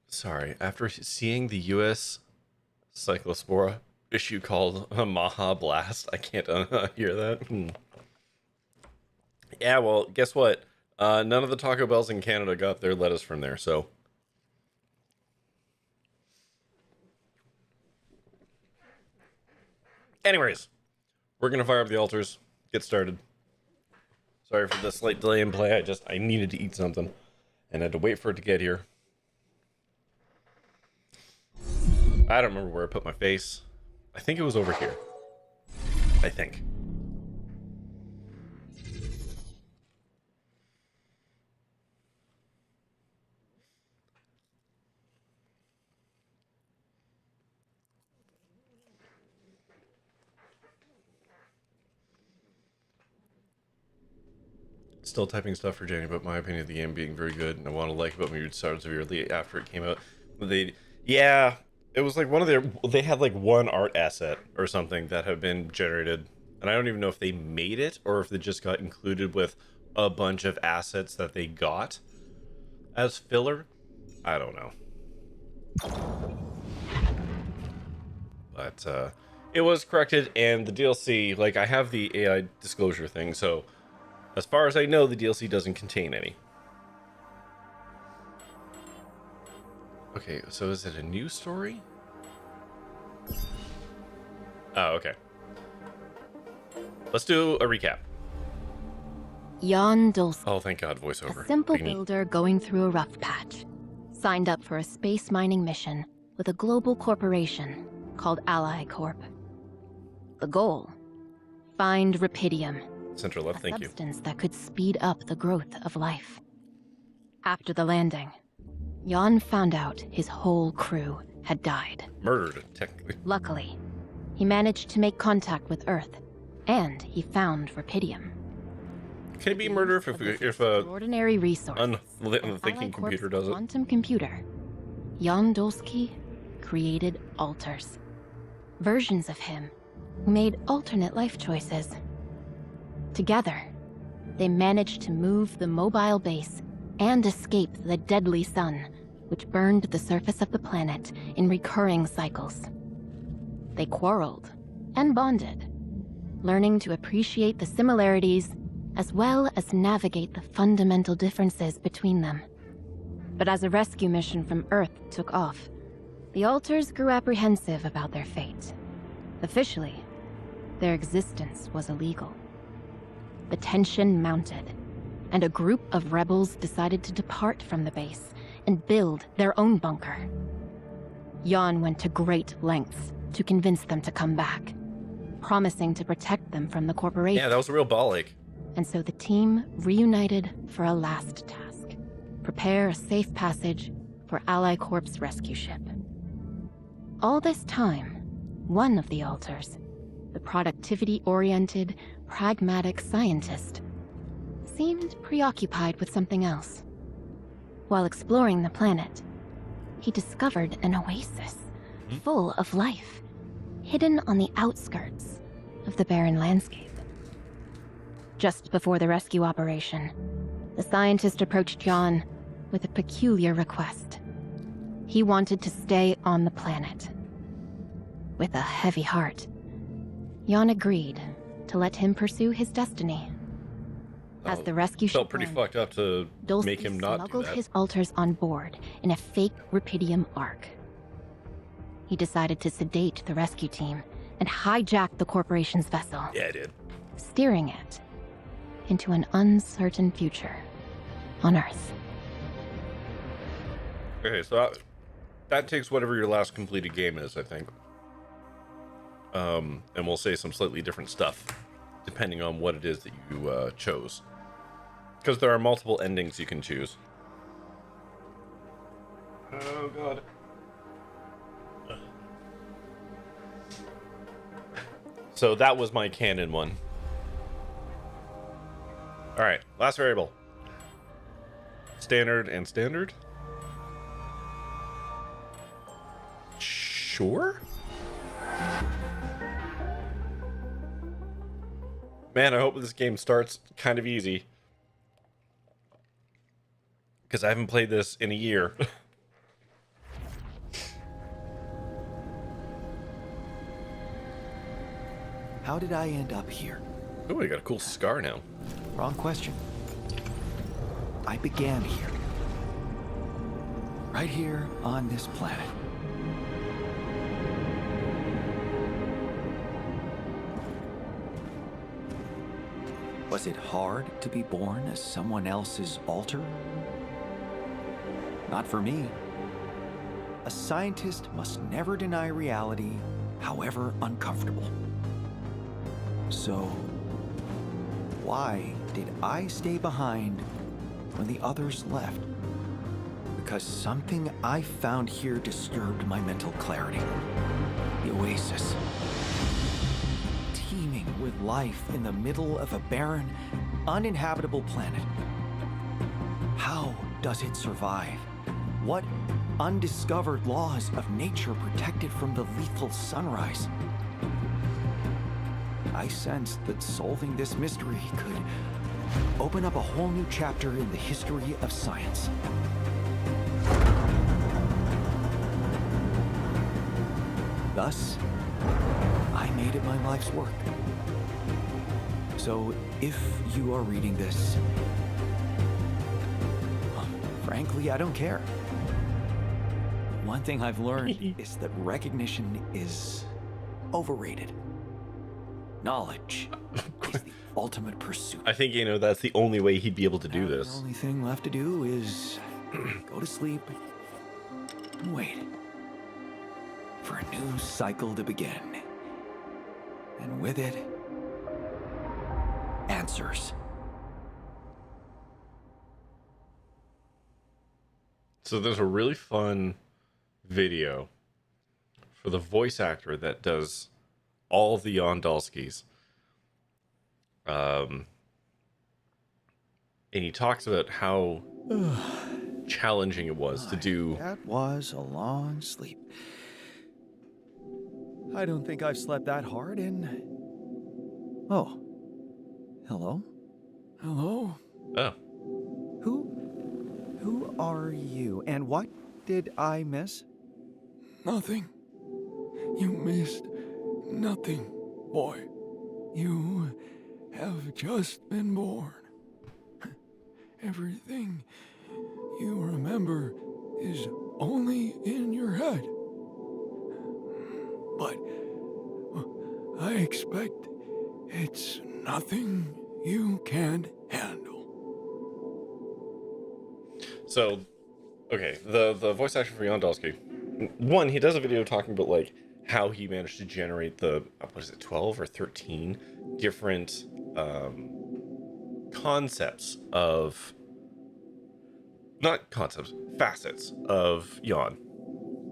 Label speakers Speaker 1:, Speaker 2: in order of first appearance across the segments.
Speaker 1: Sorry, after seeing the U.S. Cyclospora issue called Maha Blast, I can't hear that. Yeah, well, guess what? None of the Taco Bells in Canada got their lettuce from there, so. Anyways, we're gonna fire up the altars, get started. Sorry for the slight delay in play, I needed to eat something, and had to wait for it to get here. I don't remember where I put my face. I think it was over here. I think. Still typing stuff for Jenny, but my opinion of the game being very good, and I want to like about maybe started severely after it came out. Yeah, it was like they had like one art asset or something that had been generated, and I don't even know if they made it or if it just got included with a bunch of assets that they got as filler. I don't know. But it was corrected, and the DLC, like, I have the AI disclosure thing, so as far as I know, the DLC doesn't contain any. Okay, so is it a new story? Oh, okay. Let's do a recap.
Speaker 2: Jan Dulski,
Speaker 1: Oh, thank God, voiceover.
Speaker 2: a simple builder going through a rough patch, signed up for a space mining mission with a global corporation called Ally Corp. The goal? Find Rapidium,
Speaker 1: Center left, thank you.
Speaker 2: a substance that could speed up the growth of life. After the landing, Jan found out his whole crew had died.
Speaker 1: Murdered, technically.
Speaker 2: Luckily, he managed to make contact with Earth, and he found Rapidium.
Speaker 1: Can it be murder if a
Speaker 2: extraordinary resource,
Speaker 1: unthinking computer does it?
Speaker 2: Quantum computer, Jan Dulski created alters. Versions of him who made alternate life choices. Together, they managed to move the mobile base and escape the deadly sun, which burned the surface of the planet in recurring cycles. They quarreled and bonded, learning to appreciate the similarities as well as navigate the fundamental differences between them. But as a rescue mission from Earth took off, the alters grew apprehensive about their fate. Officially, their existence was illegal. The tension mounted, and a group of rebels decided to depart from the base and build their own bunker. Jan went to great lengths to convince them to come back, promising to protect them from the corporation.
Speaker 1: Yeah, that was a real ball ache.
Speaker 2: And so the team reunited for a last task: prepare a safe passage for Ally Corp's rescue ship. All this time, one of the alters, the productivity-oriented, pragmatic scientist, seemed preoccupied with something else. While exploring the planet, he discovered an oasis full of life, hidden on the outskirts of the barren landscape. Just before the rescue operation, the scientist approached Jan with a peculiar request. He wanted to stay on the planet. With a heavy heart, Jan agreed to let him pursue his destiny. As the rescue ship
Speaker 1: felt pretty fucked up to make him not do
Speaker 2: smuggled
Speaker 1: that.
Speaker 2: his alters on board in a fake Rapidium arc. He decided to sedate the rescue team and hijack the corporation's vessel,
Speaker 1: Yeah, I did.
Speaker 2: steering it into an uncertain future on Earth.
Speaker 1: Okay, so that takes whatever your last completed game is, I think. And we'll say some slightly different stuff depending on what it is that you chose, because there are multiple endings you can choose. Oh God. So that was my canon one. All right, last variable. Standard and standard. Sure. Man, I hope this game starts kind of easy, because I haven't played this in a year.
Speaker 3: How did I end up here?
Speaker 1: Oh, I got a cool scar now.
Speaker 3: Wrong question. I began here. Right here on this planet. Was it hard to be born as someone else's alter? Not for me. A scientist must never deny reality, however uncomfortable. So, why did I stay behind when the others left? Because something I found here disturbed my mental clarity. The oasis. Teeming with life in the middle of a barren, uninhabitable planet. How does it survive? What undiscovered laws of nature protect it from the lethal sunrise? I sensed that solving this mystery could open up a whole new chapter in the history of science. Thus, I made it my life's work. So, if you are reading this, well, frankly, I don't care. One thing I've learned is that recognition is overrated. Knowledge is the ultimate pursuit.
Speaker 1: I think, that's the only way he'd be able to do
Speaker 3: Now,
Speaker 1: this.
Speaker 3: The only thing left to do is go to sleep and wait for a new cycle to begin. And with it, answers.
Speaker 1: So there's a really fun video for the voice actor that does all of the Yondalskis. And he talks about how challenging it was to do.
Speaker 3: That was a long sleep. I don't think I've slept that hard in... Oh. Hello? Hello?
Speaker 1: Oh,
Speaker 3: Who are you? And what did I miss?
Speaker 4: Nothing. You missed nothing, boy. You have just been born. Everything you remember is only in your head. But I expect it's nothing you can't handle.
Speaker 1: so okay, the voice actor for Yondalski, one, he does a video talking about like how he managed to generate the 12 or 13 different facets of Yon,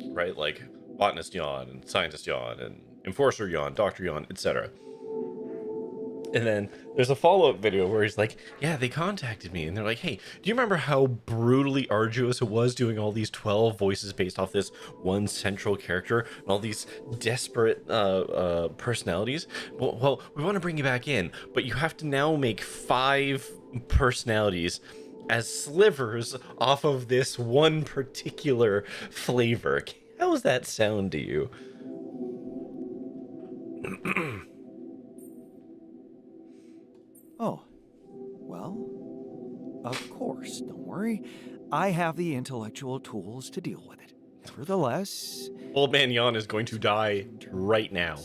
Speaker 1: right? Like botanist Yon and scientist Yon and enforcer Yon, doctor Yon, etc. And then there's a follow-up video where he's like, yeah, they contacted me and they're like, hey, do you remember how brutally arduous it was doing all these 12 voices based off this one central character and all these desperate personalities? Well, we want to bring you back in, but you have to now make 5 personalities as slivers off of this one particular flavor. How does that sound to you?
Speaker 3: Oh. Well, of course, don't worry. I have the intellectual tools to deal with it. Nevertheless...
Speaker 1: Old Man Yon is going to die right now.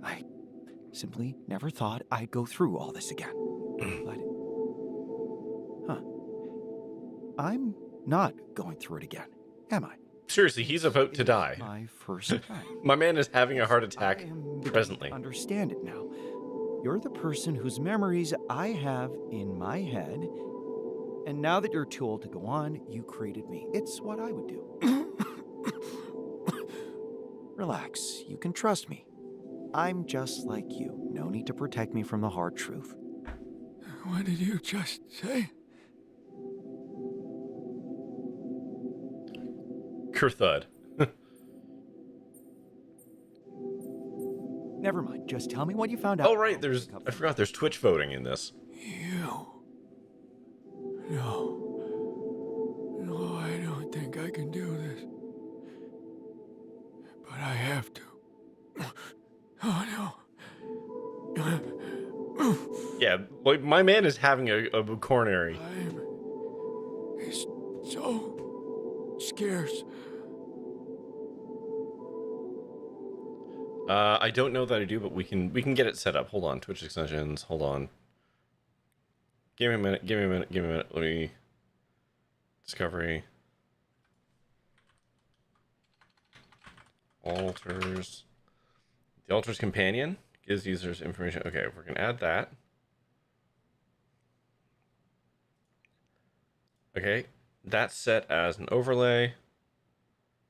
Speaker 3: I simply never thought I'd go through all this again. But... I'm not going through it again, am I?
Speaker 1: Seriously, he's about to die.
Speaker 3: My first time.
Speaker 1: My man is having a heart attack
Speaker 3: I am beginning to
Speaker 1: presently.
Speaker 3: understand it now. You're the person whose memories I have in my head, and now that you're too old to go on, you created me. It's what I would do. Relax, you can trust me. I'm just like you. No need to protect me from the hard truth.
Speaker 4: What did you just say?
Speaker 1: Kerthud.
Speaker 3: Never mind, just tell me what you found out.
Speaker 1: Oh right, I forgot there's Twitch voting in this.
Speaker 4: You. No, I don't think I can do this. But I have to. Oh
Speaker 1: like my man is having a coronary.
Speaker 4: Time is so scarce.
Speaker 1: I don't know that I do, but we can get it set up. Hold on, Twitch extensions. Hold on. Give me a minute. Give me a minute. Give me a minute. Let me discovery altars. The altar's companion gives users information. Okay, we're gonna add that. Okay, that's set as an overlay.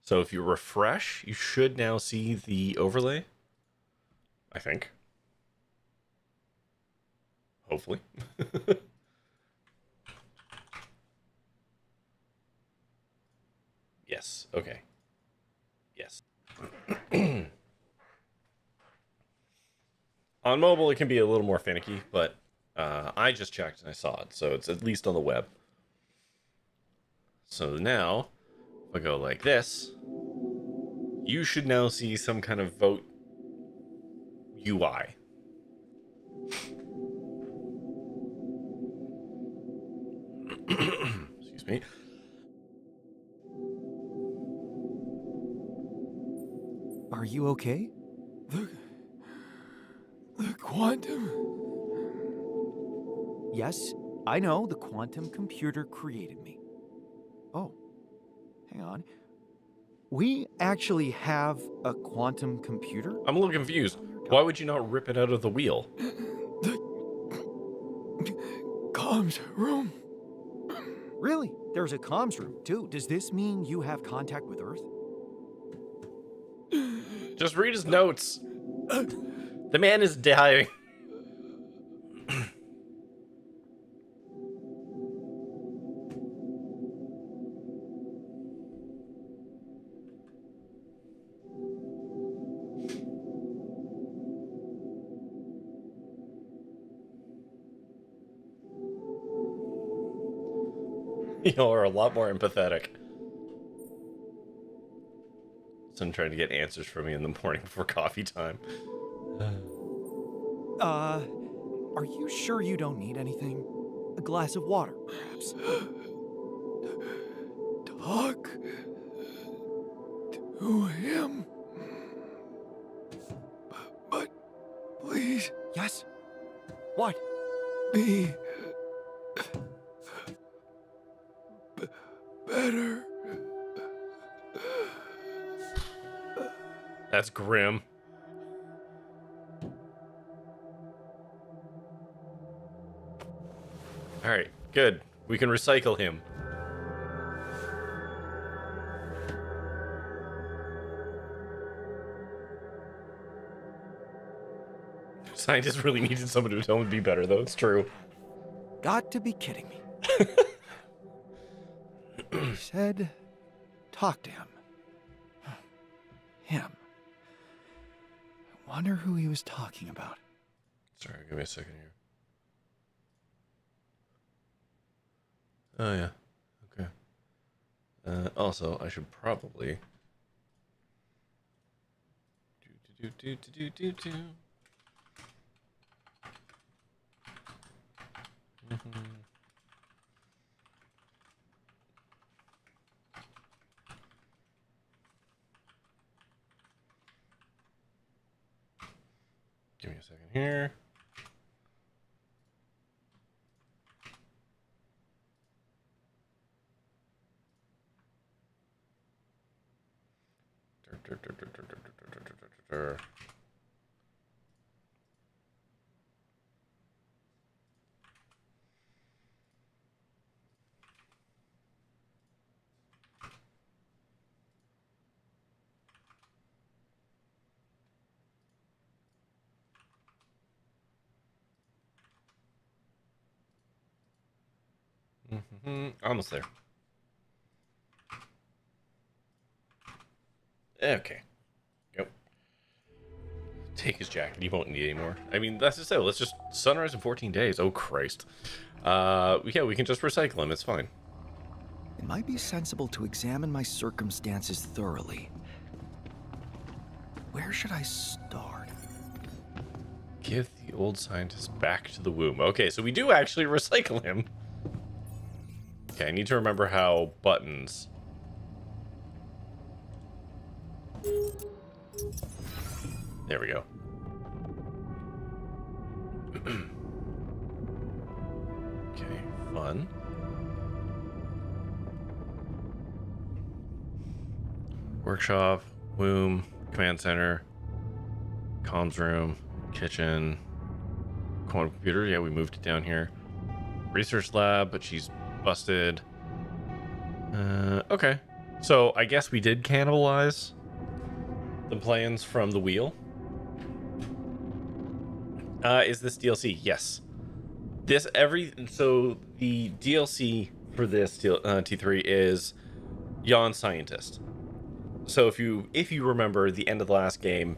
Speaker 1: So if you refresh, you should now see the overlay. I think. Hopefully. Yes. Okay. Yes. On mobile, it can be a little more finicky, but I just checked and I saw it, so it's at least on the web. So now, if I go like this, you should now see some kind of vote UI. Excuse me.
Speaker 3: Are you okay?
Speaker 4: The quantum.
Speaker 3: Yes, I know the quantum computer created me. Oh, hang on. We actually have a quantum computer?
Speaker 1: I'm a little confused. Why would you not rip it out of the wheel?
Speaker 4: The comms room.
Speaker 3: Really? There's a comms room, too. Does this mean you have contact with Earth?
Speaker 1: Just read his notes. The man is dying. Y'all are a lot more empathetic. So I'm trying to get answers from me in the morning before coffee time.
Speaker 3: Are you sure you don't need anything? A glass of water, perhaps?
Speaker 4: Talk to him. But please
Speaker 3: Yes? What?
Speaker 4: be better.
Speaker 1: That's grim. Alright, good. We can recycle him. Scientists really needed someone to tell him to be better, though. It's true.
Speaker 3: Got to be kidding me. He said, talk to him. Him. I wonder who he was talking about.
Speaker 1: Sorry, give me a second here. Oh, yeah. Okay. Also, I should probably... Give me a second here. Almost there. Okay. Yep. Take his jacket. He won't need it anymore. I mean, that's just it. Let's just sunrise in 14 days. Oh, Christ. Yeah, we can just recycle him. It's fine.
Speaker 3: It might be sensible to examine my circumstances thoroughly. Where should I start?
Speaker 1: Give the old scientist back to the womb. Okay, so we do actually recycle him. Okay, I need to remember how buttons... There we go. Okay, fun. Workshop, womb, command center, comms room, kitchen, quantum computer. Yeah, we moved it down here. Research lab, but she's busted. Okay. So I guess we did cannibalize the plans from the wheel. Is this DLC? Yes. So the DLC for this T3 is Yawn Scientist. So if you remember the end of the last game,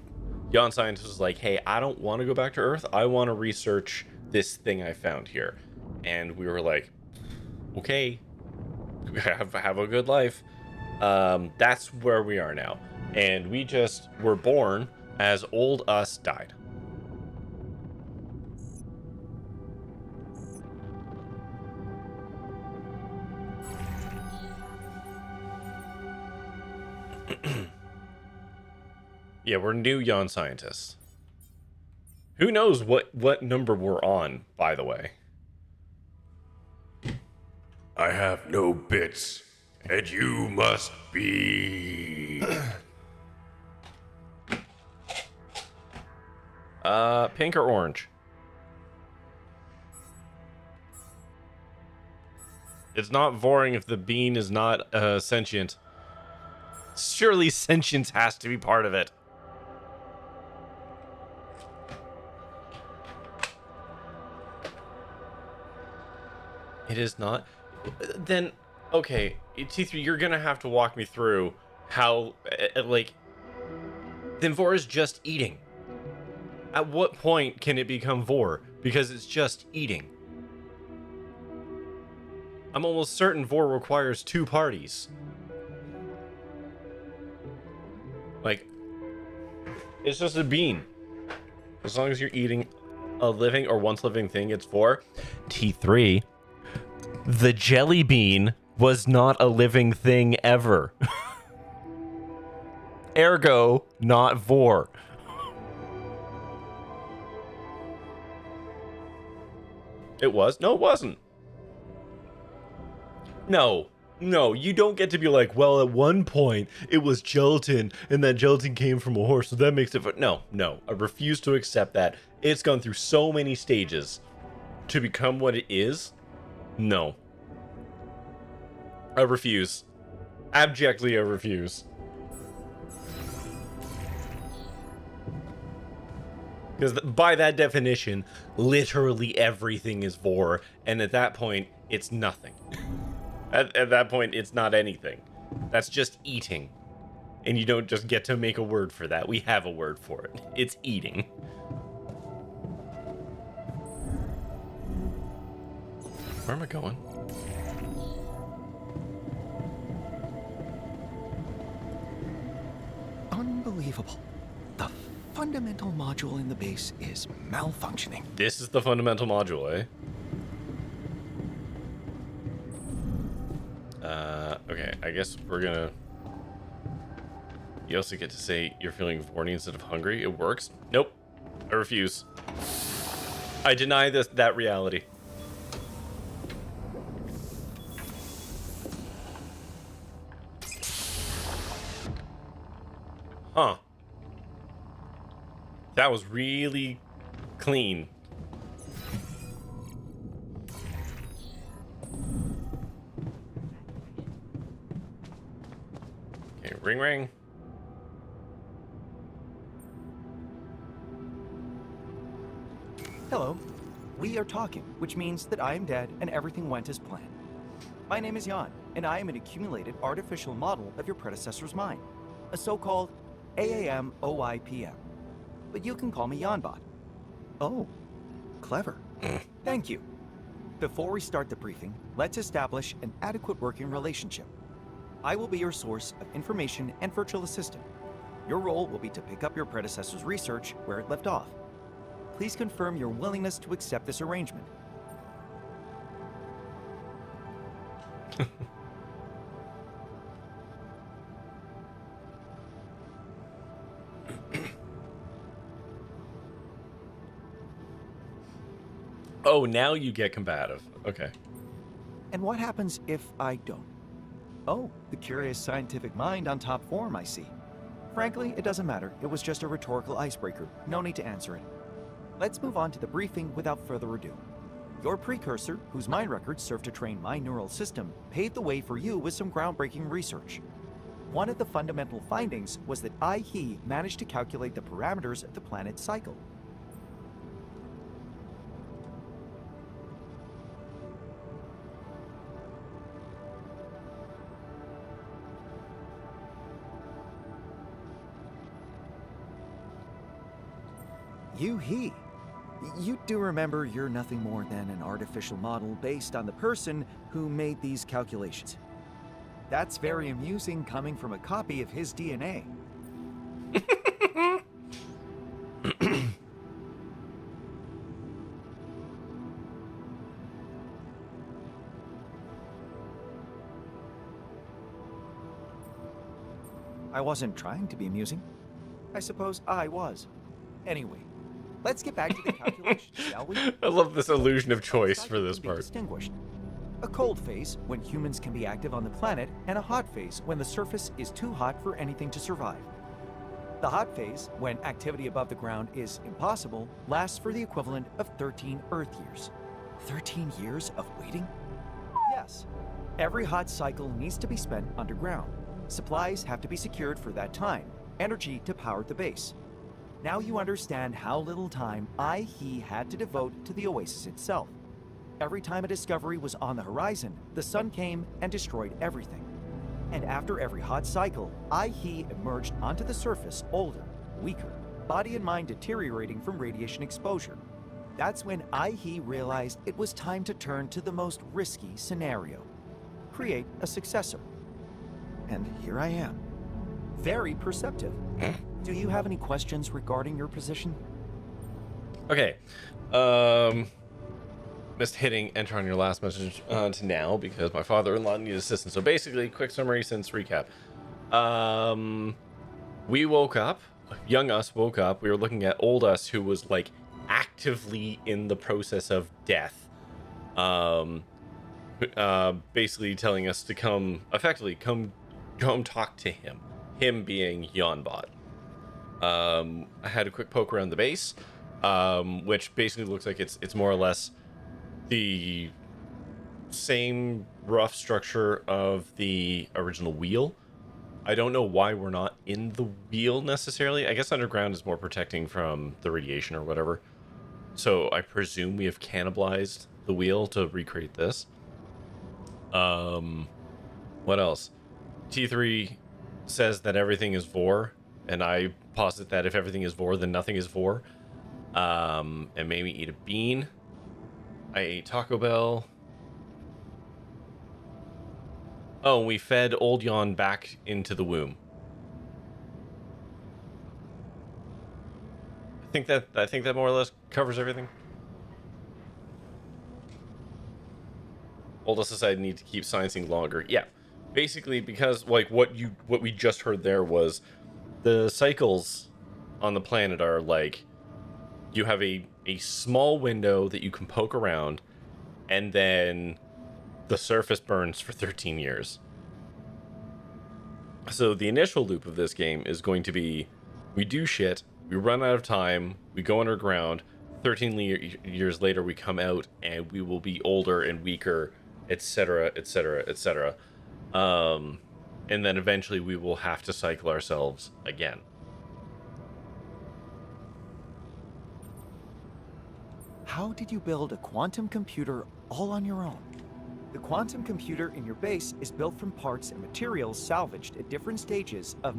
Speaker 1: Yawn Scientist was like, hey, I don't want to go back to Earth. I want to research this thing I found here. And we were like, okay, have a good life. That's where we are now. And we just were born as old us died. Yeah, we're new Yawn Scientists. Who knows what number we're on, by the way. I have no bits, and you must be... pink or orange? It's not voring if the bean is not sentient. Surely sentience has to be part of it. It is not. Then, okay, T3, you're gonna have to walk me through how, like, then vor is just eating. At what point can it become vor? Because it's just eating. I'm almost certain vor requires 2 parties. Like, it's just a bean. As long as you're eating a living or once living thing, it's vor. T3. The jelly bean was not a living thing ever. Ergo, not vor. It was? No, it wasn't. No, you don't get to be like, well, at one point it was gelatin and that gelatin came from a horse, so that makes it... No, I refuse to accept that. It's gone through so many stages to become what it is. No. I refuse. Abjectly, I refuse. Because by that definition, literally everything is vor, and at that point, it's nothing. At that point, it's not anything. That's just eating. And you don't just get to make a word for that. We have a word for it. It's eating. Where am I going?
Speaker 3: Unbelievable. The fundamental module in the base is malfunctioning.
Speaker 1: This is the fundamental module, eh? Okay, I guess we're gonna... You also get to say you're feeling horny instead of hungry. It works. Nope. I refuse. I deny that reality. Huh. That was really clean. Okay, ring ring.
Speaker 3: Hello. We are talking, which means that I am dead and everything went as planned. My name is Jan, and I am an accumulated artificial model of your predecessor's mind, a so-called AAM-OIPM. But you can call me Janbot. Oh, clever. Thank you. Before we start the briefing, let's establish an adequate working relationship. I will be your source of information and virtual assistant. Your role will be to pick up your predecessor's research where it left off. please confirm your willingness to accept this arrangement.
Speaker 1: Oh, now you get combative. Okay.
Speaker 3: And what happens if I don't? Oh, the curious scientific mind on top form, I see. Frankly, it doesn't matter. It was just a rhetorical icebreaker. No need to answer it. Let's move on to the briefing without further ado. Your precursor, whose mind records served to train my neural system, paved the way for you with some groundbreaking research. One of the fundamental findings was that he managed to calculate the parameters of the planet's cycle. You do remember you're nothing more than an artificial model based on the person who made these calculations. That's very amusing coming from a copy of his DNA. I wasn't trying to be amusing. I suppose I was. Anyway, let's get back to the calculations, shall we?
Speaker 1: I love this illusion of choice for this part.
Speaker 3: Distinguished. A cold phase, when humans can be active on the planet, and a hot phase, when the surface is too hot for anything to survive. The hot phase, when activity above the ground is impossible, lasts for the equivalent of 13 Earth years. 13 years of waiting? Yes. Every hot cycle needs to be spent underground. Supplies have to be secured for that time, energy to power the base. Now you understand how little time he had to devote to the oasis itself. Every time a discovery was on the horizon, the sun came and destroyed everything. And after every hot cycle, he emerged onto the surface older, weaker, body and mind deteriorating from radiation exposure. That's when he realized it was time to turn to the most risky scenario. Create a successor. And here I am. Very perceptive. Do you have any questions regarding your position?
Speaker 1: Okay. Missed hitting enter on your last message to now because my father-in-law needed assistance. So basically, quick summary since recap. We woke up, young us woke up. We were looking at old us who was like actively in the process of death. Basically telling us to come talk to him. Him being Yonbot. I had a quick poke around the base, which basically looks like it's more or less the same rough structure of the original wheel. I don't know why we're not in the wheel necessarily. I guess underground is more protecting from the radiation or whatever. So I presume we have cannibalized the wheel to recreate this. What else? T3 says that everything is Vor, and I posit that if everything is Vor, then nothing is Vor. And made me eat a bean. I ate Taco Bell. Oh, we fed old Yon back into the womb. I think that more or less covers everything. Old Society need to keep sciencing longer. Yeah. Basically because like what we just heard there was the cycles on the planet are like you have a small window that you can poke around, and then the surface burns for 13 years. So the initial loop of this game is going to be, we do shit, we run out of time, we go underground, 13 years later we come out, and we will be older and weaker, etc., etc., etc. And then eventually we will have to cycle ourselves again.
Speaker 3: How did you build a quantum computer all on your own? The quantum computer in your base is built from parts and materials salvaged at different stages of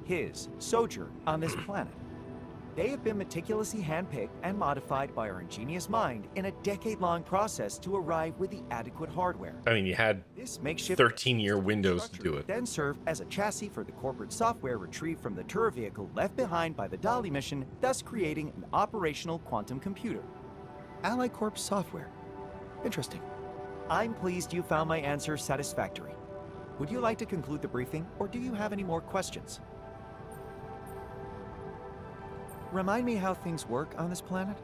Speaker 3: his sojourn on this planet. They have been meticulously handpicked and modified by our ingenious mind in a decade-long process to arrive with the adequate hardware.
Speaker 1: I mean, you had
Speaker 3: This makeshift
Speaker 1: 13-year windows to do it.
Speaker 3: then serve as a chassis for the corporate software retrieved from the tour vehicle left behind by the Dali mission, thus creating an operational quantum computer. Ally Corp software. Interesting. I'm pleased you found my answer satisfactory. Would you like to conclude the briefing, or do you have any more questions? Remind me how things work on this planet?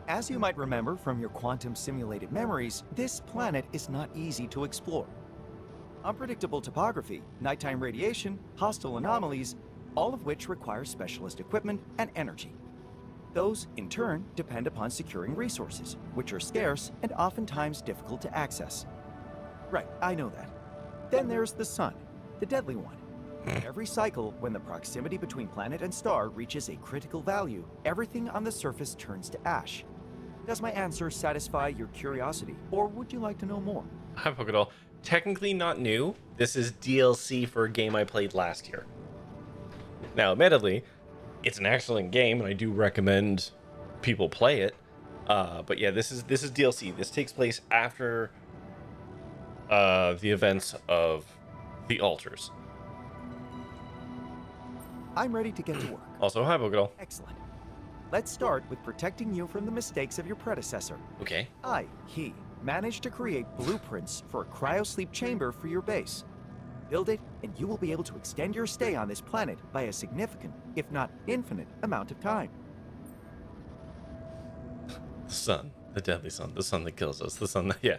Speaker 3: As you might remember from your quantum simulated memories, this planet is not easy to explore. Unpredictable topography, nighttime radiation, hostile anomalies, all of which require specialist equipment and energy. Those, in turn, depend upon securing resources, which are scarce and oftentimes difficult to access. Right, I know that. Then there's the sun, the deadly one. Every cycle, when the proximity between planet and star reaches a critical value, everything on the surface turns to ash. Does my answer satisfy your curiosity, or would you like to know more?
Speaker 1: Hi, Pokédoll. Technically not new. This is DLC for a game I played last year. Now, admittedly, it's an excellent game, and I do recommend people play it. But yeah, this is DLC. This takes place after the events of the Altars.
Speaker 3: I'm ready to get to work.
Speaker 1: Also, hi, Pokédoll.
Speaker 3: Excellent. Let's start with protecting you from the mistakes of your predecessor.
Speaker 1: Okay.
Speaker 3: He managed to create blueprints for a cryosleep chamber for your base. Build it, and you will be able to extend your stay on this planet by a significant, if not infinite, amount of time.
Speaker 1: The sun, the deadly sun, the sun that kills us, the sun that, yeah.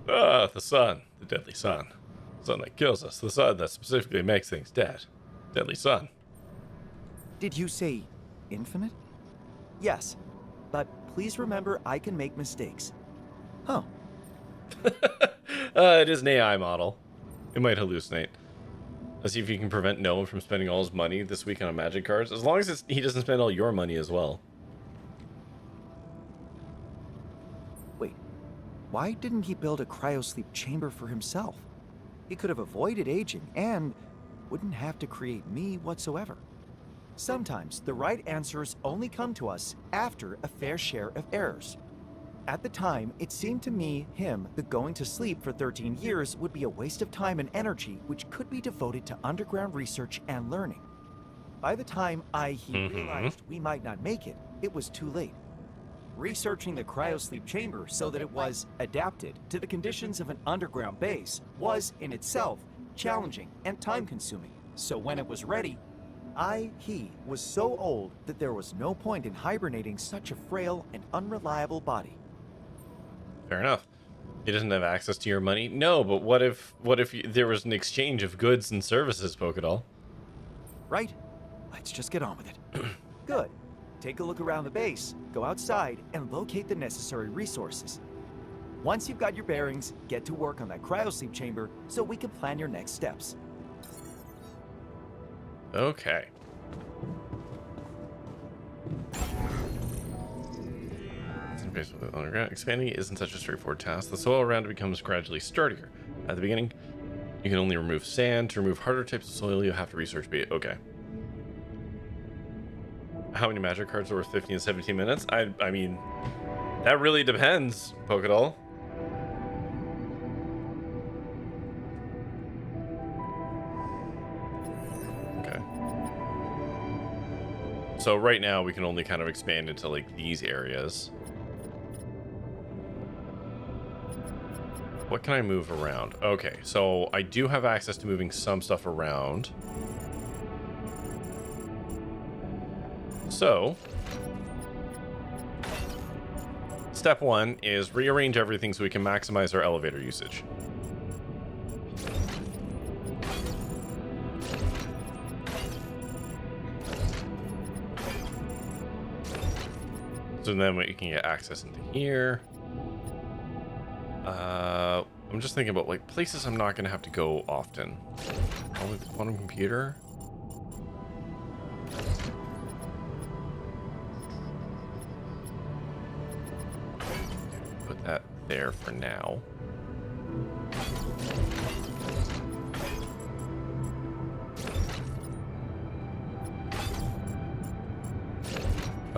Speaker 1: The sun, the deadly sun. The sun that kills us, the sun that specifically makes things dead. Deadly sun.
Speaker 3: Did you say infinite? Yes, but please remember I can make mistakes. Huh.
Speaker 1: It is an AI model. It might hallucinate. Let's see if you can prevent Noah from spending all his money this week on magic cards. As long as he doesn't spend all your money as well.
Speaker 3: Wait, why didn't he build a cryosleep chamber for himself? He could have avoided aging and wouldn't have to create me whatsoever. Sometimes the right answers only come to us after a fair share of errors. At the time, it seemed to me that going to sleep for 13 years would be a waste of time and energy which could be devoted to underground research and learning. By the time he realized we might not make it, it was too late. Researching the cryosleep chamber so that it was adapted to the conditions of an underground base was, in itself, challenging and time-consuming. So when it was ready, he was so old that there was no point in hibernating such a frail and unreliable body.
Speaker 1: Fair enough. He doesn't have access to your money? No, but what if there was an exchange of goods and services, Pokédoll?
Speaker 3: Right? Let's just get on with it. Good. Take a look around the base, go outside, and locate the necessary resources. Once you've got your bearings, get to work on that cryosleep chamber so we can plan your next steps.
Speaker 1: Okay. Expanding isn't such a straightforward task. The soil around it becomes gradually sturdier. At the beginning, you can only remove sand. To remove harder types of soil, you have to research bait. Okay. How many magic cards are worth 15 and 17 minutes? I mean, that really depends, Pokédoll. Okay. So right now we can only kind of expand into like these areas. What can I move around? Okay, so I do have access to moving some stuff around. So, step one is rearrange everything so we can maximize our elevator usage. So then we can get access into here. I'm just thinking about like places I'm not gonna have to go often. Probably the quantum computer. Put that there for now.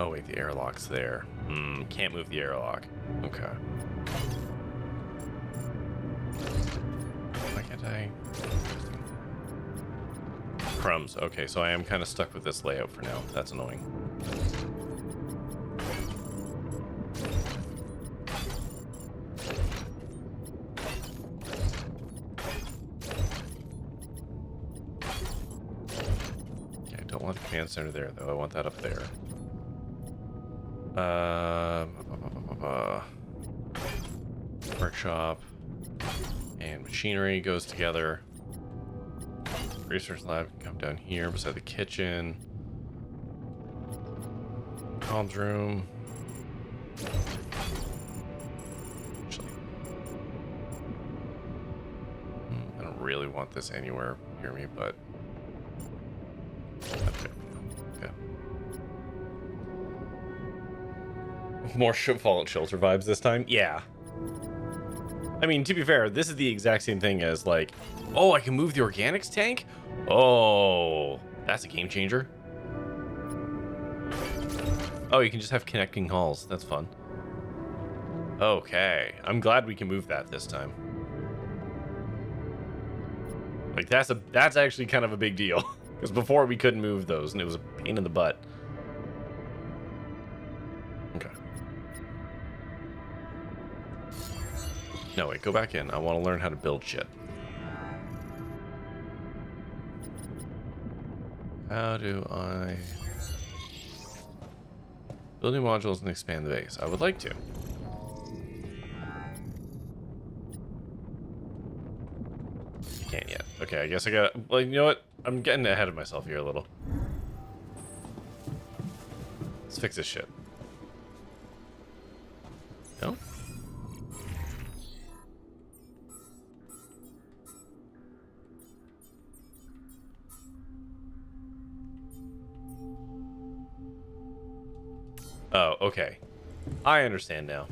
Speaker 1: Oh wait, the airlock's there. Can't move the airlock. Okay. Why can't I? Crumbs. Okay, so I am kind of stuck with this layout for now. That's annoying. Okay, I don't want the command center there, though. I want that up there. Workshop and machinery goes together. Research lab can come down here beside the kitchen. Comms room. Actually, I don't really want this anywhere near me, but okay. More Fallout Shelter vibes this time? Yeah. I mean, to be fair, this is the exact same thing as like, oh, I can move the organics tank? Oh, that's a game changer. Oh, you can just have connecting halls. That's fun. Okay, I'm glad we can move that this time. Like that's actually kind of a big deal because before we couldn't move those and it was a pain in the butt. Okay. No, wait, go back in. I want to learn how to build shit. How do I build new modules and expand the base? I would like to. Can't yet. Okay, I guess I got. Well, you know what? I'm getting ahead of myself here a little. Let's fix this shit. No? Oh, okay. I understand now.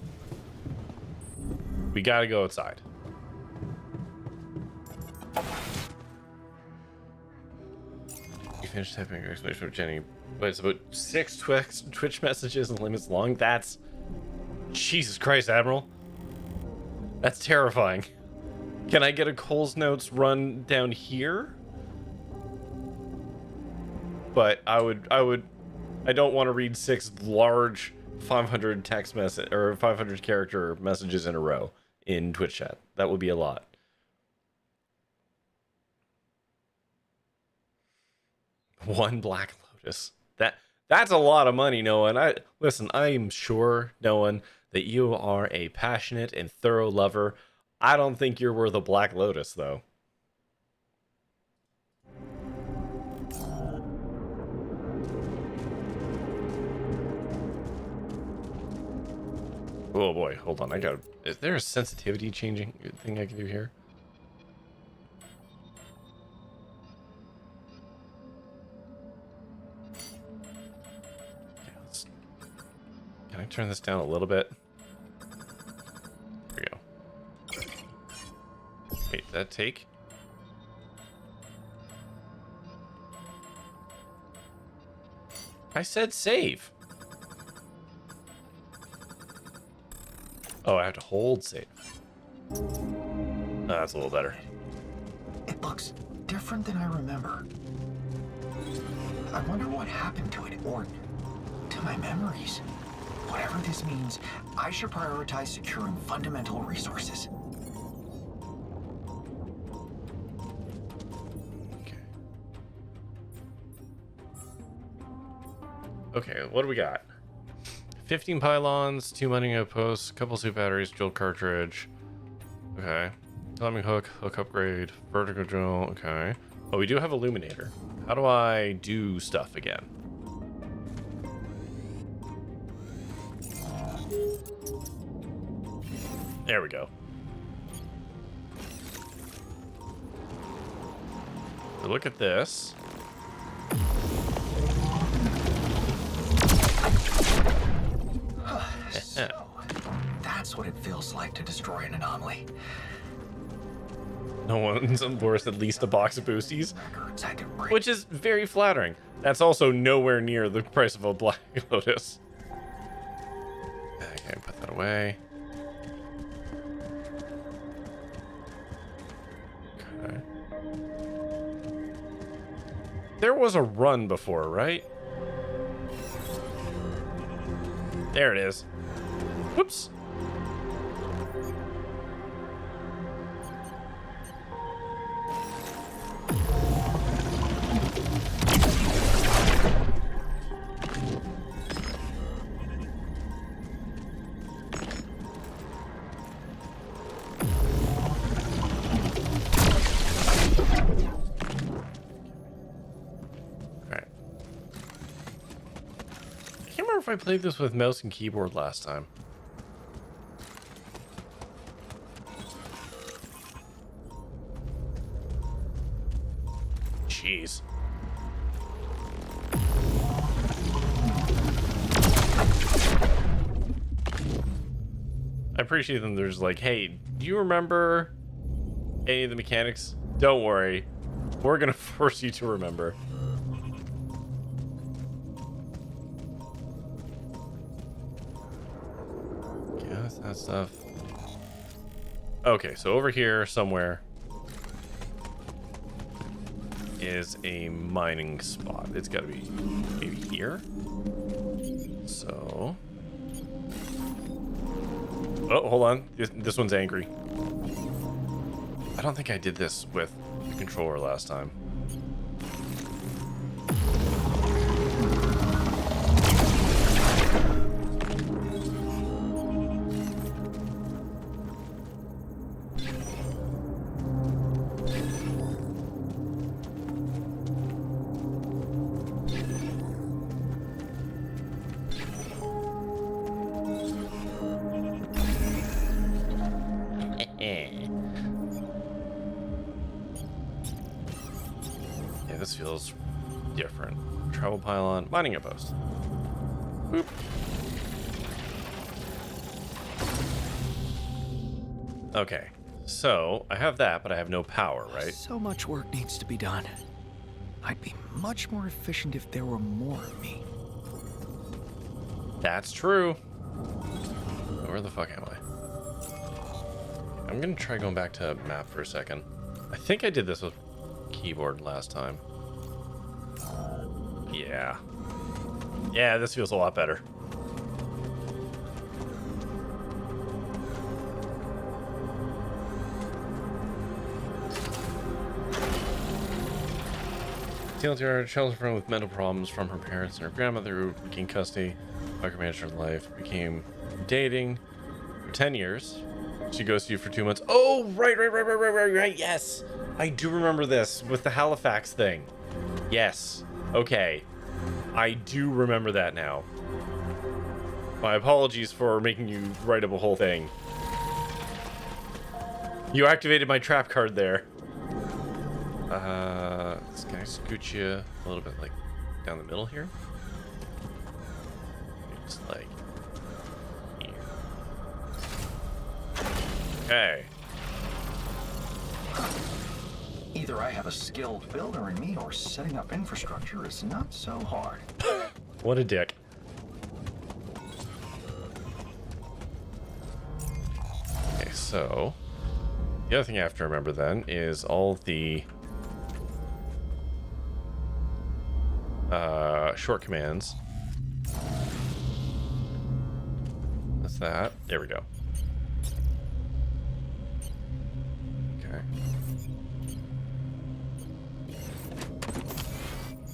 Speaker 1: We gotta go outside. You finished typing your explanation for Jenny, but it's about 6 Twitch messages and limits long. That's... Jesus Christ, Admiral. That's terrifying. Can I get a Cole's Notes run down here? But I don't want to read 6 large 500 text message or 500 character messages in a row in Twitch chat. That would be a lot. One Black Lotus. That's a lot of money, Noah. Listen, I'm sure, Noah, that you are a passionate and thorough lover. I don't think you're worth a Black Lotus, though. Oh boy, hold on. Is there a sensitivity changing thing I can do here? Okay, can I turn this down a little bit? There we go. Wait, did that take? I said save. Oh, I have to hold save. Oh, that's a little better.
Speaker 3: It looks different than I remember. I wonder what happened to it, or to my memories. Whatever this means, I should prioritize securing fundamental resources.
Speaker 1: Okay, what do we got? 15 pylons, 2 mining outposts, couple suit batteries, drill cartridge. Okay. Climbing hook, hook upgrade, vertical drill. Okay. Oh, we do have illuminator. How do I do stuff again? There we go. So look at this.
Speaker 3: So, that's what it feels like to destroy an anomaly.
Speaker 1: No one's worth at least a box of boosties, which is very flattering. That's also nowhere near the price of a Black Lotus. Okay, put that away. Okay. There was a run before, right? There it is. Whoops. If I played this with mouse and keyboard last time. Jeez. I appreciate them. There's like, hey, do you remember any of the mechanics? Don't worry. We're gonna force you to remember. That stuff. Okay, so over here somewhere is a mining spot. It's got to be maybe here. So, oh, hold on. This one's angry. I don't think I did this with the controller last time. Yeah, this feels different. Travel pylon, mining outpost. Boop. Okay, so I have that, but I have no power, right?
Speaker 3: So much work needs to be done. I'd be much more efficient if there were more of me.
Speaker 1: That's true. Where the fuck am I? I'm gonna try going back to map for a second. I think I did this with keyboard last time. Yeah. Yeah, this feels a lot better. TLDR, child's friend with mental problems from her parents and her grandmother who gained custody, micromanaged her life, became dating for 10 years. She goes to you for 2 months. Oh, right. Yes. I do remember this with the Halifax thing. Yes. Okay. I do remember that now. My apologies for making you write up a whole thing. You activated my trap card there. Can I scoot you a little bit, like, down the middle here? Just like here. Okay.
Speaker 5: Either I have a skilled builder in me, or setting up infrastructure is not so hard.
Speaker 1: What a dick. Okay, so the other thing I have to remember then is all the short commands. That's that. There we go. Okay.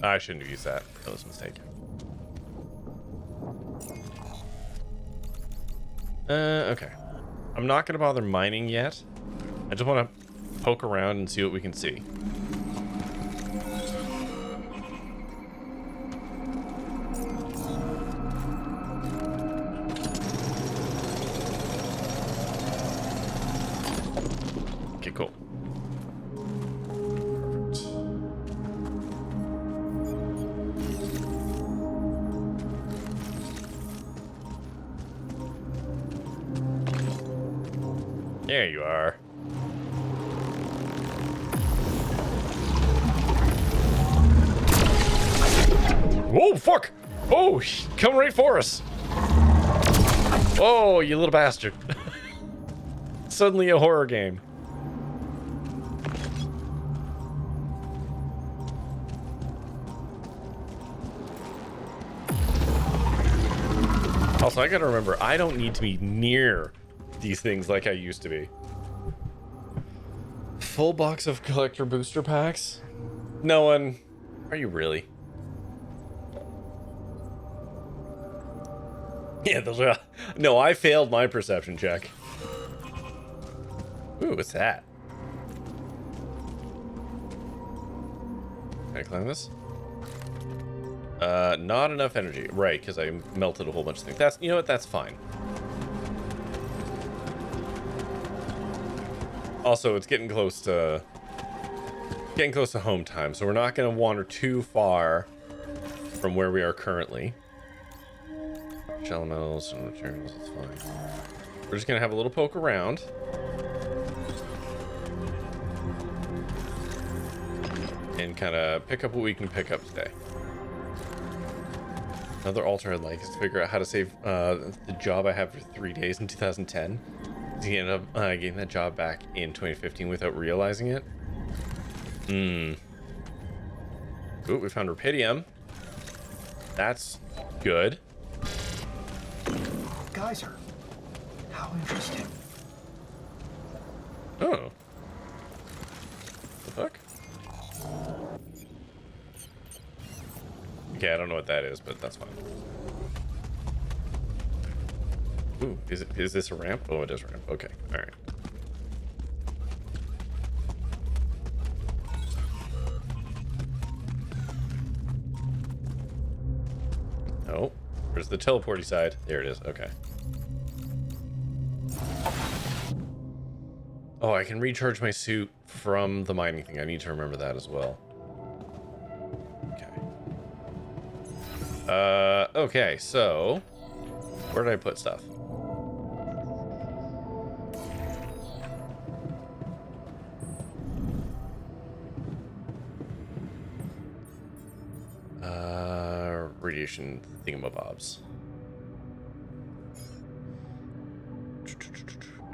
Speaker 1: I shouldn't have used that. That was a mistake. Okay. I'm not going to bother mining yet. I just want to poke around and see what we can see. Okay, cool. Perfect. There you are. Whoa, fuck! Oh, come right for us! Oh, you little bastard. Suddenly a horror game. Also, I gotta remember, I don't need to be near these things like I used to be. Full box of collector booster packs? No one. Are you really? Yeah, those are. No, I failed my perception check. Ooh, what's that? Can I climb this? Not enough energy. Right, because I melted a whole bunch of things. That's, you know what, that's fine. Also, it's getting close to home time, so we're not going to wander too far from where we are currently. Shell metals and materials, it's fine. We're just going to have a little poke around. And kind of pick up what we can pick up today. Another altar I'd like is to figure out how to save the job I had for 3 days in 2010. He ended up getting that job back in 2015 without realizing it. Ooh, we found rupidium. That's good.
Speaker 5: Geyser. How interesting.
Speaker 1: Oh. The fuck? Okay, I don't know what that is, but that's fine. Ooh, is this a ramp? Oh, it is a ramp. Okay, all right. Oh, where's the teleporty side? There it is. Okay. Oh, I can recharge my suit from the mining thing. I need to remember that as well. Okay. Okay, so where did I put stuff? Radiation thingamabobs.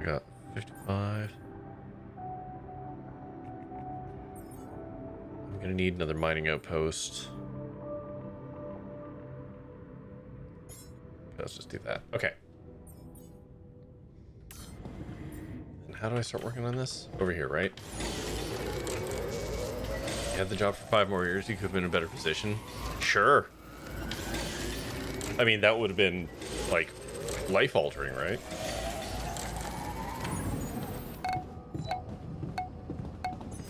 Speaker 1: I got 55. I'm gonna need another mining outpost. Let's just do that. Okay. And how do I start working on this? Over here, right? You had the job for 5 more years, you could have been in a better position. Sure. I mean, that would have been, like, life-altering, right?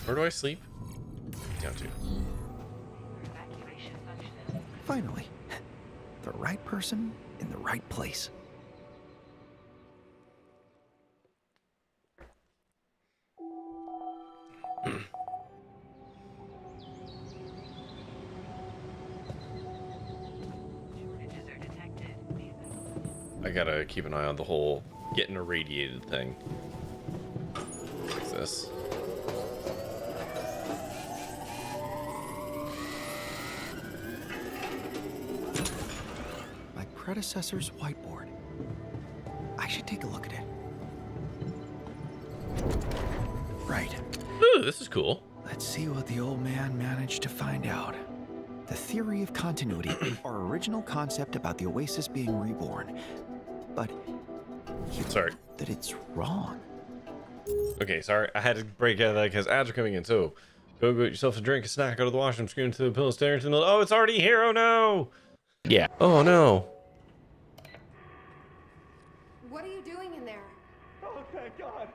Speaker 1: Where do I sleep? Down to.
Speaker 3: Finally, the right person in the right place.
Speaker 1: I gotta keep an eye on the whole getting irradiated thing. Like this.
Speaker 3: My predecessor's whiteboard. I should take a look at it. Right.
Speaker 1: Ooh, this is cool.
Speaker 3: Let's see what the old man managed to find out. The theory of continuity, our original concept about the Oasis being reborn. But
Speaker 1: Sorry.
Speaker 3: that it's wrong.
Speaker 1: Okay, sorry. I had to break out of that because ads are coming in. So, go get yourself a drink, a snack, go to the washroom, scream into the pillow, stare into the middle. Oh, it's already here. Oh, no. Yeah. Oh, no.
Speaker 6: What are you doing in there?
Speaker 7: Oh, thank God.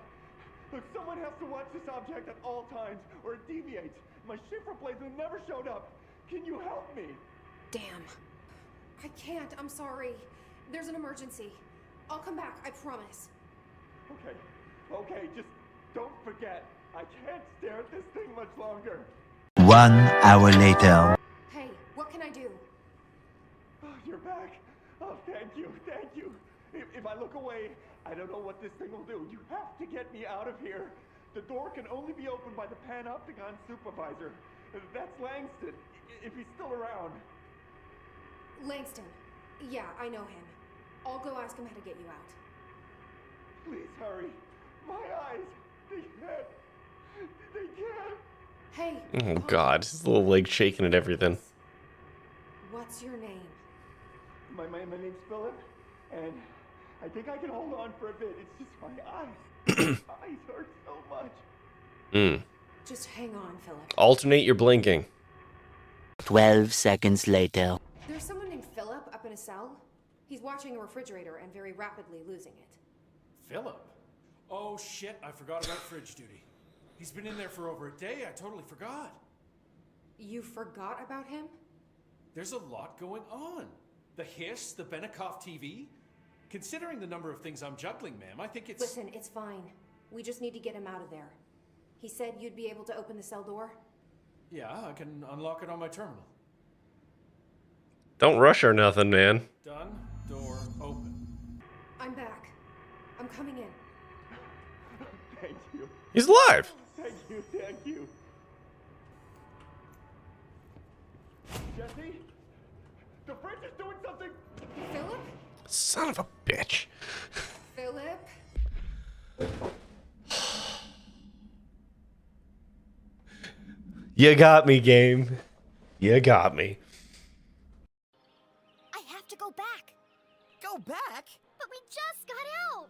Speaker 7: Look, someone has to watch this object at all times, or it deviates. My shifter blades have never showed up. Can you help me?
Speaker 6: Damn. I can't. I'm sorry. There's an emergency. I'll come back. I promise.
Speaker 7: Okay. Okay, just don't forget. I can't stare at this thing much longer.
Speaker 8: 1 hour later.
Speaker 6: Hey, what can I do?
Speaker 7: Oh, you're back. Oh, thank you. Thank you. If I look away, I don't know what this thing will do. You have to get me out of here. The door can only be opened by the Panopticon supervisor. That's Langston, if he's still around.
Speaker 6: Langston. Yeah, I know him. I'll go ask him how to get you out.
Speaker 7: Please hurry. My eyes. They can't.
Speaker 6: Hey.
Speaker 1: Oh
Speaker 6: calm
Speaker 1: God,
Speaker 6: down.
Speaker 1: his little leg shaking and everything.
Speaker 6: What's your name?
Speaker 7: My name's Philip, and I think I can hold on for a bit. It's just my eyes. My eyes hurt so much.
Speaker 6: Just hang on, Philip.
Speaker 1: Alternate your blinking.
Speaker 8: 12 seconds later.
Speaker 6: There's someone named Philip up in a cell. He's watching a refrigerator and very rapidly losing it.
Speaker 9: Philip? Oh shit, I forgot about fridge duty. He's been in there for over a day, I totally forgot.
Speaker 6: You forgot about him?
Speaker 9: There's a lot going on. The hiss, the Benikoff TV. Considering the number of things I'm juggling, ma'am, I think it's...
Speaker 6: Listen, it's fine. We just need to get him out of there. He said you'd be able to open the cell door?
Speaker 9: Yeah, I can unlock it on my terminal.
Speaker 1: Don't rush or nothing, man.
Speaker 9: Done. Door open.
Speaker 6: I'm back. I'm coming in.
Speaker 7: Thank you.
Speaker 1: He's alive.
Speaker 7: Thank you. Thank you. Jesse? The fridge is doing something.
Speaker 6: Philip?
Speaker 1: Son of a bitch.
Speaker 6: Philip?
Speaker 1: You got me, game. You got me.
Speaker 10: I have to go back.
Speaker 3: Go back?
Speaker 10: But we just got out.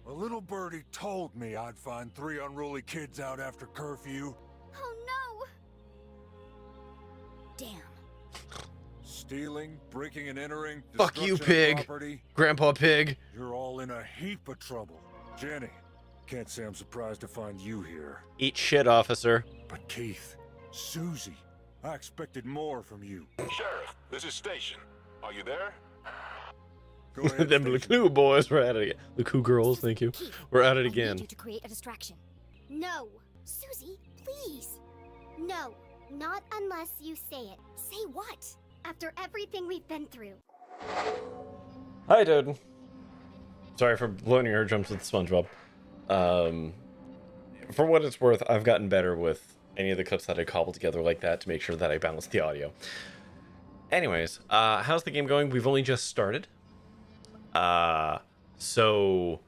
Speaker 4: A little birdie told me I'd find 3 unruly kids out after curfew.
Speaker 10: Oh no. Damn.
Speaker 4: Stealing, breaking and entering,
Speaker 1: Fuck you,
Speaker 4: destruction of
Speaker 1: pig.
Speaker 4: property.
Speaker 1: Grandpa Pig.
Speaker 4: You're all in a heap of trouble. Jenny, can't say I'm surprised to find you here.
Speaker 1: Eat shit, officer.
Speaker 4: But Keith, Susie, I expected more from you.
Speaker 11: Sheriff, this is Station. Are you there?
Speaker 4: Go ahead,
Speaker 1: Them
Speaker 4: Station.
Speaker 1: Laku boys, we're at it again. Laku girls, thank you.
Speaker 10: Keith,
Speaker 1: We're at it
Speaker 10: I
Speaker 1: again.
Speaker 10: need you to create a distraction. No. Susie, please. No, not unless you say it. Say what? After everything we've been through.
Speaker 1: Hi, dude. Sorry for blowing your eardrums with SpongeBob. For what it's worth, I've gotten better with any of the clips that I cobble together like that to make sure that I balance the audio. Anyways, how's the game going? We've only just started. So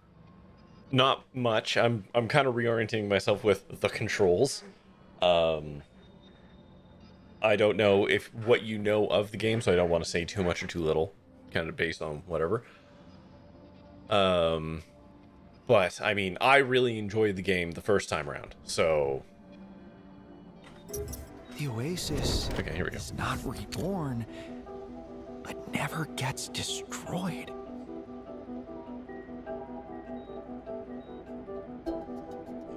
Speaker 1: not much. I'm kind of reorienting myself with the controls. I don't know if what you know of the game, so I don't want to say too much or too little, kind of based on whatever. But I mean, I really enjoyed the game the first time around, so
Speaker 3: The Oasis
Speaker 1: okay, here we go.
Speaker 3: is not reborn, but never gets destroyed.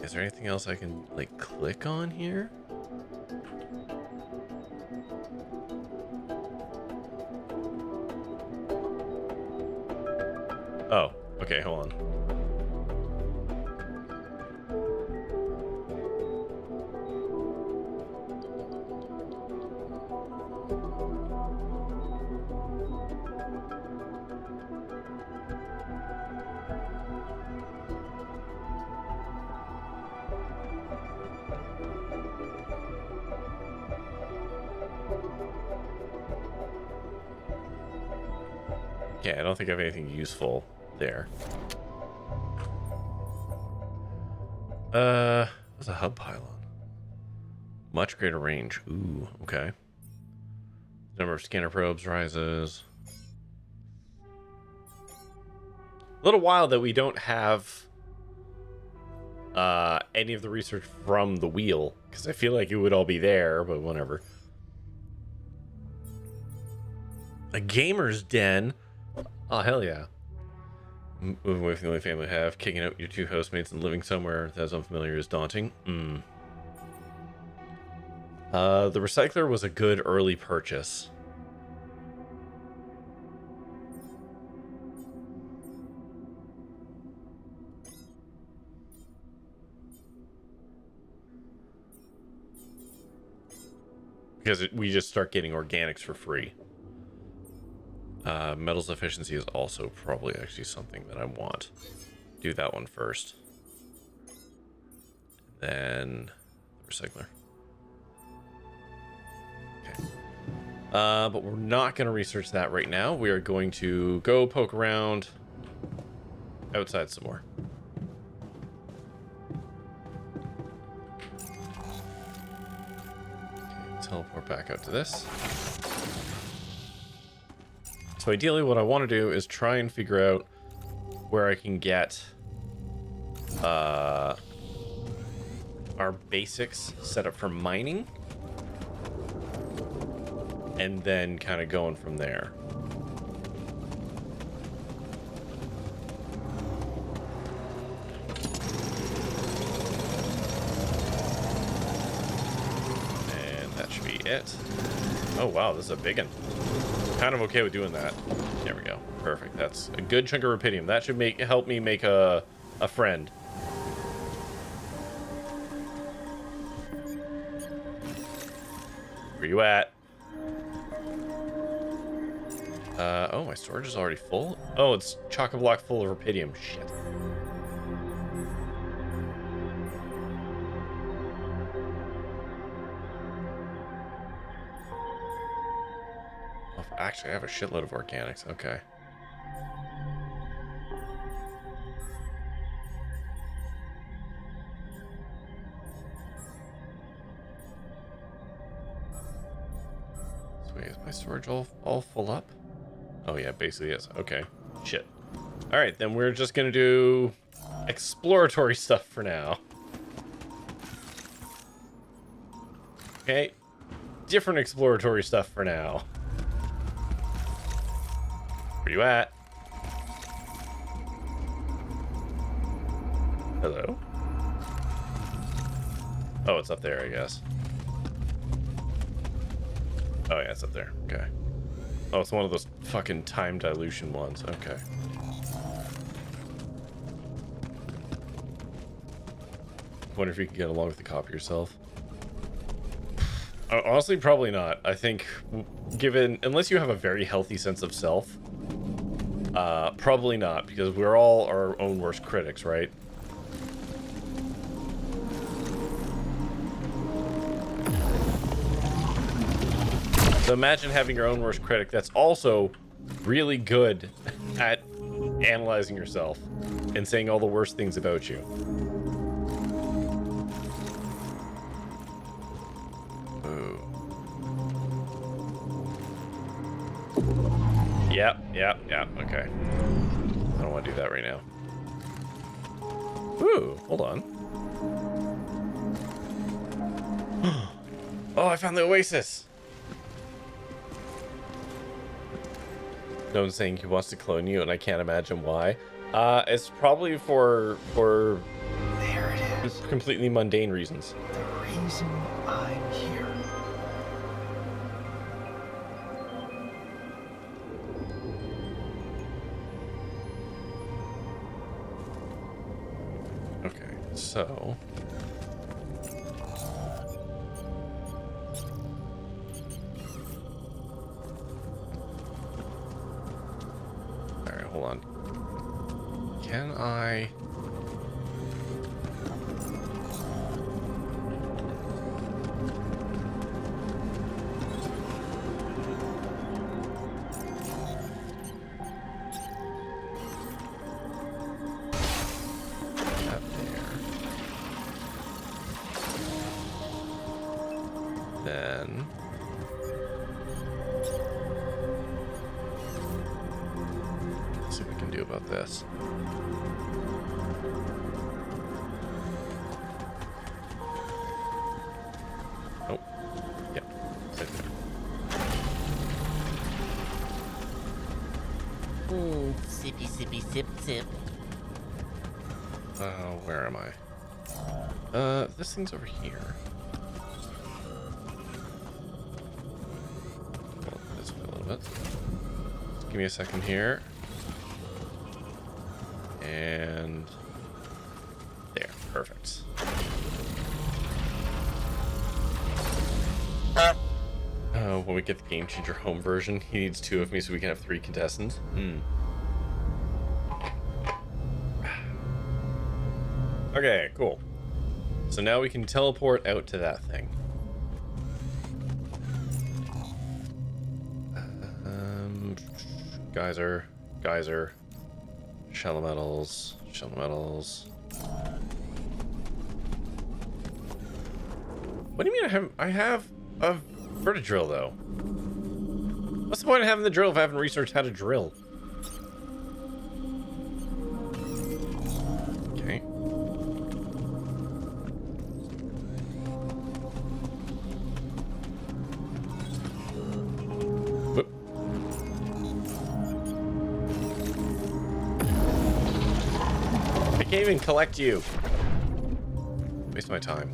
Speaker 1: Is there anything else I can like click on here? Oh, okay, hold on. Okay, I don't think I have anything useful there. What's a hub pylon? Much greater range. Ooh, okay. Number of scanner probes rises. A little wild that we don't have any of the research from the wheel, because I feel like it would all be there, but whatever. A gamer's den. Oh, hell yeah. Moving away from the only family I have, kicking out your 2 hostmates and living somewhere that's unfamiliar is daunting. The recycler was a good early purchase. Because we just start getting organics for free. Metals efficiency is also probably actually something that I want. Do that one first. Then the recycler. Okay. But we're not going to research that right now. We are going to go poke around outside some more. Okay, teleport back out to this. So ideally what I want to do is try and figure out where I can get our basics set up for mining. And then kind of going from there. And that should be it. Oh wow, this is a big one. Kind of okay with doing that. There we go. Perfect. That's a good chunk of rupidium. That should help me make a friend. Where you at? Oh, my storage is already full? Oh, it's chock-a-block full of rupidium. Shit. Oh, actually, I have a shitload of organics. Okay. So wait, is my storage all full up? Oh yeah, basically is. Okay. Shit. Alright, then we're just gonna do exploratory stuff for now. Okay. Different exploratory stuff for now. Where you at? Hello? Oh, it's up there, I guess. Oh yeah, it's up there. Okay. Oh, it's one of those fucking time dilution ones. Okay. Wonder if you can get along with the copy yourself. Honestly, probably not. I think, unless you have a very healthy sense of self, probably not, because we're all our own worst critics, right? So imagine having your own worst critic that's also really good at analyzing yourself and saying all the worst things about you. Ooh. Yep, okay. I don't want to do that right now. Ooh, hold on. Oh, I found the oasis! No one's saying he wants to clone you, and I can't imagine why. It's probably for
Speaker 5: There it is.
Speaker 1: completely mundane reasons.
Speaker 5: The reason I'm here.
Speaker 1: Okay, so... Alright, hold on. Can I... Then let's see what we can do about this. Oh, yeah, right there.
Speaker 8: Sippy, sippy, sip, sip.
Speaker 1: Where am I? This thing's over here. Well, this way a little bit. Just give me a second here. And there, perfect. When we get the Game Changer home version, he needs 2 of me so we can have 3 contestants. Okay, cool. So now we can teleport out to that thing. Geyser, shallow metals. What do you mean I have a vertidrill though? What's the point of having the drill if I haven't researched how to drill? Okay. Whoop. I can't even collect you. Waste my time.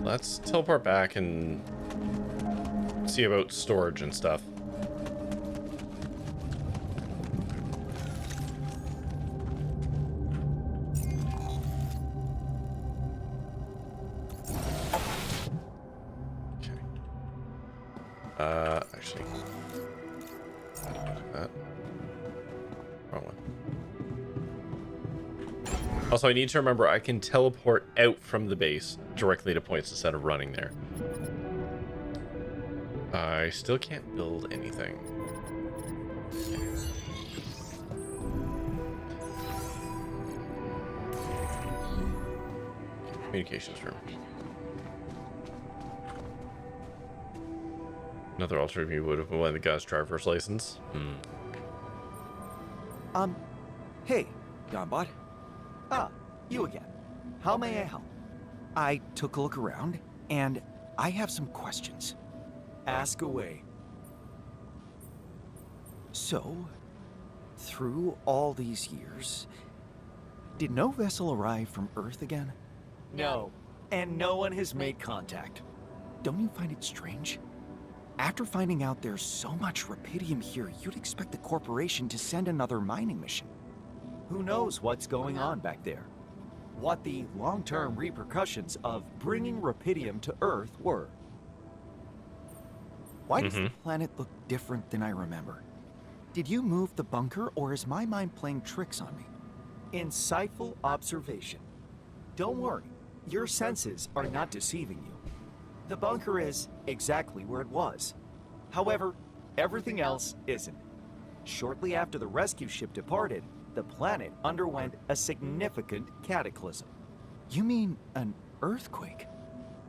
Speaker 1: Let's teleport back and see about storage and stuff. Okay. Actually, I don't do that. Wrong one. Also, I need to remember I can teleport out from the base directly to points instead of running there. I still can't build anything. Communications room. Another alternative would have been the guy's driver's license.
Speaker 3: Hey, Donbot. Ah, you again. How may I help? I took a look around, and I have some questions. Ask away. So, through all these years, did no vessel arrive from Earth again? No, and no one has made contact. Don't you find it strange? After finding out there's so much rupidium here, you'd expect the corporation to send another mining mission. Who knows what's going on back there? What the long-term repercussions of bringing rupidium to Earth were. Why does the planet look different than I remember? Did you move the bunker, or is my mind playing tricks on me? Insightful observation. Don't worry, your senses are not deceiving you. The bunker is exactly where it was. However, everything else isn't. Shortly after the rescue ship departed, the planet underwent a significant cataclysm. You mean an earthquake?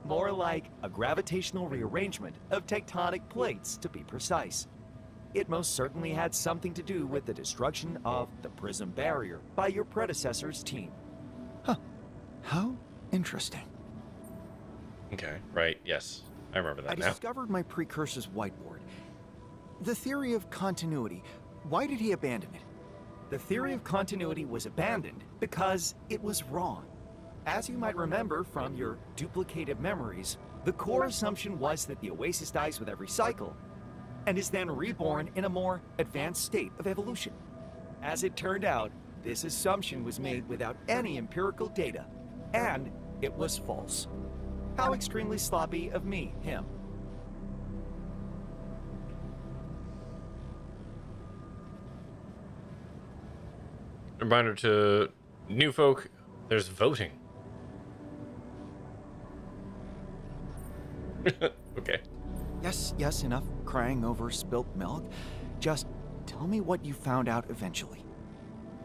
Speaker 3: More like a gravitational rearrangement of tectonic plates, to be precise. It most certainly had something to do with the destruction of the Prism Barrier by your predecessor's team. Huh. How interesting.
Speaker 1: Okay, right, yes. I remember that now.
Speaker 3: I discovered my precursor's whiteboard. The theory of continuity. Why did he abandon it? The theory of continuity was abandoned because it was wrong. As you might remember from your duplicated memories, the core assumption was that the Oasis dies with every cycle, and is then reborn in a more advanced state of evolution. As it turned out, this assumption was made without any empirical data, and it was false. How extremely sloppy of me, him.
Speaker 1: Reminder to new folk, there's voting. Okay.
Speaker 3: Yes, enough crying over spilt milk. Just tell me what you found out eventually.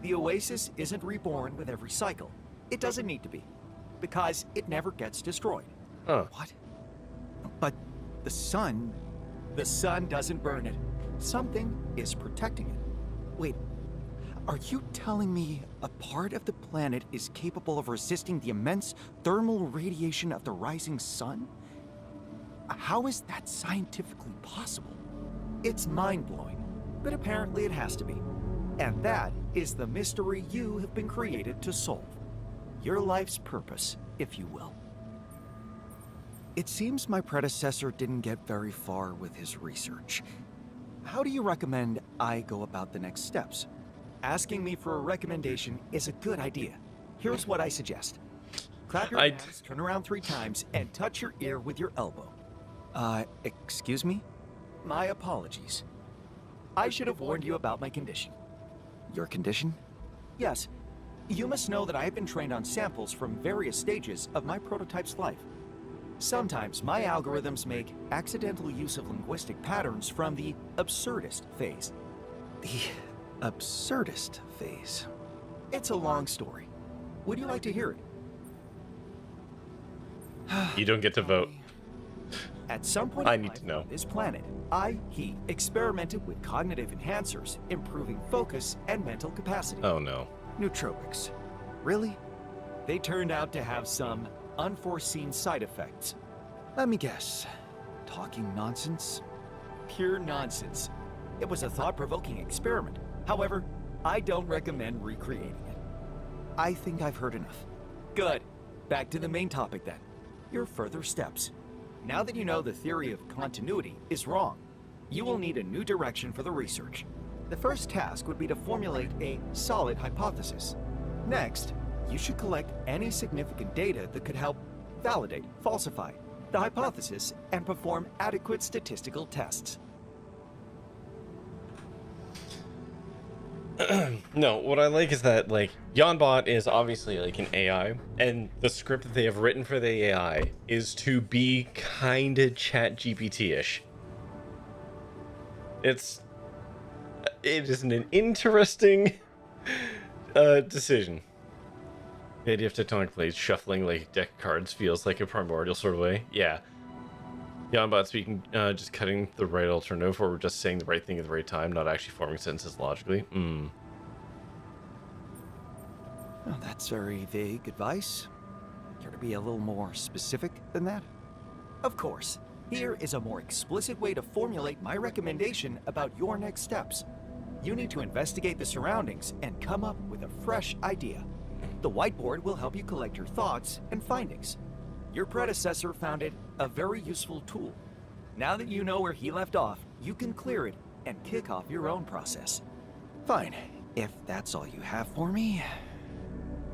Speaker 3: The Oasis isn't reborn with every cycle. It doesn't need to be, because it never gets destroyed.
Speaker 1: Oh.
Speaker 3: What? But the sun... The sun doesn't burn it. Something is protecting it. Wait, are you telling me a part of the planet is capable of resisting the immense thermal radiation of the rising sun? How is that scientifically possible? It's mind-blowing, but apparently it has to be. And that is the mystery you have been created to solve. Your life's purpose, if you will. It seems my predecessor didn't get very far with his research. How do you recommend I go about the next steps? Asking me for a recommendation is a good idea. Here's what I suggest. Clap your hands, turn around 3 times, and touch your ear with your elbow. Excuse me? My apologies. I should have warned you about my condition. Your condition? Yes. You must know that I have been trained on samples from various stages of my prototype's life. Sometimes my algorithms make accidental use of linguistic patterns from the absurdist phase. The absurdist phase. It's a long story. Would you like to hear it?
Speaker 1: You don't get to vote.
Speaker 3: At some point
Speaker 1: I
Speaker 3: in
Speaker 1: need
Speaker 3: life
Speaker 1: to know.
Speaker 3: on this planet, he experimented with cognitive enhancers, improving focus and mental capacity.
Speaker 1: Oh no.
Speaker 3: Nootropics. Really? They turned out to have some unforeseen side effects. Let me guess. Talking nonsense? Pure nonsense. It was a thought-provoking experiment. However, I don't recommend recreating it. I think I've heard enough. Good. Back to the main topic then. Your further steps. Now that you know the theory of continuity is wrong, you will need a new direction for the research. The first task would be to formulate a solid hypothesis. Next, you should collect any significant data that could help validate, falsify the hypothesis, and perform adequate statistical tests.
Speaker 1: No, what I like is that, like, Yonbot is obviously like an AI, and the script that they have written for the AI is to be kinda ChatGPT-ish. It is an interesting decision. The idea of tectonic plates shuffling like a deck of cards feels like a primordial sort of way. Yeah. Yonbot speaking, just cutting the right alternative, or just saying the right thing at the right time, not actually forming sentences logically.
Speaker 3: Well, that's very vague advice. Care to be a little more specific than that? Of course. Here is a more explicit way to formulate my recommendation about your next steps. You need to investigate the surroundings and come up with a fresh idea. The whiteboard will help you collect your thoughts and findings. Your predecessor found it a very useful tool. Now that you know where he left off, you can clear it and kick off your own process. Fine. If that's all you have for me,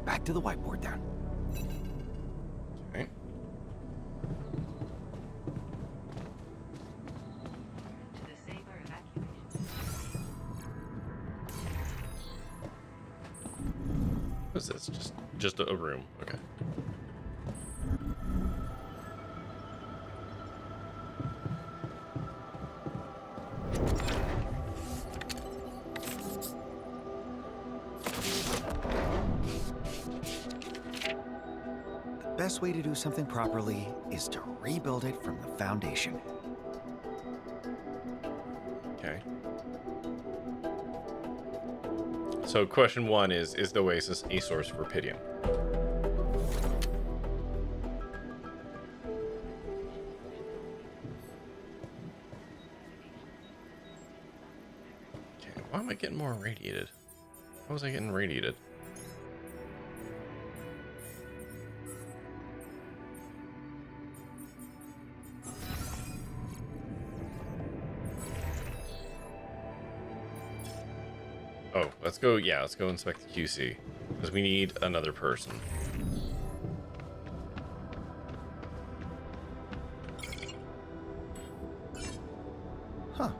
Speaker 3: back to the whiteboard then.
Speaker 1: Okay. What's this? Just a room. Okay.
Speaker 3: The best way to do something properly is to rebuild it from the foundation.
Speaker 1: Okay. So question one is the Oasis a source for Pidion? Okay, why am I getting more irradiated? How was I getting radiated? Oh, let's go inspect the QC. Because we need another person.
Speaker 3: Huh.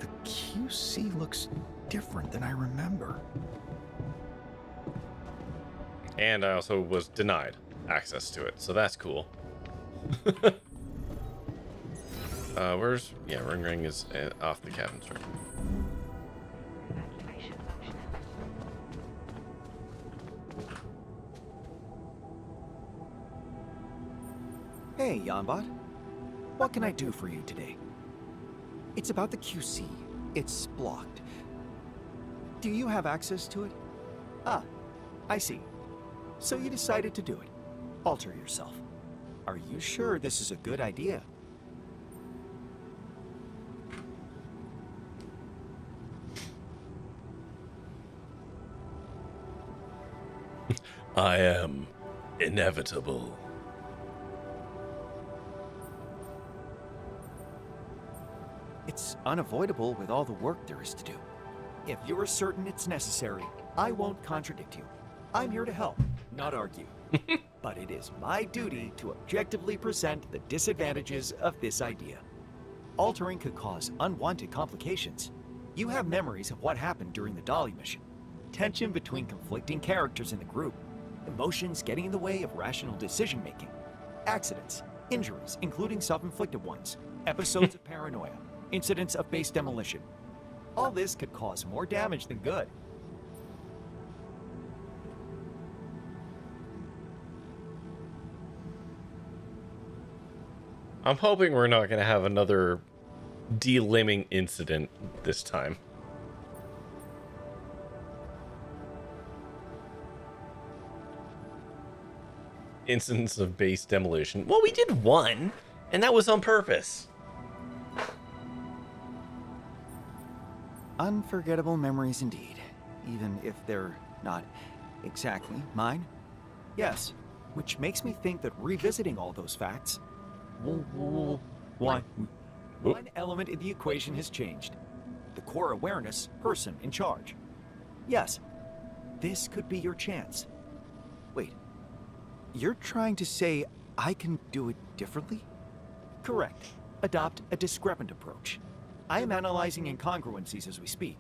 Speaker 3: The QC looks different than I remember.
Speaker 1: And I also was denied access to it, so that's cool. Ring is off the cabin structure.
Speaker 3: Hey, Yonbot. What can I do for you today? It's about the QC. It's blocked. Do you have access to it? Ah, I see. So you decided to do it. Alter yourself. Are you sure this is a good idea?
Speaker 1: I am inevitable.
Speaker 3: It's unavoidable with all the work there is to do. If you're certain it's necessary, I won't contradict you. I'm here to help, not argue. But it is my duty to objectively present the disadvantages of this idea. Altering could cause unwanted complications. You have memories of what happened during the Dolly mission. tension between conflicting characters in the group, emotions getting in the way of rational decision-making, accidents, injuries, including self-inflicted ones, episodes of paranoia, incidents of base demolition. All this could cause more damage than good.
Speaker 1: I'm hoping we're not going to have another delimbing incident this time. Incidents of base demolition. Well, we did one, and that was on purpose.
Speaker 3: Unforgettable memories indeed, even if they're not exactly mine. Yes, which makes me think that revisiting all those facts, one element in the equation has changed. The core awareness person in charge. Yes, this could be your chance. Wait, you're trying to say I can do it differently? Correct. Adopt a discrepant approach. I am analyzing incongruencies as we speak.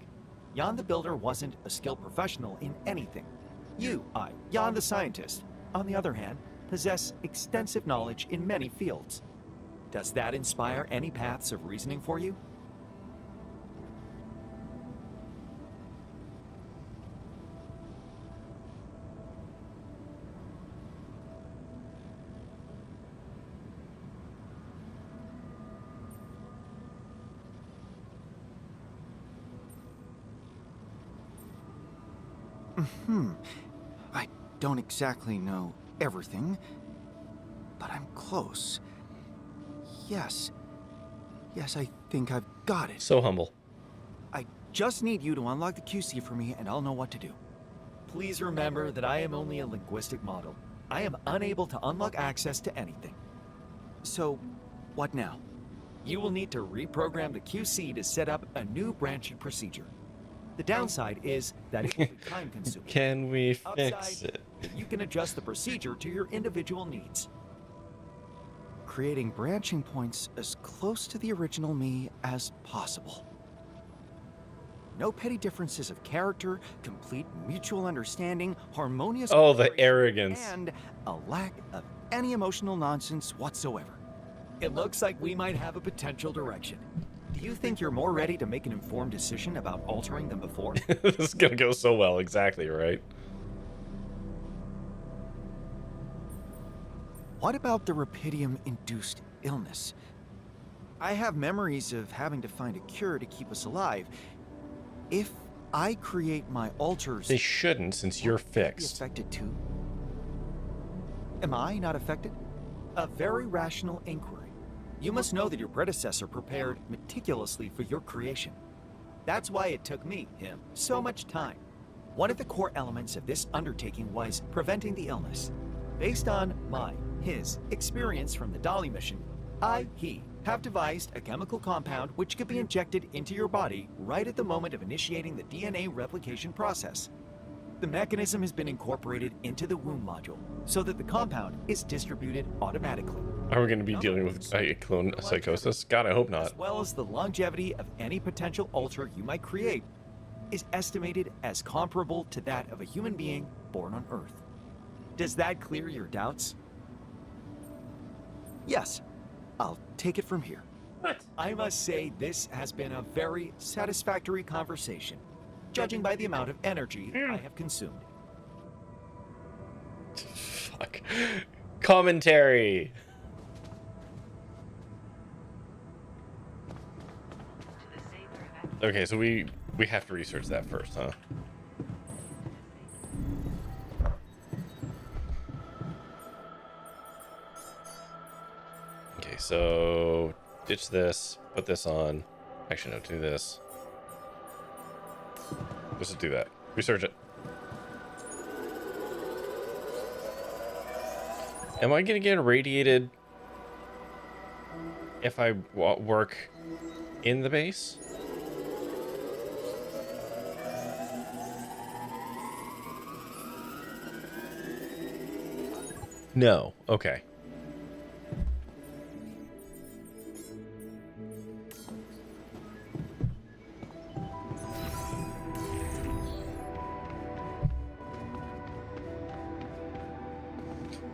Speaker 3: Jan the Builder wasn't a skilled professional in anything. Jan the Scientist, on the other hand, possess extensive knowledge in many fields. Does that inspire any paths of reasoning for you? I don't exactly know everything, but I'm close. Yes, I think I've got it.
Speaker 1: So humble.
Speaker 3: I just need you to unlock the QC for me and I'll know what to do. Please remember that I am only a linguistic model. I am unable to unlock access to anything. So, what now? You will need to reprogram the QC to set up a new branching procedure. The downside is that it will be time-consuming.
Speaker 1: Can we fix
Speaker 3: Upside,
Speaker 1: it?
Speaker 3: you can adjust the procedure to your individual needs. Creating branching points as close to the original me as possible. No petty differences of character, complete mutual understanding, harmonious
Speaker 1: Oh, the
Speaker 3: cooperation,
Speaker 1: arrogance.
Speaker 3: and a lack of any emotional nonsense whatsoever. It looks like we might have a potential direction. Do you think you're more ready to make an informed decision about altering than before?
Speaker 1: This is gonna go so well, exactly, right?
Speaker 3: What about the Rapidium-induced illness? I have memories of having to find a cure to keep us alive. If I create my alters...
Speaker 1: They shouldn't, since you're
Speaker 3: Be
Speaker 1: fixed.
Speaker 3: affected too? Am I not affected? A very rational inquiry. You must know that your predecessor prepared meticulously for your creation. That's why it took me, him, so much time. One of the core elements of this undertaking was preventing the illness. Based on his experience from the Dolly mission, he have devised a chemical compound which could be injected into your body right at the moment of initiating the DNA replication process. The mechanism has been incorporated into the womb module so that the compound is distributed automatically.
Speaker 1: Are we going to be dealing with clone psychosis? God, I hope not.
Speaker 3: As well as the longevity of any potential alter you might create is estimated as comparable to that of a human being born on Earth. Does that clear your doubts? Yes, I'll take it from here.
Speaker 1: What?
Speaker 3: I must say this has been a very satisfactory conversation, judging by the amount of energy I have consumed.
Speaker 1: Fuck. Commentary. Okay, so we have to research that first, huh? Okay, so ditch this, put this on. Actually, no, do this. Let's just do that. Research it. Am I gonna get irradiated if I work in the base? No. Okay.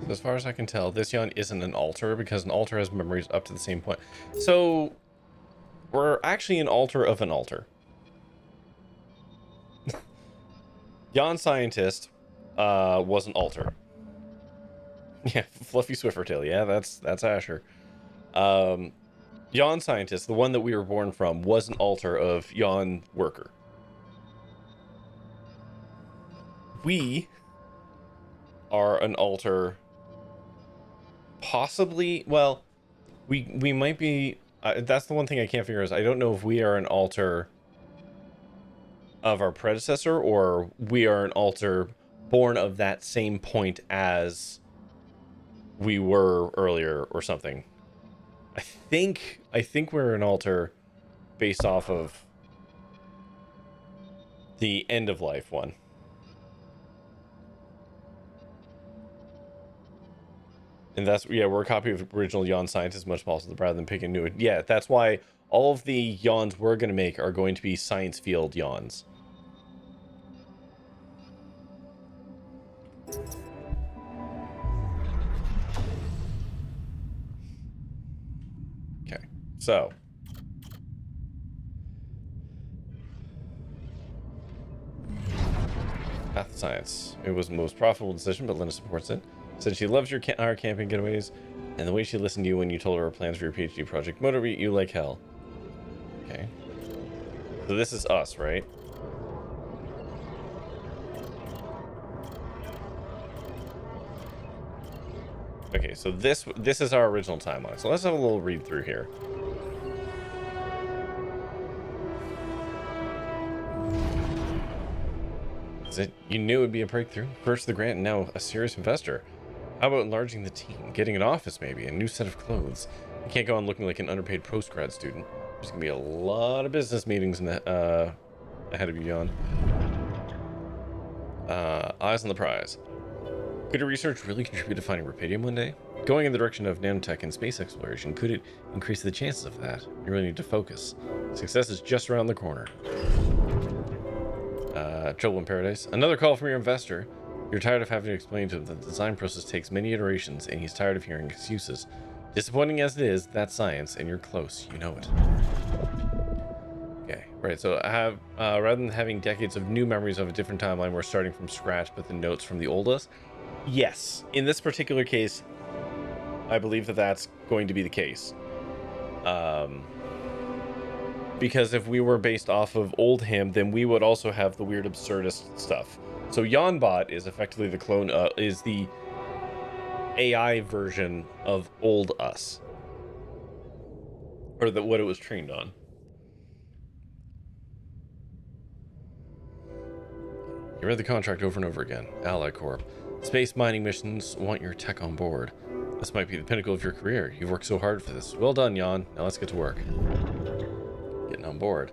Speaker 1: So as far as I can tell, this Yon isn't an altar because an altar has memories up to the same point. So we're actually an altar of an altar. Yon scientist was an altar. Yeah, Fluffy Swiffertail. Yeah, that's Asher. Yon scientist, the one that we were born from, was an altar of Yon worker. We are an altar, possibly. Well, we might be. That's the one thing I can't figure out. Is I don't know if we are an altar of our predecessor or we are an altar born of that same point as we were earlier or something. I think we're an altar based off of the end of life one. And that's, yeah, we're a copy of the original Yon scientist as much as possible rather than picking new. Yeah, that's why all of the Yons we're going to make are going to be science field Yons. Okay, so. Path of Science. It was the most profitable decision, but Linda supports it. Said she loves our camping getaways, and the way she listened to you when you told her her plans for your PhD project motivate you like hell. Okay. So this is us, right? Okay, so this is our original timeline. So let's have a little read through here. Is it you knew it would be a breakthrough? First the grant, and now a serious investor. How about enlarging the team? Getting an office, maybe? A new set of clothes? You can't go on looking like an underpaid postgrad student. There's going to be a lot of business meetings in the, ahead of you, Yon. Eyes on the prize. Could your research really contribute to finding Rupidium one day? Going in the direction of nanotech and space exploration, could it increase the chances of that? You really need to focus. Success is just around the corner. Trouble in Paradise. Another call from your investor. You're tired of having to explain to him that the design process takes many iterations, and he's tired of hearing excuses. Disappointing as it is, that's science, and you're close. You know it. Okay, right. So I have, rather than having decades of new memories of a different timeline, we're starting from scratch, but the notes from the old us. Yes, in this particular case, I believe that that's going to be the case. Because if we were based off of old him, then we would also have the weird absurdist stuff. So Yonbot is effectively the clone, is the AI version of old us. Or what it was trained on. You read the contract over and over again. Ally Corp. Space mining missions want your tech on board. This might be the pinnacle of your career. You've worked so hard for this. Well done, Yon. Now let's get to work. Getting on board.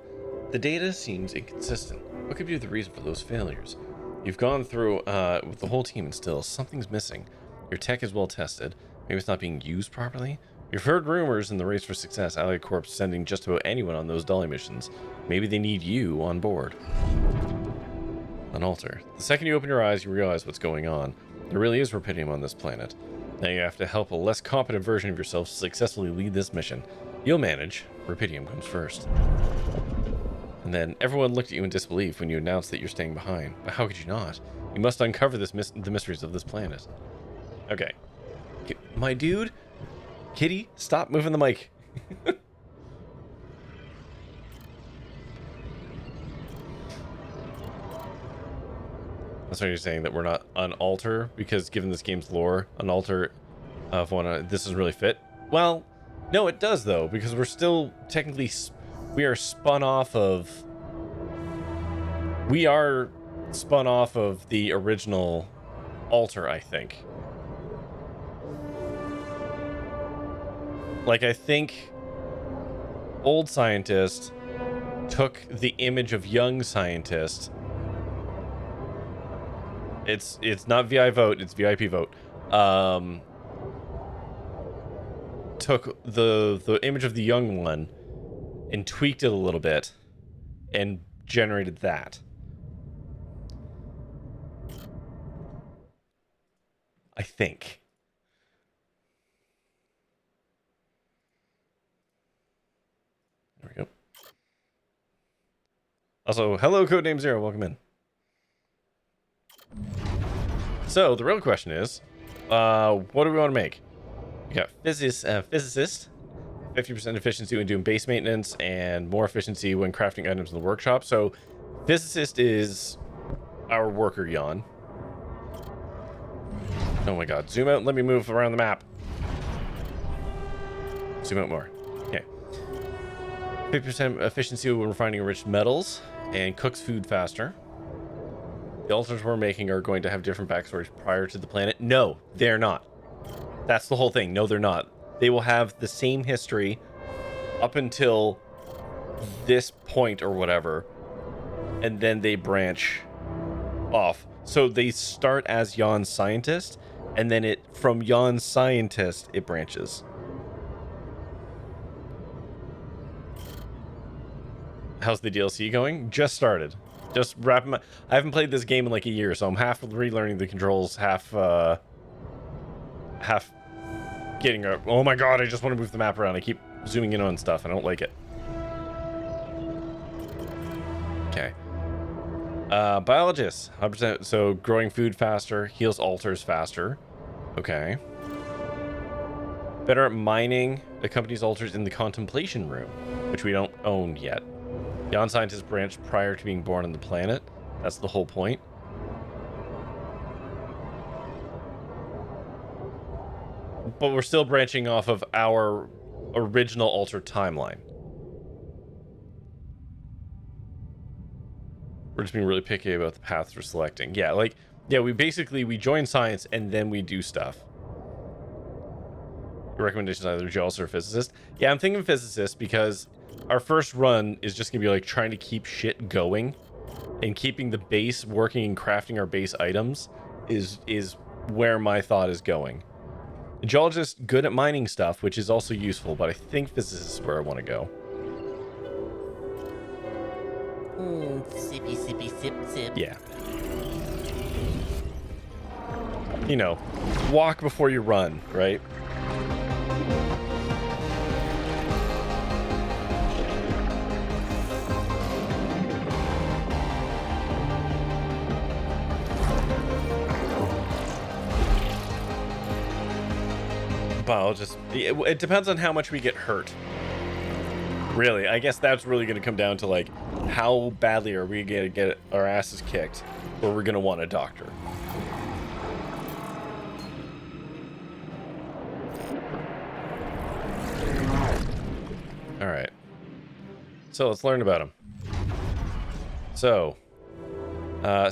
Speaker 1: The data seems inconsistent. What could be the reason for those failures? You've gone through with the whole team and still something's missing. Your tech is well tested. Maybe it's not being used properly? You've heard rumors in the race for success, Allied Corp sending just about anyone on those Dolly missions. Maybe they need you on board. An altar. The second you open your eyes, you realize what's going on. There really is Rupidium on this planet. Now you have to help a less competent version of yourself successfully lead this mission. You'll manage. Rupidium comes first. And then everyone looked at you in disbelief when you announced that you're staying behind. But how could you not? You must uncover the mysteries of this planet. Okay. My dude? Kitty, stop moving the mic. That's what you're saying, that we're not an altar, because given this game's lore, an altar of one, this doesn't really fit. Well, no, it does though, because we're still technically, we are spun off of the original altar, I think. Like, I think old scientist took the image of young scientist. It's not VI vote, it's VIP vote. Took the image of the young one and tweaked it a little bit and generated that. I think. Also, hello, Codename Zero. Welcome in. So, the real question is, what do we want to make? We got physicist, 50% efficiency when doing base maintenance, and more efficiency when crafting items in the workshop. So, physicist is our worker, Jan. Oh my god. Zoom out and let me move around the map. Zoom out more. Okay. 50% efficiency when refining enriched metals and cooks food faster. The altars we're making are going to have different backstories prior to the planet. No, they're not. That's the whole thing. No, they're not. They will have the same history up until this point or whatever, and then they branch off. So they start as Jan's scientist, and then from Jan's scientist it branches. How's the DLC going? Just started. Just wrapping my... I haven't played this game in like a year, so I'm half relearning the controls, half getting a... Oh my god, I just want to move the map around. I keep zooming in on stuff. I don't like it. Okay. Biologist. 100%. So growing food faster, heals altars faster. Okay. Better at mining the company's altars in the contemplation room, which we don't own yet. Jan scientists branched prior to being born on the planet. That's the whole point. But we're still branching off of our original altar timeline. We're just being really picky about the paths we're selecting. Yeah, like, yeah, we join science and then we do stuff. Your recommendations either geologist or physicist. Yeah, I'm thinking physicist because our first run is just gonna be like trying to keep shit going, and keeping the base working and crafting our base items is where my thought is going. The geologist good at mining stuff, which is also useful, but I think physicist is where I want to go.
Speaker 8: Sippy, sippy, sip, sip.
Speaker 1: Yeah. You know, walk before you run, right? Biologist. It depends on how much we get hurt. Really, I guess that's really going to come down to like how badly are we going to get our asses kicked, or we're going to want a doctor. All right. So let's learn about him. So,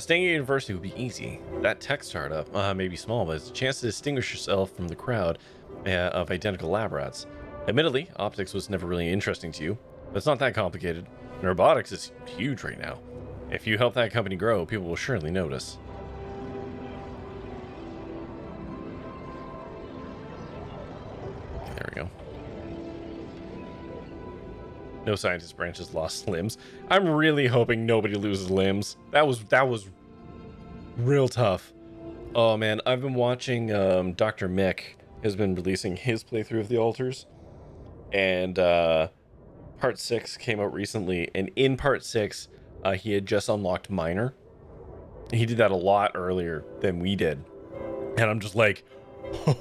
Speaker 1: staying at university would be easy. That tech startup may be small, but it's a chance to distinguish yourself from the crowd of identical lab rats. Admittedly, optics was never really interesting to you, but it's not that complicated. And robotics is huge right now. If you help that company grow, people will surely notice. There we go. No scientist branches lost limbs. I'm really hoping nobody loses limbs. That was real tough. Oh man, I've been watching Dr. Mick has been releasing his playthrough of the altars. And part 6 came out recently, and in part 6 he had just unlocked Miner. He did that a lot earlier than we did, and I'm just like,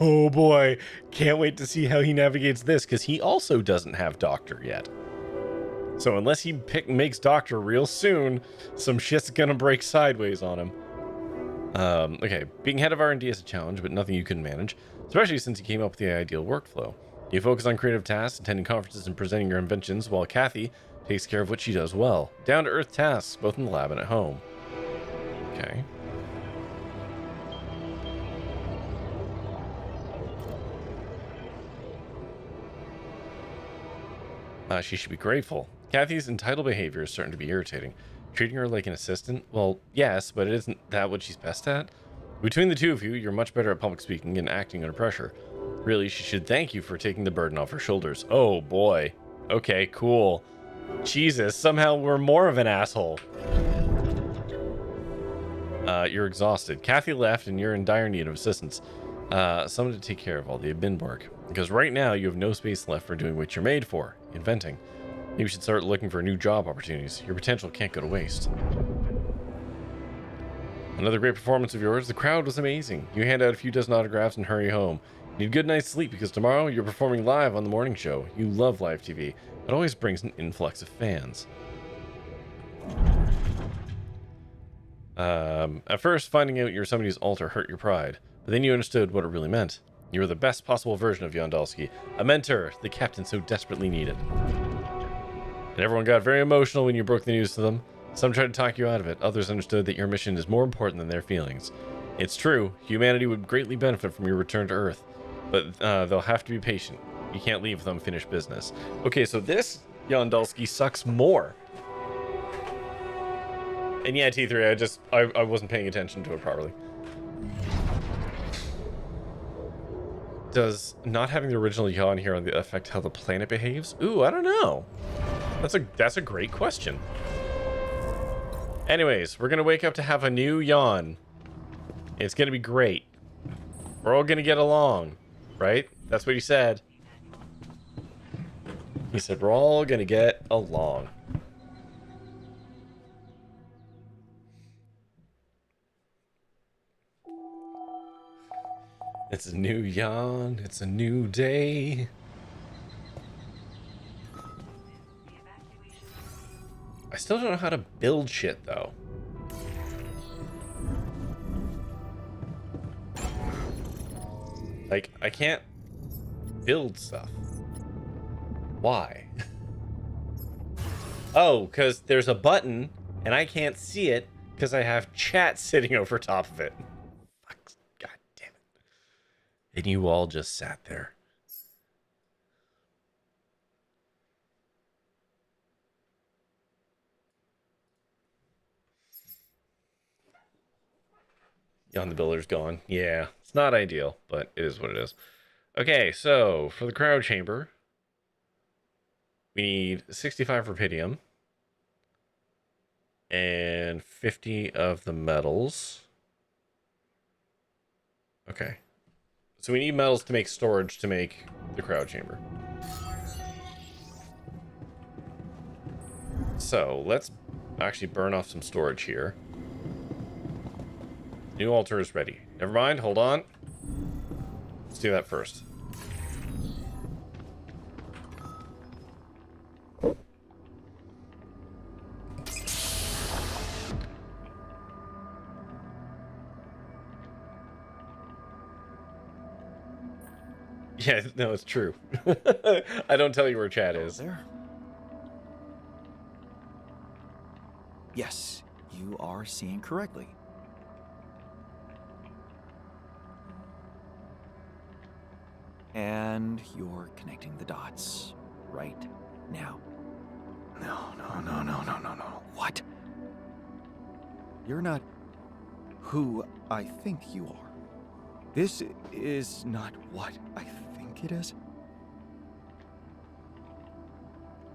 Speaker 1: oh boy, can't wait to see how he navigates this, because he also doesn't have Doctor yet. So unless he makes Doctor real soon, some shit's gonna break sideways on him. Okay, being head of R&D is a challenge, but nothing you couldn't manage, especially since you came up with the ideal workflow. You focus on creative tasks, attending conferences, and presenting your inventions, while Kathy takes care of what she does well. Down-to-earth tasks, both in the lab and at home. Okay. She should be grateful. Kathy's entitled behavior is starting to be irritating. Treating her like an assistant? Well, yes, but isn't that what she's best at? Between the two of you, you're much better at public speaking and acting under pressure. Really, she should thank you for taking the burden off her shoulders. Oh boy. Okay, cool. Jesus, somehow we're more of an asshole. You're exhausted. Kathy left and you're in dire need of assistance. Someone to take care of all the admin work. Because right now you have no space left for doing what you're made for, inventing. Maybe you should start looking for new job opportunities. Your potential can't go to waste. Another great performance of yours. The crowd was amazing. You hand out a few dozen autographs and hurry home. You need a good night's sleep because tomorrow you're performing live on the morning show. You love live TV. It always brings an influx of fans. At first, finding out you're somebody's alter hurt your pride, but then you understood what it really meant. You were the best possible version of Yondalski, a mentor the captain so desperately needed. And everyone got very emotional when you broke the news to them. Some tried to talk you out of it. Others understood that your mission is more important than their feelings. It's true, humanity would greatly benefit from your return to Earth, but they'll have to be patient. You can't leave with unfinished business. Okay, so this Yondalski sucks more. And yeah, T3, I wasn't paying attention to it properly. Does not having the original yawn here affect how the planet behaves? Ooh, I don't know. That's a great question. Anyways, we're gonna wake up to have a new yawn. It's gonna be great. We're all gonna get along, right? That's what he said. He said we're all gonna get along. It's a new yawn. It's a new day. I still don't know how to build shit, though. Like, I can't build stuff. Why? Oh, because there's a button, and I can't see it because I have chat sitting over top of it. Fuck. God damn it. And you all just sat there. On the builder's gone. Yeah, it's not ideal, but it is what it is. Okay, so for the crowd chamber, we need 65 rupidium and 50 of the metals. Okay, so we need metals to make storage to make the crowd chamber. So let's actually burn off some storage here. New altar is ready. Never mind, hold on. Let's do that first. Yeah, no, it's true. I don't tell you where chat is.
Speaker 3: There. Yes, you are seeing correctly. And you're connecting the dots right now. No. What? You're not who I think you are. This is not what I think it is.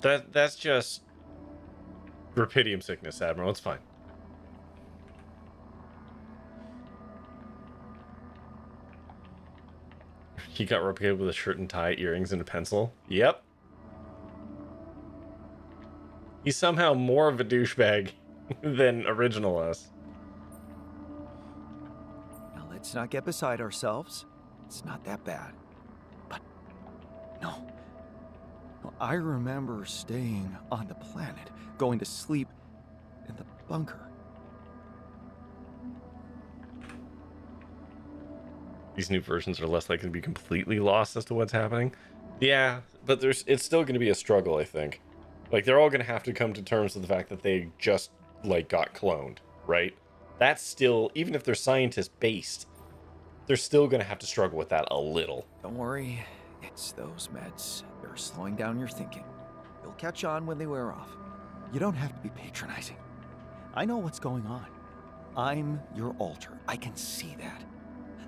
Speaker 1: That's just rupidium sickness, Admiral. It's fine. He got replicated with a shirt and tie, earrings, and a pencil. Yep. He's somehow more of a douchebag than original us.
Speaker 3: Now let's not get beside ourselves. It's not that bad. But no. I remember staying on the planet, going to sleep in the bunker.
Speaker 1: These new versions are less likely to be completely lost as to what's happening. Yeah, but it's still going to be a struggle, I think. Like, they're all going to have to come to terms with the fact that they just, like, got cloned, right? That's still, even if they're scientist-based, they're still going to have to struggle with that a little.
Speaker 3: Don't worry, it's those meds. They're slowing down your thinking. You'll catch on when they wear off. You don't have to be patronizing. I know what's going on. I'm your alter. I can see that.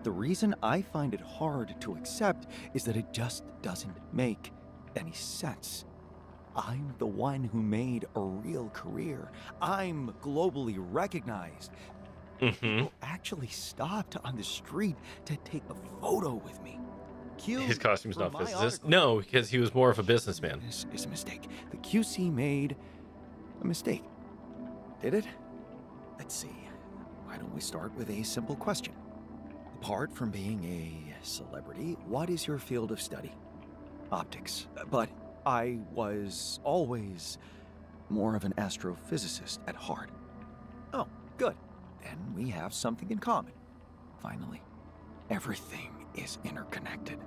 Speaker 3: The reason I find it hard to accept is that it just doesn't make any sense. I'm the one who made a real career. I'm globally recognized. People actually stopped on the street to take a photo with me. Q
Speaker 1: His costume's
Speaker 3: for
Speaker 1: not
Speaker 3: my
Speaker 1: physicist.
Speaker 3: autograph.
Speaker 1: No, because he was more of a businessman.
Speaker 3: This is a mistake. The QC made a mistake. Did it? Let's see. Why don't we start with a simple question? Apart from being a celebrity, what is your field of study? Optics. But I was always more of an astrophysicist at heart. Oh, good. Then we have something in common. Finally, everything is interconnected.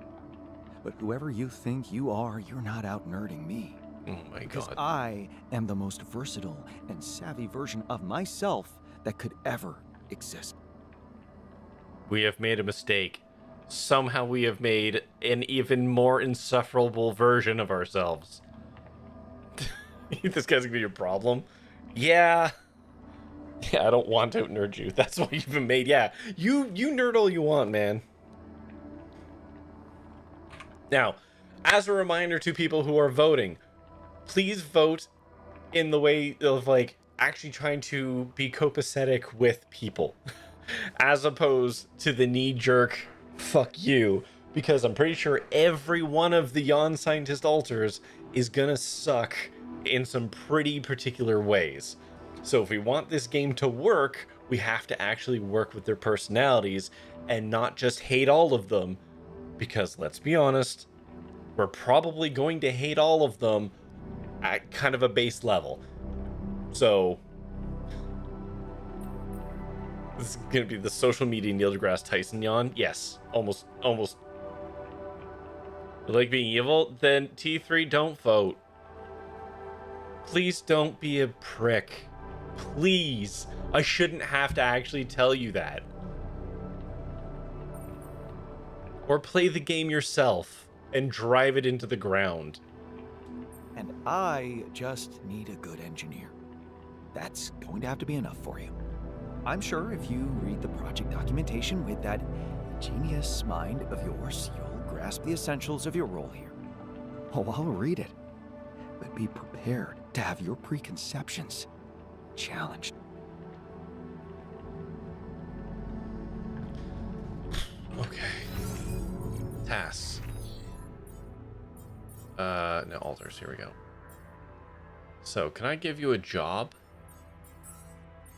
Speaker 3: But whoever you think you are, you're not out nerding me.
Speaker 1: Oh my
Speaker 3: Because
Speaker 1: god.
Speaker 3: I am the most versatile and savvy version of myself that could ever exist.
Speaker 1: We have made a mistake. Somehow we have made an even more insufferable version of ourselves. This guy's gonna be your problem. Yeah. Yeah, I don't want to nerd you. That's why you've been made. Yeah, you nerd all you want, man. Now, as a reminder to people who are voting, please vote in the way of like actually trying to be copacetic with people, as opposed to the knee-jerk "fuck you," because I'm pretty sure every one of the Yon Scientist alters is gonna suck in some pretty particular ways. So if we want this game to work, we have to actually work with their personalities and not just hate all of them, because let's be honest, we're probably going to hate all of them at kind of a base level. So this is gonna be the social media Neil deGrasse Tyson yawn. Yes, almost. You like being evil? Then T3, don't vote. Please don't be a prick. Please. I shouldn't have to actually tell you that. Or play the game yourself and drive it into the ground.
Speaker 3: And I just need a good engineer. That's going to have to be enough for you. I'm sure if you read the project documentation with that genius mind of yours, you'll grasp the essentials of your role here. Oh, I'll read it. But be prepared to have your preconceptions challenged.
Speaker 1: Okay. Tasks. No, alters. Here we go. So, can I give you a job?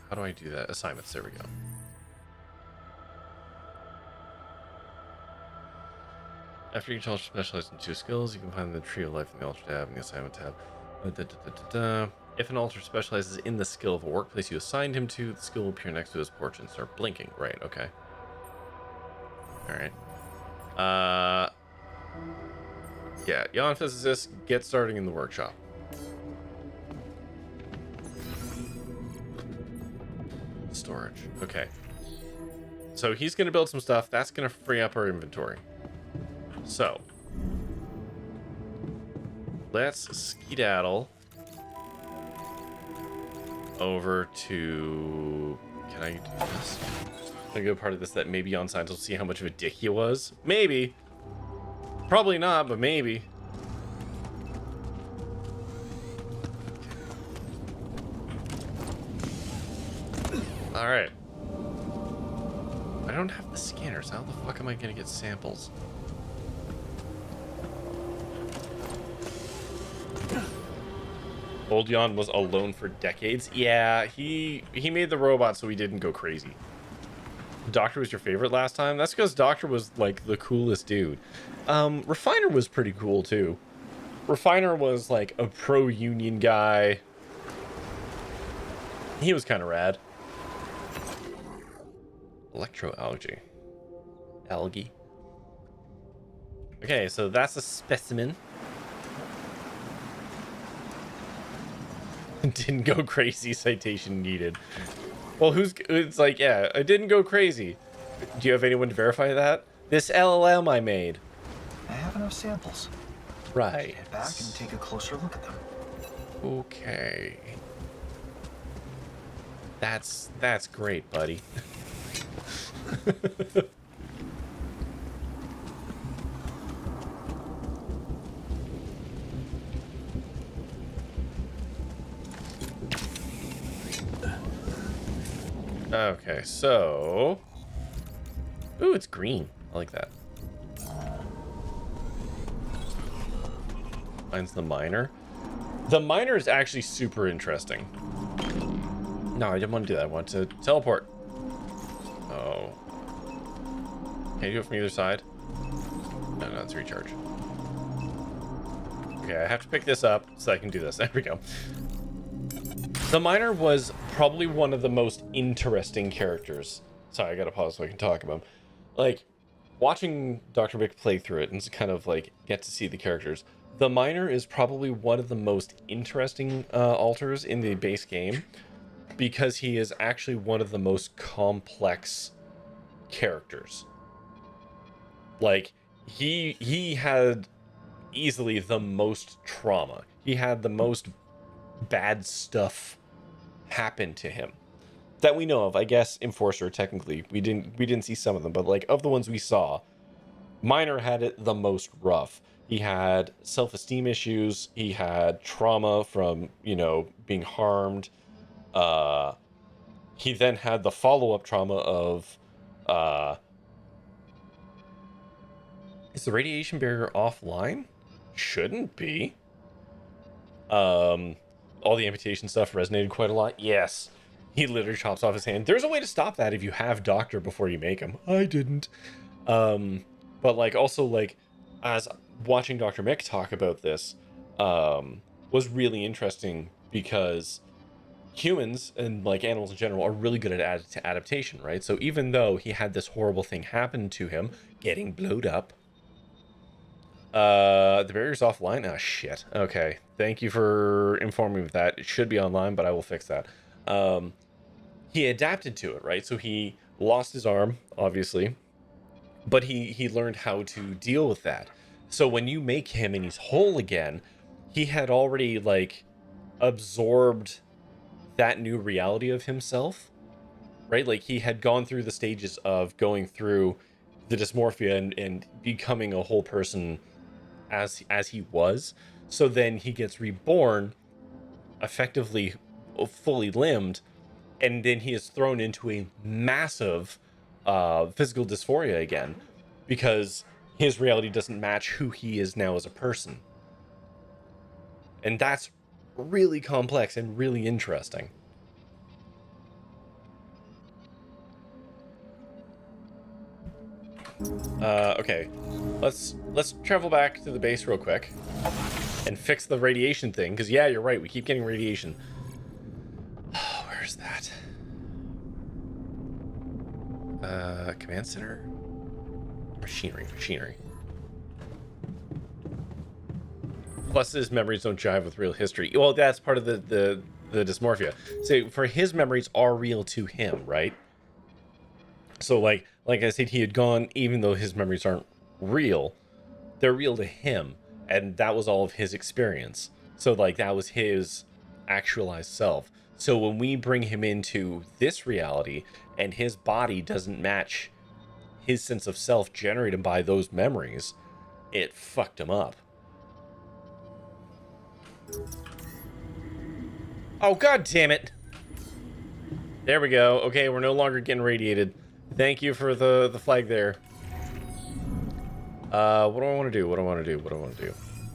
Speaker 1: How do I do that? Assignments. There we go. After each alter specializes in 2 skills, you can find the tree of life in the alter tab and the assignment tab. If an alter specializes in the skill of a workplace you assigned him to, the skill will appear next to his portrait and start blinking. Right, okay. Alright. Yeah, Yon Physicist, get starting in the workshop. Storage. Okay. So he's going to build some stuff. That's going to free up our inventory. So. Let's skedaddle over to... Can I do this? A good part of this that maybe on signs will see how much of a dick he was. Maybe. Probably not, but maybe. All right. I don't have the scanners. How the fuck am I gonna get samples? Old Yon was alone for decades. Yeah, he made the robot so he didn't go crazy. Doctor was your favorite last time? That's because Doctor was like the coolest dude. Refiner was pretty cool too. Refiner was like a pro-union guy. He was kind of rad. Electroalgae. Algae. Okay, so that's a specimen. Didn't go crazy, citation needed. Well, it's like, yeah, I didn't go crazy. Do you have anyone to verify that? This LLM I made.
Speaker 5: I have enough samples.
Speaker 1: Right.
Speaker 5: Head back and take a closer look at them.
Speaker 1: Okay. That's great, buddy. Okay, so... Ooh, it's green. I like that. finds the miner. The miner is actually super interesting. No, I didn't want to do that. I want to teleport. Oh. Can you do it from either side? No, it's recharge. Okay, I have to pick this up so I can do this. There we go. The miner was probably one of the most interesting characters. Sorry, I gotta pause so I can talk about him. Like, watching Dr. Mick play through it and kind of like get to see the characters. The miner is probably one of the most interesting alters in the base game because he is actually one of the most complex characters. Like, he had easily the most trauma. He had the most bad stuff happen to him that we know of. I guess Enforcer, technically we didn't see some of them, but like of the ones we saw, Miner had it the most rough. He had self-esteem issues, he had trauma from, you know, being harmed. He then had the follow-up trauma of is the radiation barrier offline? Shouldn't be. All the amputation stuff resonated quite a lot. Yes. He literally chops off his hand. There's a way to stop that if you have Doctor before you make him. I didn't. But like also like as watching Dr. Mick talk about this was really interesting because humans and like animals in general are really good at adaptation, right? So even though he had this horrible thing happen to him, getting blowed up, the barrier's offline. Oh shit. Okay, thank you for informing me of that. It should be online, but I will fix that. He adapted to it, right? So he lost his arm, obviously, but he learned how to deal with that. So when you make him and he's whole again, he had already like absorbed that new reality of himself, right? Like he had gone through the stages of going through the dysmorphia and becoming a whole person as he was. So then he gets reborn effectively fully limbed, and then he is thrown into a massive physical dysphoria again because his reality doesn't match who he is now as a person. And that's really complex and really interesting. Okay, let's travel back to the base real quick and fix the radiation thing, because yeah, you're right, we keep getting radiation. Where's that? Command center? Machinery. Plus his memories don't jive with real history. Well, that's part of the dysmorphia. So for his memories are real to him, right? So like I said, he had gone, even though his memories aren't real, they're real to him, and that was all of his experience. So like that was his actualized self. So when we bring him into this reality and his body doesn't match his sense of self generated by those memories, it fucked him up. Oh, god damn it. There we go. Okay, we're no longer getting radiated. Thank you for the flag there. What do I want to do?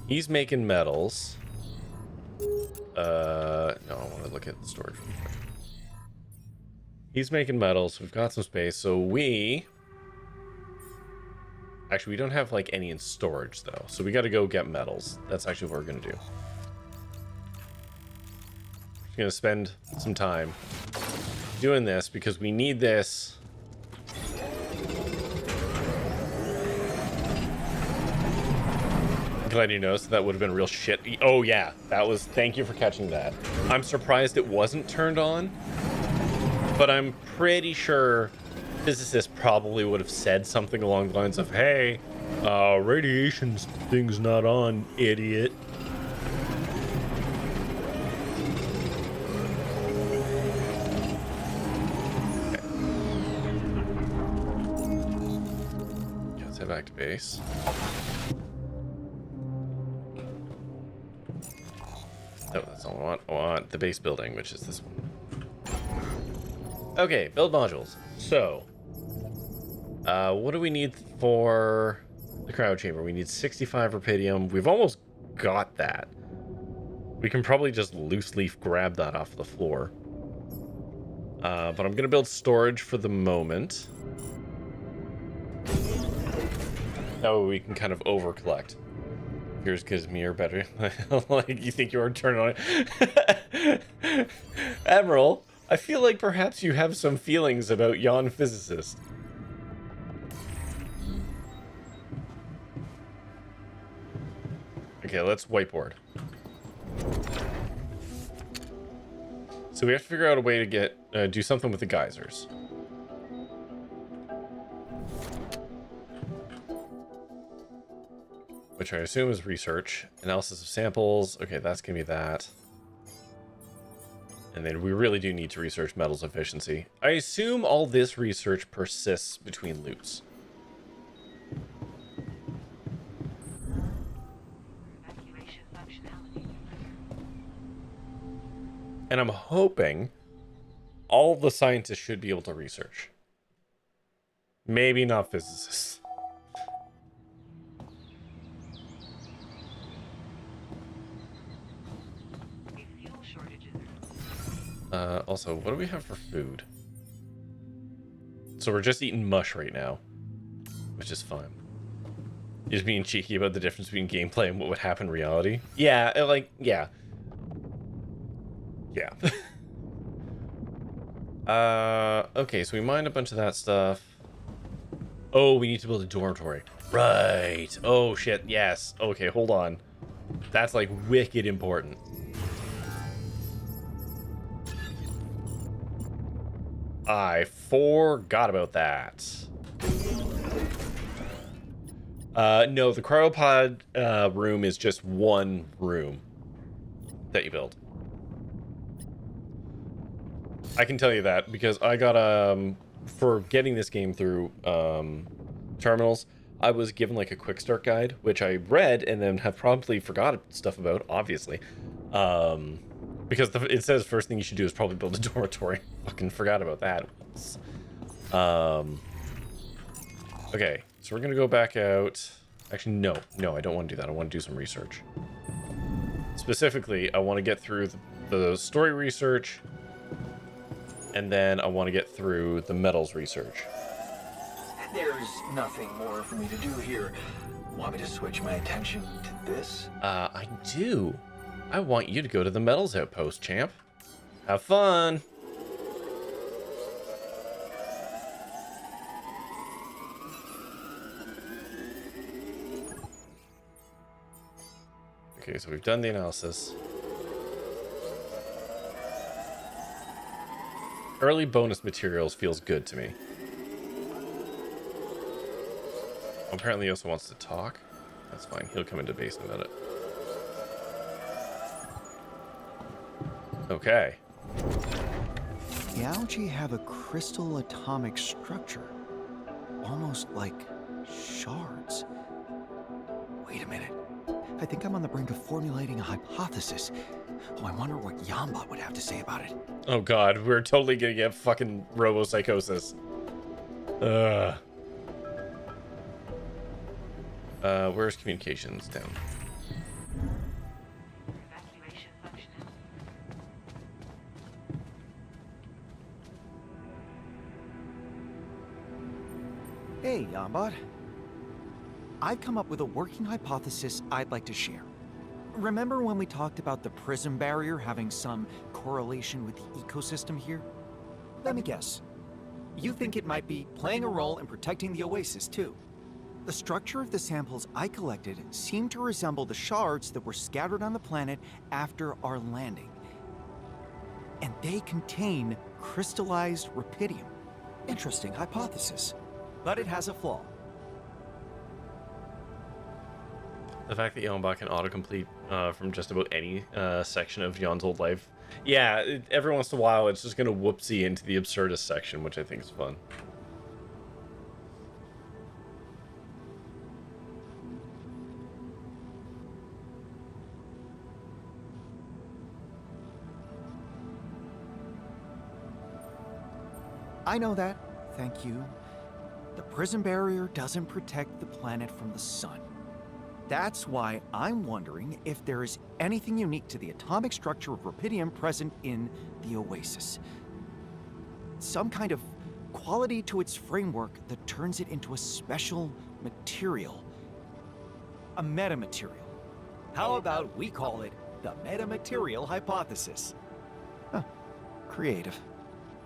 Speaker 1: He's making metals. No, I want to look at the storage real quick. He's making metals. We've got some space, so actually, we don't have like any in storage though, so we got to go get metals. That's actually what we're gonna do. We're gonna spend some time doing this because we need this. Glad you noticed that would have been real shit. Oh yeah, that was. Thank you for catching that. I'm surprised it wasn't turned on, but I'm pretty sure physicists probably would have said something along the lines of, "Hey, radiation thing's not on, idiot." Okay, let's head back to base. No, that's all I want. I want the base building, which is this one. Okay, build modules. So, what do we need for the cryo chamber? We need 65 rubidium. We've almost got that. We can probably just loose leaf grab that off the floor. But I'm going to build storage for the moment. That way we can kind of over-collect. Yours gives me your better. Like, you think you are turning on it? Admiral, I feel like perhaps you have some feelings about yon physicist. Okay, let's whiteboard. So we have to figure out a way to get do something with the geysers. Which I assume is research. Analysis of samples. Okay, that's gonna be that. And then we really do need to research metals efficiency. I assume all this research persists between loops. And I'm hoping all the scientists should be able to research. Maybe not physicists. Also, what do we have for food? So we're just eating mush right now, which is fun. You're just being cheeky about the difference between gameplay and what would happen in reality. Yeah, yeah. Okay, so we mined a bunch of that stuff. Oh, we need to build a dormitory. Right. Oh, shit. Yes. Okay, hold on. That's, like, wicked important. I forgot about that. No, the cryopod room is just one room that you build. I can tell you that because I got for getting this game through terminals, I was given like a quick start guide, which I read and then have promptly forgot stuff about, obviously. Because it says first thing you should do is probably build a dormitory. Fucking forgot about that. Okay, so we're gonna go back out. Actually, no, I don't want to do that. I want to do some research. Specifically, I want to get through the story research, and then I want to get through the metals research.
Speaker 5: There's nothing more for me to do here. Want me to switch my attention to this?
Speaker 1: I do. I want you to go to the metals outpost, champ. Have fun. Okay, so we've done the analysis. Early bonus materials feels good to me. Apparently he also wants to talk. That's fine. He'll come into base in a minute. Okay.
Speaker 3: The algae have a crystal atomic structure. Almost like shards. Wait a minute. I think I'm on the brink of formulating a hypothesis. Oh, I wonder what Yamba would have to say about it.
Speaker 1: Oh god, we're totally gonna get fucking robo-psychosis. Where's communications? Down.
Speaker 3: Hey, Yambot. I've come up with a working hypothesis I'd like to share. Remember when we talked about the prism barrier having some correlation with the ecosystem here? Let me guess. You think it might be playing a role in protecting the oasis, too. The structure of the samples I collected seemed to resemble the shards that were scattered on the planet after our landing. And they contain crystallized rubidium. Interesting hypothesis. But it has a flaw.
Speaker 1: The fact that Yonbach can autocomplete from just about any section of Yon's old life. Yeah, every once in a while it's just going to whoopsie into the absurdist section, which I think is fun.
Speaker 3: I know that. Thank you. The prism barrier doesn't protect the planet from the sun. That's why I'm wondering if there is anything unique to the atomic structure of rubidium present in the Oasis. Some kind of quality to its framework that turns it into a special material. A metamaterial. How about we call it the metamaterial hypothesis? Huh. Creative.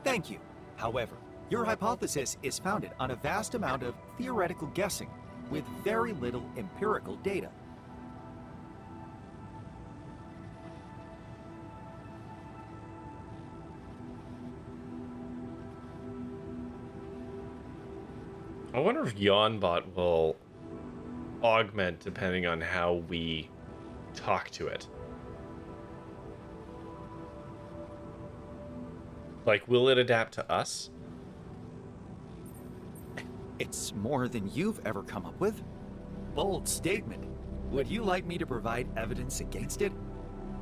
Speaker 3: Thank you. However, your hypothesis is founded on a vast amount of theoretical guessing with very little empirical data.
Speaker 1: I wonder if Yawnbot will augment depending on how we talk to it. Like, will it adapt to us?
Speaker 3: It's more than you've ever come up with. Bold statement. Would you like me to provide evidence against it?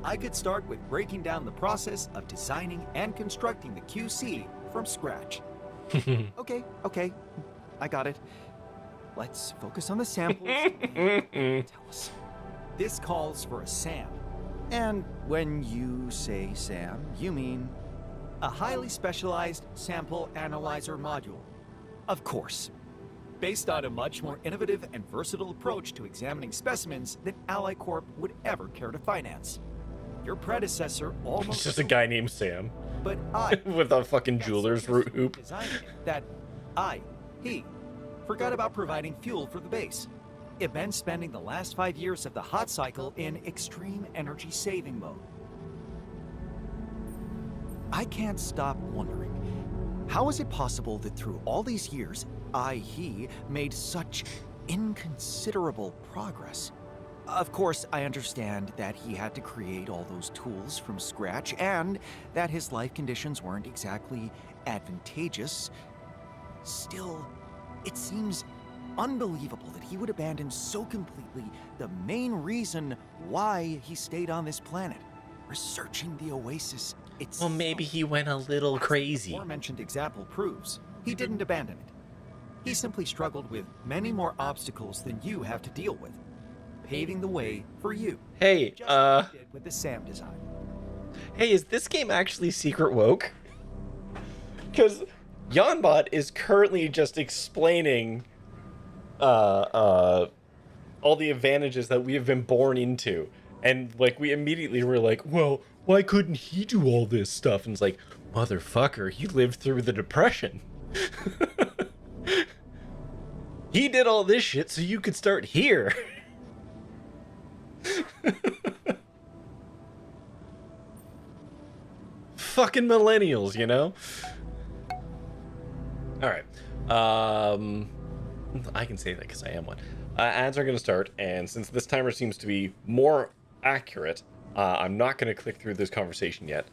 Speaker 3: I could start with breaking down the process of designing and constructing the QC from scratch. Okay. I got it. Let's focus on the samples. Tell us. This calls for a SAM. And when you say SAM, you mean a highly specialized sample analyzer module. Of course. Based on a much more innovative and versatile approach to examining specimens than Ally Corp would ever care to finance. Your predecessor almost...
Speaker 1: It's just a guy named Sam.
Speaker 3: But I...
Speaker 1: with a fucking jeweler's hoop.
Speaker 3: That he, forgot about providing fuel for the base. It meant spending the last 5 years of the hot cycle in extreme energy saving mode. I can't stop wondering, how is it possible that through all these years, he made such inconsiderable progress? Of course, I understand that he had to create all those tools from scratch and that his life conditions weren't exactly advantageous. Still, it seems unbelievable that he would abandon so completely the main reason why he stayed on this planet, researching the Oasis itself.
Speaker 1: Well, maybe he went a little crazy.
Speaker 3: The aforementioned example proves he didn't abandon it. He simply struggled with many more obstacles than you have to deal with, paving the way for you.
Speaker 1: Hey,
Speaker 3: just like he did with the SAM design.
Speaker 1: Hey, is this game actually secret woke? Because Yawnbot is currently just explaining all the advantages that we have been born into. And, like, we immediately were like, well, why couldn't he do all this stuff? And it's like, motherfucker, he lived through the Depression. He did all this shit so you could start here. Fucking millennials, you know? Alright. I can say that because I am one. Ads are going to start, and since this timer seems to be more accurate, I'm not going to click through this conversation yet.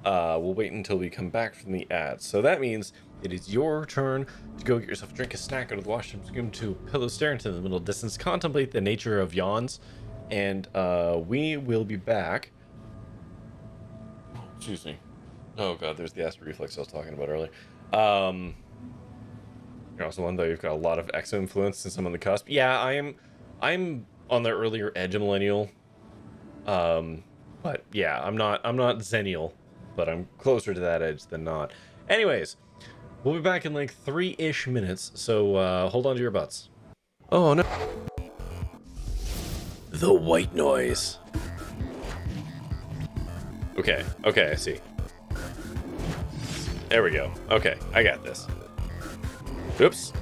Speaker 1: We'll wait until we come back from the ads. So that means it is your turn to go get yourself a drink, a snack, go to the washroom, scoop to a pillow, stare into the middle distance, contemplate the nature of yawns, and we will be back. Excuse me. Oh god, there's the acid reflex I was talking about earlier. You're also one though you've got a lot of exo influence since I'm on the cusp. Yeah, I'm on the earlier edge of millennial. But yeah, I'm not zennial, but I'm closer to that edge than not. Anyways, we'll be back in like 3-ish minutes, so hold on to your butts. Oh no. The white noise. Okay, I see. There we go. Okay, I got this. Oops.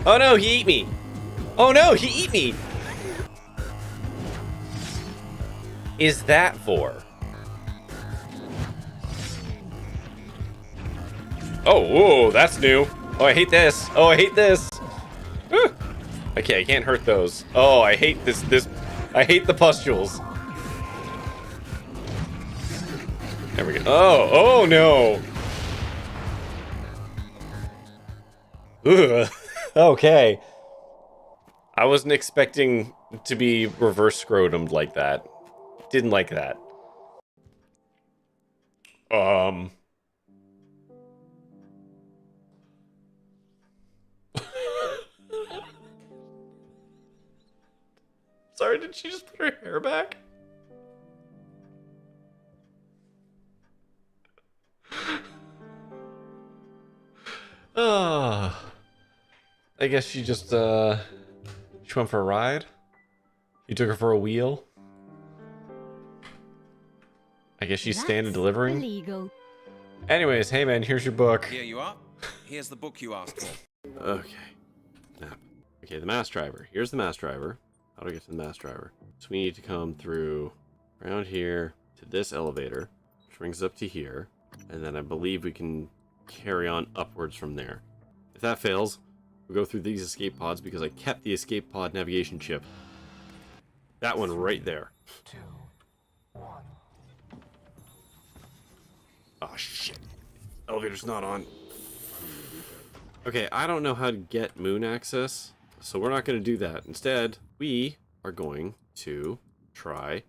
Speaker 1: Oh no, he ate me! Oh no, he ate me! Is that for? Oh, whoa, that's new. Oh, I hate this. Oh, I hate this. Woo. Okay, I can't hurt those. Oh, I hate this. I hate the pustules. There we go. Oh no. Ugh. Okay. I wasn't expecting to be reverse scrotumed like that. Didn't like that. Sorry, did she just put her hair back? Oh, I guess she just she went for a ride. You took her for a wheel. I guess she's standing delivering.
Speaker 10: Illegal.
Speaker 1: Anyways, hey man, here's your book.
Speaker 12: Here you are. Here's the book you asked for.
Speaker 1: Okay. Nap. Okay, the mass driver. Here's the mass driver. How do I get to the mass driver? So we need to come through around here to this elevator, which brings us up to here, and then I believe we can carry on upwards from there. If that fails, we'll go through these escape pods because I kept the escape pod navigation chip. That one right there.
Speaker 5: 2, 1.
Speaker 1: Oh shit. Elevator's not on. Okay, I don't know how to get moon access, so we're not going to do that. Instead, we are going to try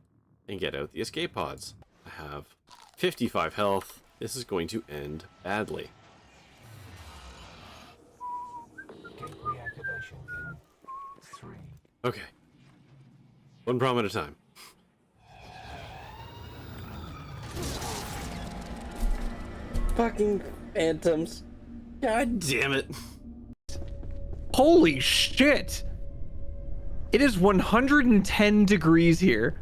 Speaker 1: and get out the escape pods. I have 55 health. This is going to end badly.
Speaker 5: Gate reactivation in 3.
Speaker 1: Okay. One problem at a time. Fucking phantoms. God damn it.
Speaker 13: Holy shit! It is 110 degrees here.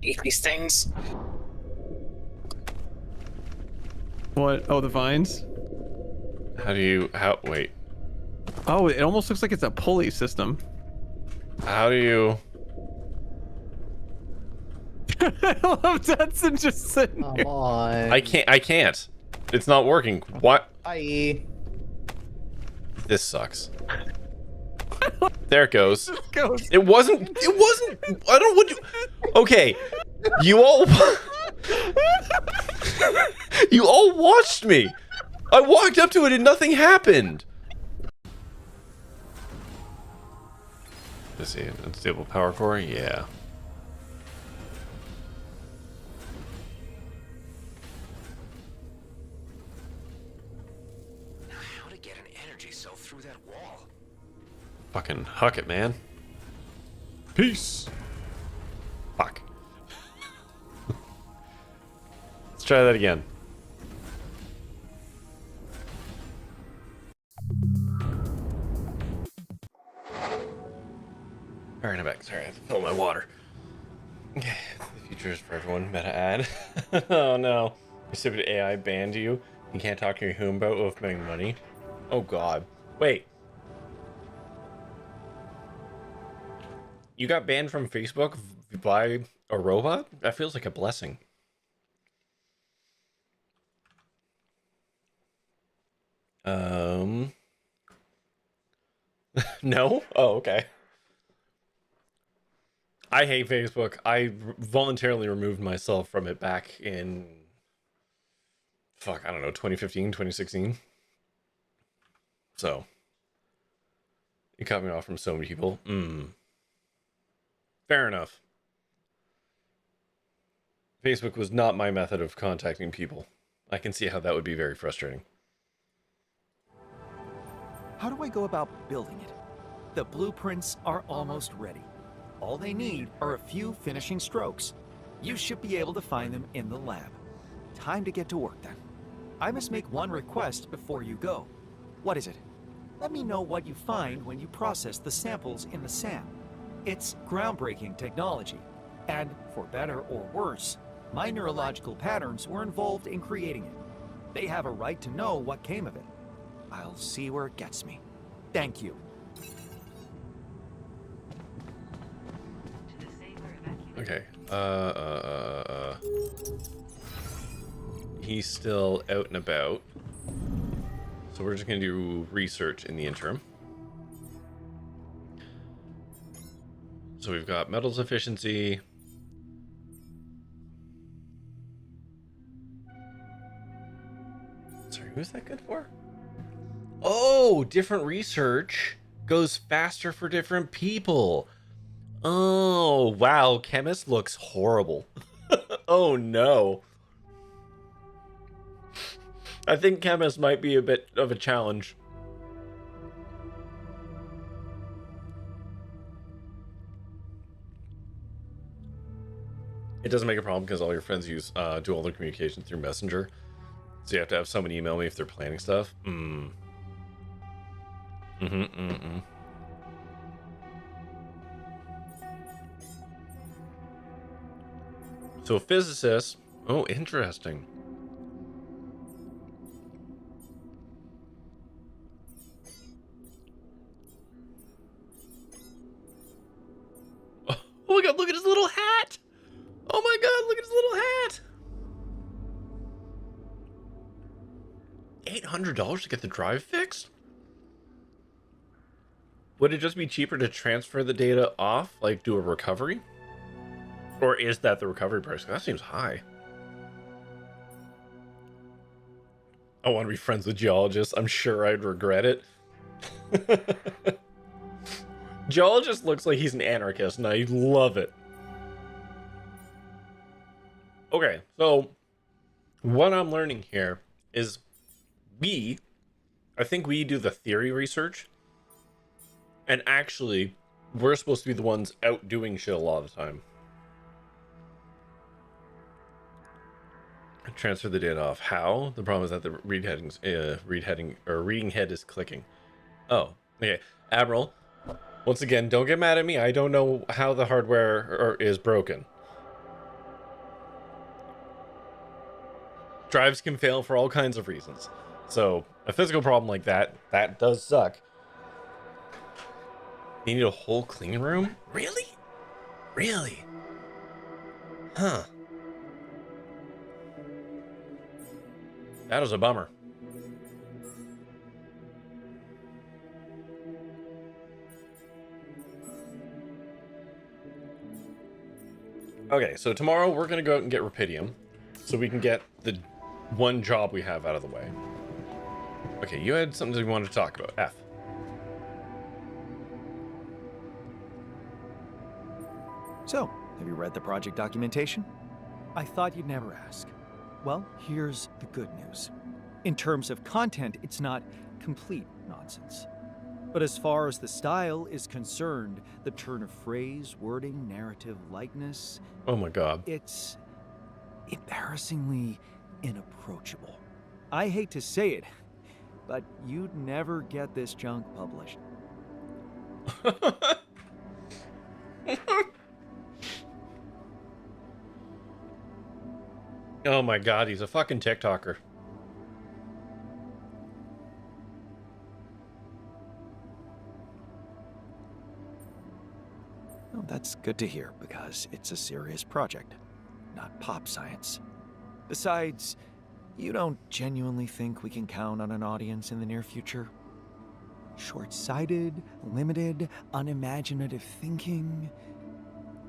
Speaker 14: Eat these things.
Speaker 13: What? Oh, the vines?
Speaker 1: Wait.
Speaker 13: Oh, it almost looks like it's a pulley system.
Speaker 1: How do you...
Speaker 13: I love Jetson just sitting here.
Speaker 14: Come on.
Speaker 1: I can't. It's not working. What?
Speaker 14: Bye.
Speaker 1: This sucks. There it goes. It wasn't. I don't want to. Okay. You all. You all watched me. I walked up to it and nothing happened. Let's see. Unstable power core. Yeah.
Speaker 5: How to get an energy cell through that wall?
Speaker 1: Fucking huck it, man. Peace. Fuck. Let's try that again. Alright, I'm back. Sorry, I have to fill my water. Okay, the future is for everyone. Meta ad. Oh no. Stupid AI banned you. You can't talk to your Humbo of making money. Oh god. Wait. You got banned from Facebook by a robot? That feels like a blessing. No? Oh, okay. I hate Facebook. I voluntarily removed myself from it back in... Fuck, I don't know, 2015, 2016. So. It cut me off from so many people. Fair enough. Facebook was not my method of contacting people. I can see how that would be very frustrating.
Speaker 3: How do I go about building it? The blueprints are almost ready. All they need are a few finishing strokes. You should be able to find them in the lab. Time to get to work then. I must make one request before you go. What is it? Let me know what you find when you process the samples in the SAM. It's groundbreaking technology. And, for better or worse, my neurological patterns were involved in creating it. They have a right to know what came of it. I'll see where it gets me. Thank you.
Speaker 1: Okay. He's still out and about. So we're just going to do research in the interim. So we've got metals efficiency. Sorry, who's that good for? Oh, different research goes faster for different people. Oh, wow. Chemist looks horrible. Oh, no. I think Chemist might be a bit of a challenge. It doesn't make a problem because all your friends use do all their communication through Messenger, so you have to have someone email me if they're planning stuff. So physicists. Oh, interesting. Oh my god, look at his little hat! Oh my god, look at his little hat! $800 to get the drive fixed? Would it just be cheaper to transfer the data off, like do a recovery? Or is that the recovery price? That seems high. I want to be friends with geologists. I'm sure I'd regret it. Geologist looks like he's an anarchist, and I love it. Okay, so what I'm learning here is I think we do the theory research, and actually, we're supposed to be the ones out doing shit a lot of the time. Transfer the data off. How? The problem is that the reading head is clicking. Oh, okay. Admiral, once again, don't get mad at me. I don't know how the hardware is broken. Drives can fail for all kinds of reasons. So a physical problem like that does suck. You need a whole clean room? Really? Really? Huh. That was a bummer. Okay, so tomorrow we're gonna go out and get Rapidium, so we can get the one job we have out of the way. Okay, you had something you wanted to talk about. F.
Speaker 3: So, have you read the project documentation? I thought you'd never ask. Well, here's the good news. In terms of content, it's not complete nonsense. But as far as the style is concerned, the turn of phrase, wording, narrative, likeness...
Speaker 1: Oh my god.
Speaker 3: It's embarrassingly inapproachable. I hate to say it, but you'd never get this junk published.
Speaker 1: Oh my god, he's a fucking TikToker.
Speaker 3: Well, that's good to hear, because it's a serious project, not pop science. Besides, you don't genuinely think we can count on an audience in the near future? Short-sighted, limited, unimaginative thinking...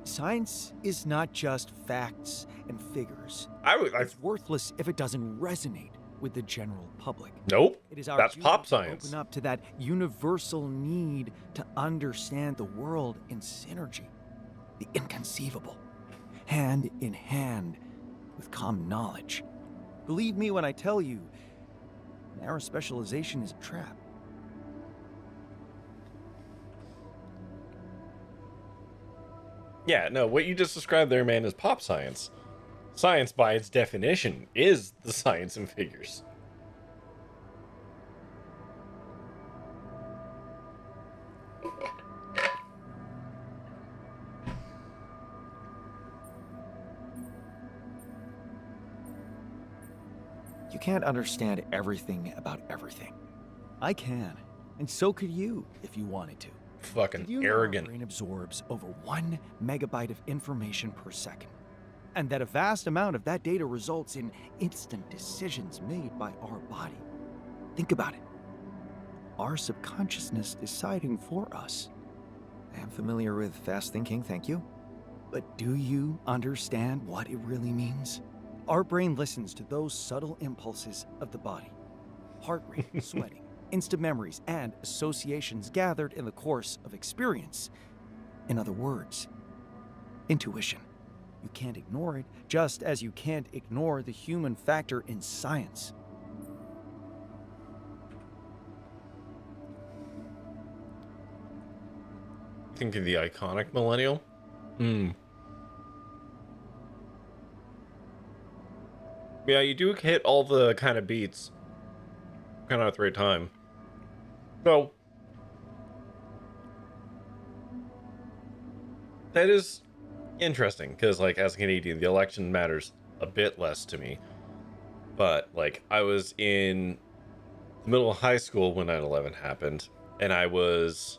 Speaker 3: Science is not just facts and figures. It's worthless if it doesn't resonate with the general public.
Speaker 1: Nope.
Speaker 3: It is our
Speaker 1: that's
Speaker 3: duty
Speaker 1: pop
Speaker 3: to
Speaker 1: science.
Speaker 3: open up to that universal need to understand the world in synergy, the inconceivable, hand in hand with common knowledge. Believe me when I tell you, narrow specialization is a trap.
Speaker 1: Yeah, no, what you just described there, man, is pop science. Science, by its definition, is the science in figures.
Speaker 3: You can't understand everything about everything. I can, and so could you if you wanted to.
Speaker 1: Fucking
Speaker 3: You know
Speaker 1: arrogant.
Speaker 3: our brain absorbs over 1 megabyte of information per second, and that a vast amount of that data results in instant decisions made by our body. Think about it. Our subconsciousness deciding for us. I am familiar with fast thinking, thank you. But do you understand what it really means? Our brain listens to those subtle impulses of the body. Heart rate, sweating, instant memories, and associations gathered in the course of experience. In other words, intuition. You can't ignore it, just as you can't ignore the human factor in science.
Speaker 1: Think of the iconic millennial? Yeah, you do hit all the kind of beats kind of at the right time. So that is interesting because, like, as a Canadian, the election matters a bit less to me. But, like, I was in the middle of high school when 9/11 happened, and I was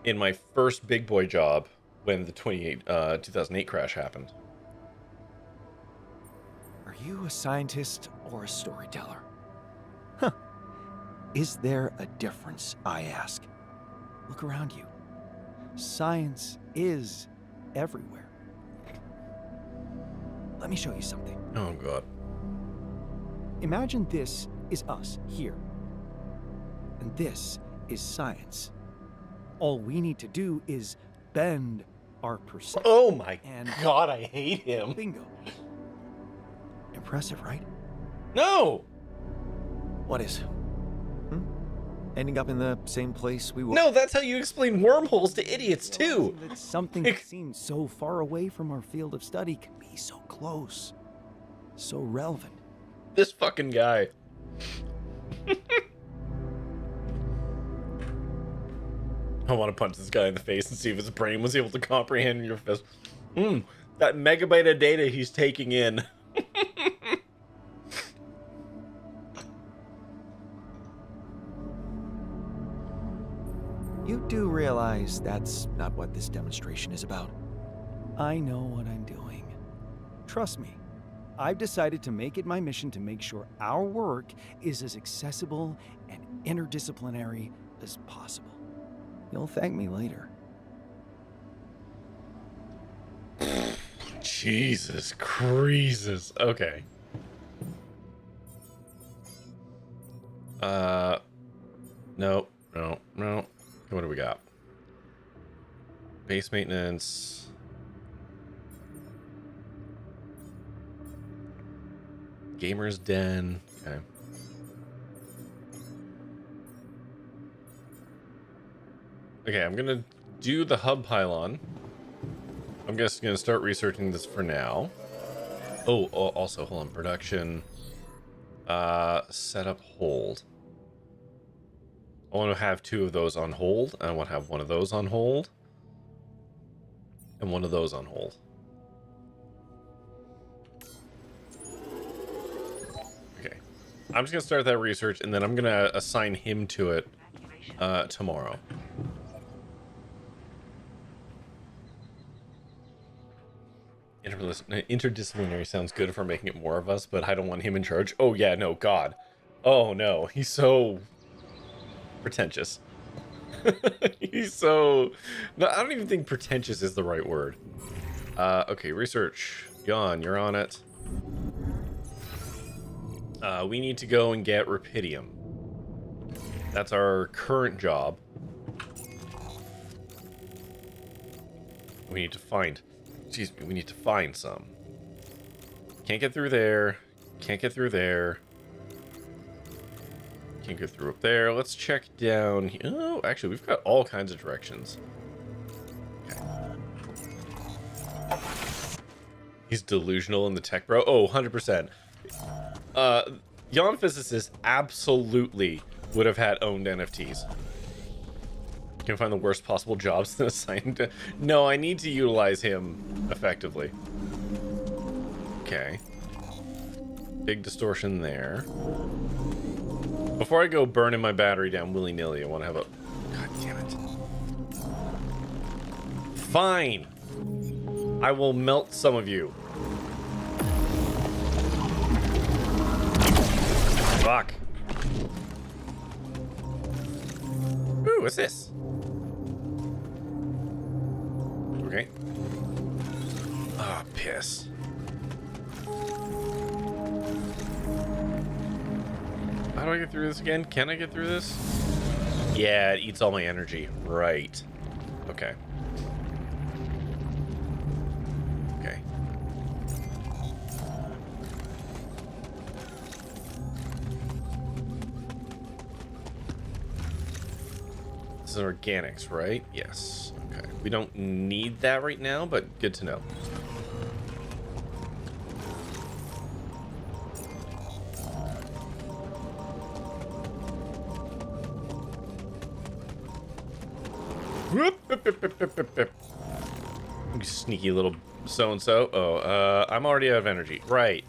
Speaker 1: in my first big boy job when the 2008 crash happened.
Speaker 3: Are you a scientist or a storyteller? Huh. Is there a difference, I ask? Look around you. Science is everywhere. Let me show you something.
Speaker 1: Oh, God.
Speaker 3: Imagine this is us here. And this is science. All we need to do is bend our perception.
Speaker 1: Oh my God, I hate him.
Speaker 3: Bingo. Impressive, right?
Speaker 1: No!
Speaker 3: What is? Ending up in the same place we were.
Speaker 1: No, that's how you explain wormholes to idiots, too.
Speaker 3: That something that seems so far away from our field of study can be so close. So relevant.
Speaker 1: This fucking guy. I want to punch this guy in the face and see if his brain was able to comprehend your fist. That megabyte of data he's taking in.
Speaker 3: You do realize that's not what this demonstration is about. I know what I'm doing. Trust me, I've decided to make it my mission to make sure our work is as accessible and interdisciplinary as possible. You'll thank me later.
Speaker 1: Jesus Creases. Okay. No. What do we got? Base maintenance. Gamer's Den. Okay. Okay, I'm gonna do the hub pylon. I'm just gonna start researching this for now. Oh, also, hold on. Production. Setup hold. I want to have 2 of those on hold. I want to have 1 of those on hold. And 1 of those on hold. Okay. I'm just going to start that research, and then I'm going to assign him to it tomorrow. Interdisciplinary sounds good for making it more of us, but I don't want him in charge. Oh, yeah, no, God. Oh, no. He's so pretentious. He's so... No, I don't even think pretentious is the right word. Okay, research. Jan, you're on it. We need to go and get Rapidium. That's our current job. We need to find... Excuse me, we need to find some. Can't get through there. Can't get through there. Can't go through up there. Let's check down here. Oh, actually, we've got all kinds of directions. Okay. He's delusional in the tech bro. Oh, 100%. Jan Physicist absolutely would have had owned NFTs. Can find the worst possible jobs than assigned. No, I need to utilize him effectively. Okay. Big distortion there. Before I go burning my battery down willy-nilly, I want to have a... God damn it. Fine. I will melt some of you. Fuck. Ooh, what's this? Okay. Ah, piss. How do I get through this again? Can I get through this? Yeah, it eats all my energy. Right. Okay. Okay. This is organics, right? Yes. Okay. We don't need that right now, but good to know. You sneaky little so-and-so. Oh, I'm already out of energy. Right.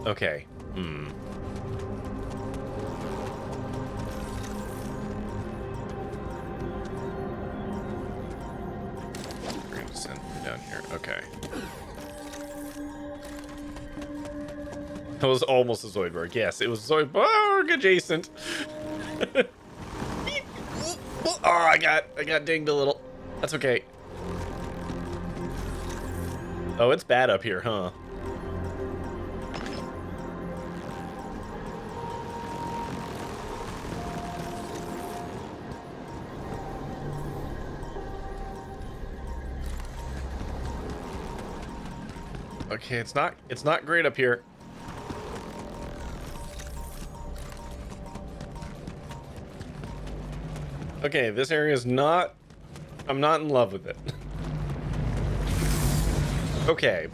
Speaker 1: Okay. We're gonna send him down here. Okay. That was almost a Zoidberg. Yes, it was Zoidberg adjacent. Oh, I got dinged a little. That's okay. Oh, it's bad up here, huh? Okay, it's not great up here. Okay, this area is not... I'm not in love with it. Okay.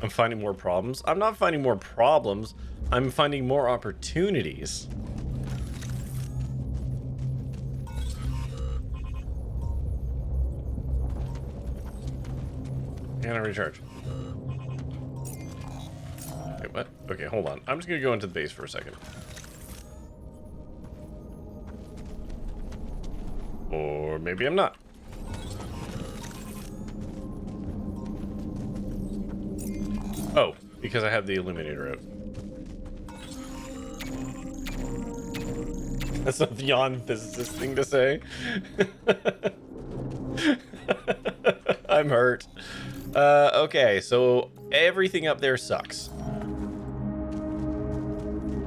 Speaker 1: I'm finding more problems. I'm not finding more problems. I'm finding more opportunities. Can I recharge? Wait, what? Okay, hold on. I'm just gonna go into the base for a second. Or maybe I'm not. Oh, because I have the illuminator out. That's a beyond physicist thing to say. I'm hurt. Okay, so everything up there sucks.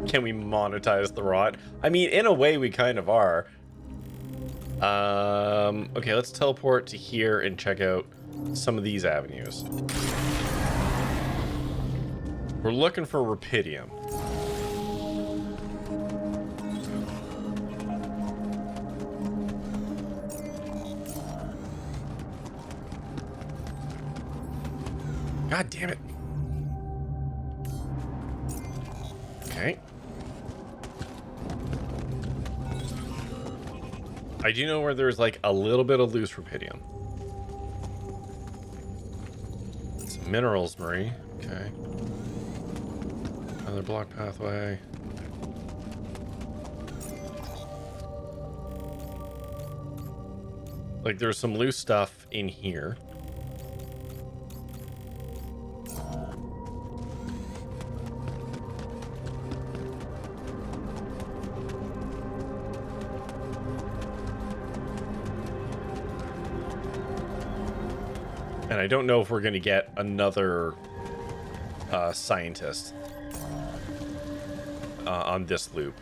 Speaker 1: Can we monetize the rot? I mean, in a way, we kind of are. Okay, let's teleport to here and check out some of these avenues. We're looking for rupidium. God damn it. Okay. I do know where there's like a little bit of loose rupidium. It's minerals, Marie. Okay. Another block pathway. Like there's some loose stuff in here. And I don't know if we're going to get another scientist on this loop.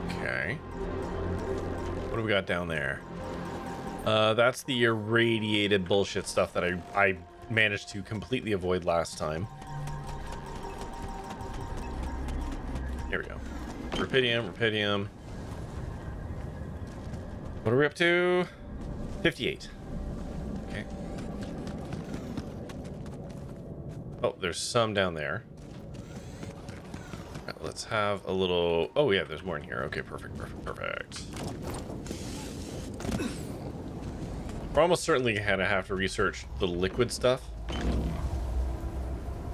Speaker 1: Okay. What do we got down there? That's the irradiated bullshit stuff that I managed to completely avoid last time. Here we go. Rupidium. What are we up to? 58. Okay. Oh, there's some down there. Right, let's have a little... Oh, yeah, there's more in here. Okay, perfect. We're almost certainly gonna have to research the liquid stuff.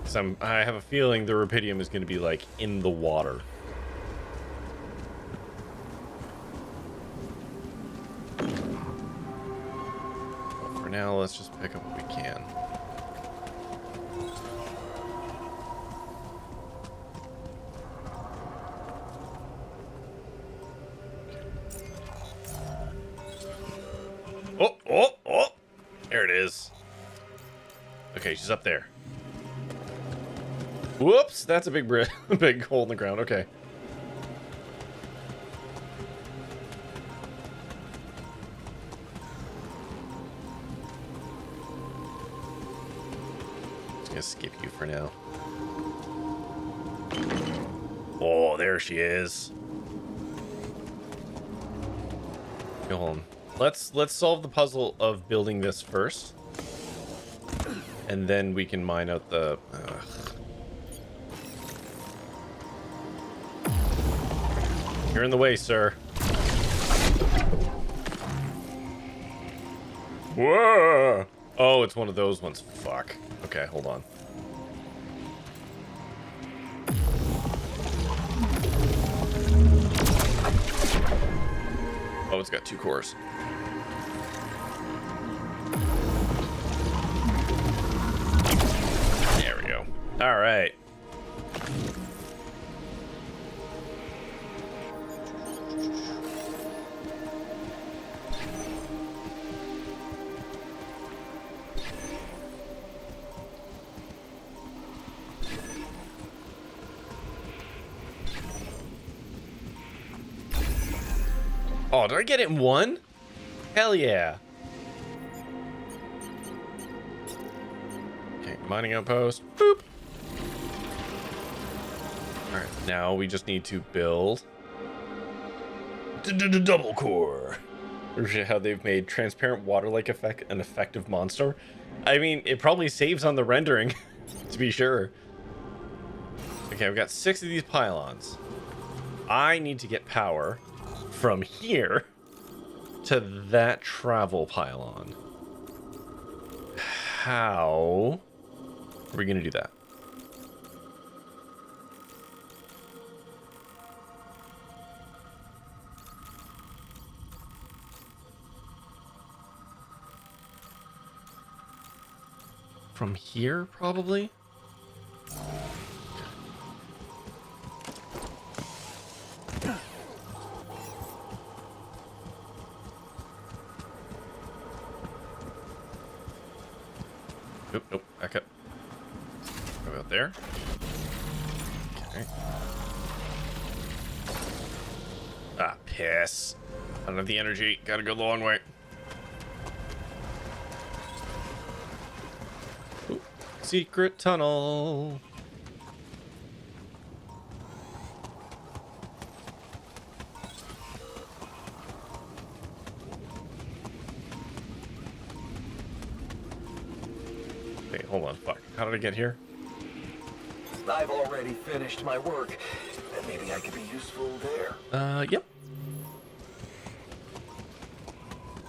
Speaker 1: Because I have a feeling the rupidium is going to be, like, in the water. Well, for now, let's just pick up what we can. Oh! There it is. Okay, she's up there. Whoops, that's a big big hole in the ground. Okay. Just gonna skip you for now. Oh, there she is. Hold on. Let's solve the puzzle of building this first, and then we can mine out the. You're in the way, sir. Whoa! Oh, it's one of those ones. Fuck. Okay, hold on. Oh, it's got 2 cores. There we go. All right. Oh, did I get it in 1? Hell yeah. Okay, mining outpost. Boop. All right, now we just need to build double core. How they've made transparent water-like effect an effective monster. I mean, it probably saves on the rendering, to be sure. Okay, I've got 6 of these pylons. I need to get power from here to that travel pylon. How are we gonna do that? From here, probably? Nope, nope, back up. How about there? Okay. Ah, piss. I don't have the energy. Gotta go the long way. Ooh, secret tunnel. Wait, hold on. Fuck. How did I get here?
Speaker 5: I've already finished my work. Maybe I could be useful there.
Speaker 1: Yep.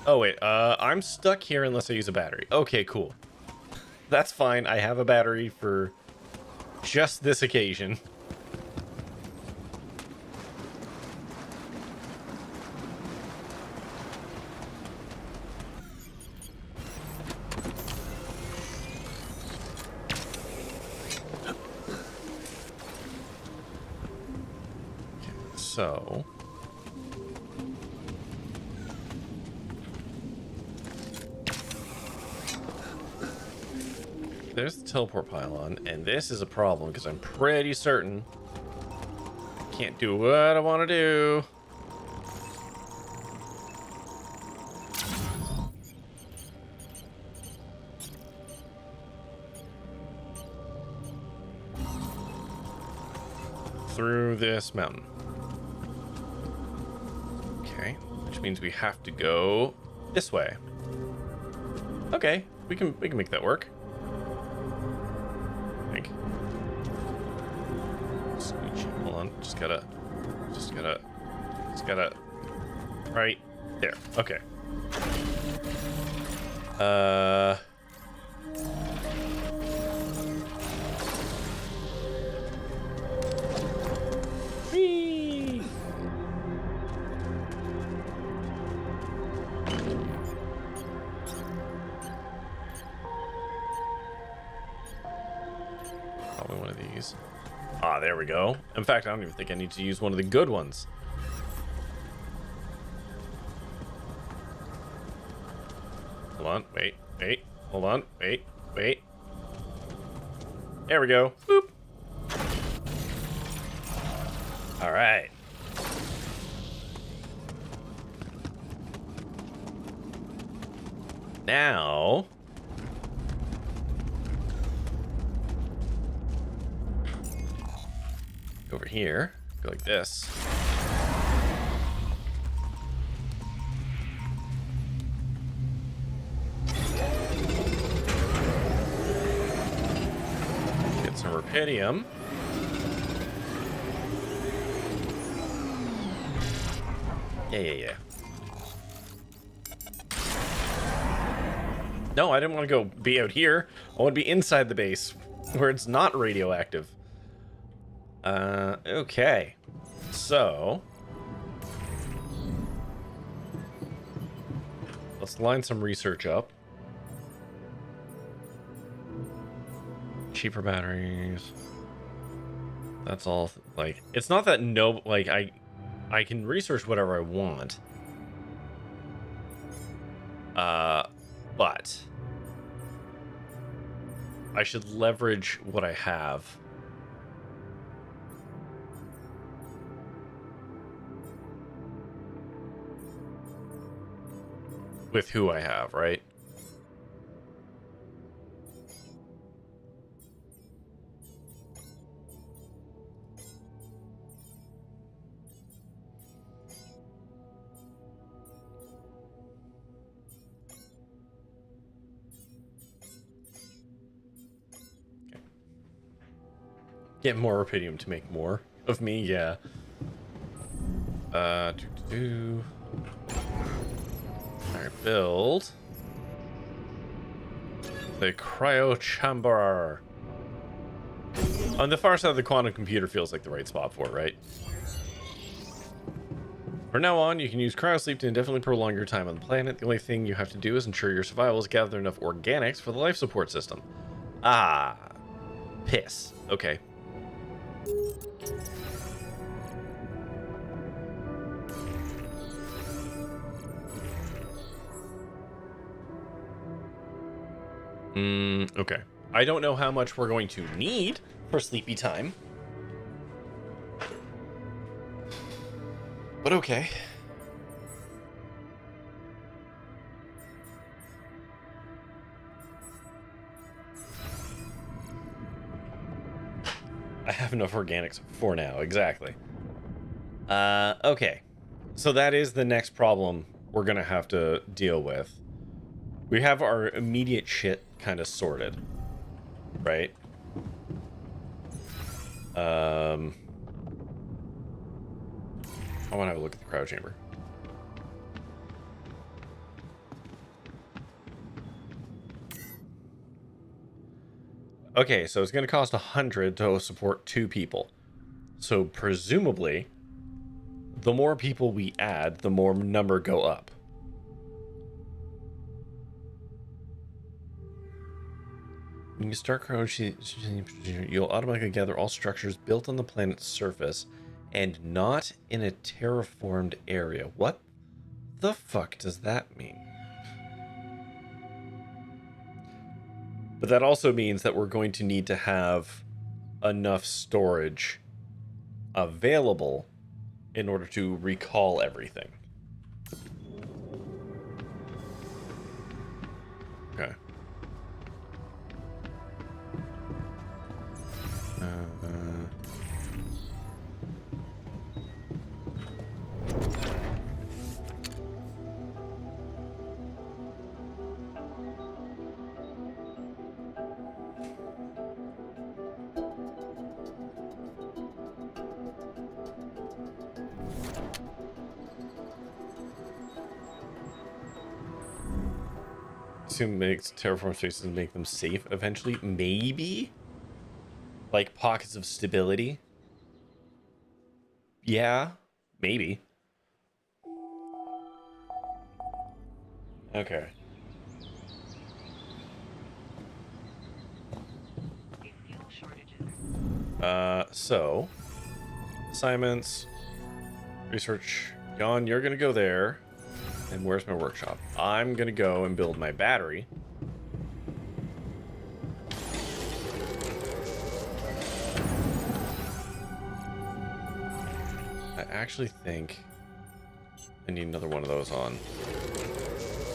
Speaker 1: Oh, wait. I'm stuck here unless I use a battery. Okay, cool. That's fine. I have a battery for just this occasion. So, there's the teleport pylon, and this is a problem because I'm pretty certain I can't do what I want to do. Through this mountain. Okay, which means we have to go this way. Okay, we can make that work. I think. Hold on, just gotta right there. Okay. Whee! Probably one of these. Ah, there we go. In fact, I don't even think I need to use one of the good ones. Hold on, wait, hold on, wait. There we go. Boop. All right. Now, over here, go like this. rubidium. Yeah. No, I didn't want to go be out here. I want to be inside the base where it's not radioactive. Okay. So let's line some research up. Cheaper batteries. That's all. Like, it's not that no, like, I can research whatever I want. But I should leverage what I have. With who I have, right? Get more rubidium to make more of me, yeah. Alright, build the cryo chamber. On the far side of the quantum computer feels like the right spot for it, right? From now on, you can use cryosleep to indefinitely prolong your time on the planet. The only thing you have to do is ensure your survival is gather enough organics for the life support system. Ah, piss. Okay. Okay. I don't know how much we're going to need for sleepy time. But okay. I have enough organics for now, exactly. Okay. So that is the next problem we're gonna have to deal with. We have our immediate shit kind of sorted, right? I want to have a look at the cryo chamber. Okay, so it's going to cost 100 to support 2 people. So presumably, the more people we add, the more number go up. When you start cryo, you'll automatically gather all structures built on the planet's surface and not in a terraformed area. What the fuck does that mean? But that also means that we're going to need to have enough storage available in order to recall everything. Okay. Assume makes terraform spaces and make them safe eventually. Maybe? Like pockets of stability? Yeah, maybe. Okay. So assignments, research. Jan, you're gonna go there. And where's my workshop? I'm gonna go and build my battery. I actually think I need another one of those on.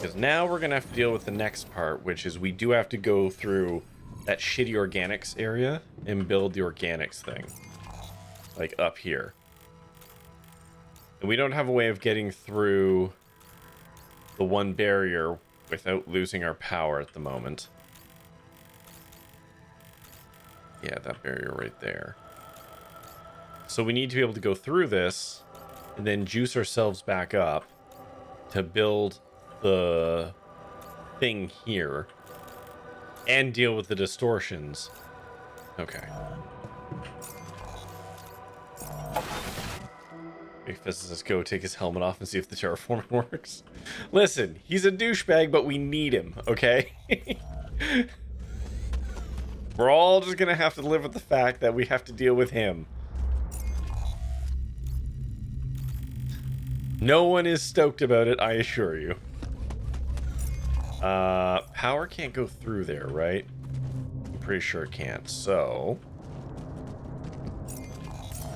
Speaker 1: Because now we're gonna have to deal with the next part, which is we do have to go through that shitty organics area and build the organics thing. Like up here. And we don't have a way of getting through the one barrier without losing our power at the moment. Yeah, that barrier right there. So we need to be able to go through this and then juice ourselves back up to build the thing here and deal with the distortions. Okay. Big physicist go take his helmet off and see if the terraforming works. Listen, he's a douchebag, but we need him, okay? We're all just gonna have to live with the fact that we have to deal with him. No one is stoked about it, I assure you. Power can't go through there, right? I'm pretty sure it can't. So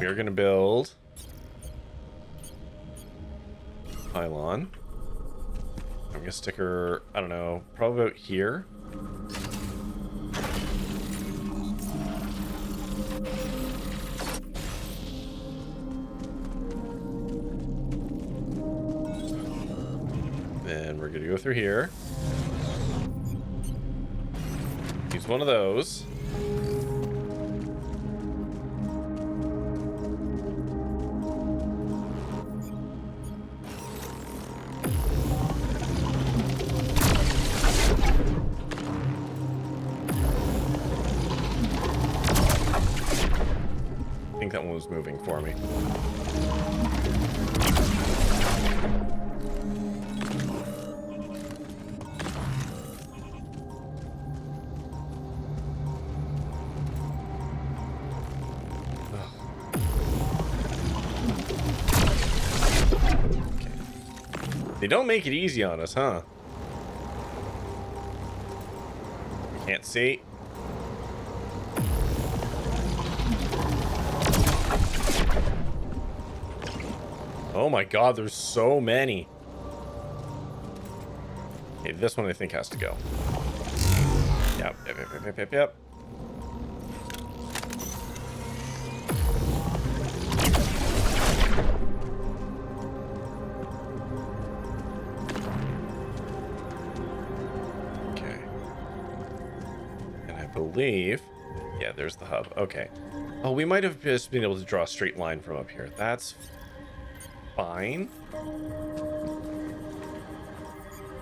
Speaker 1: we are gonna build pylon. I'm gonna stick her, I don't know, probably about here. Then we're gonna go through here. Use one of those. I think that one was moving for me. They don't make it easy on us, huh? Can't see. Oh my god, there's so many. Okay, this one I think has to go. Yep. Believe, yeah, there's the hub. Okay. Oh, we might have just been able to draw a straight line from up here. That's fine.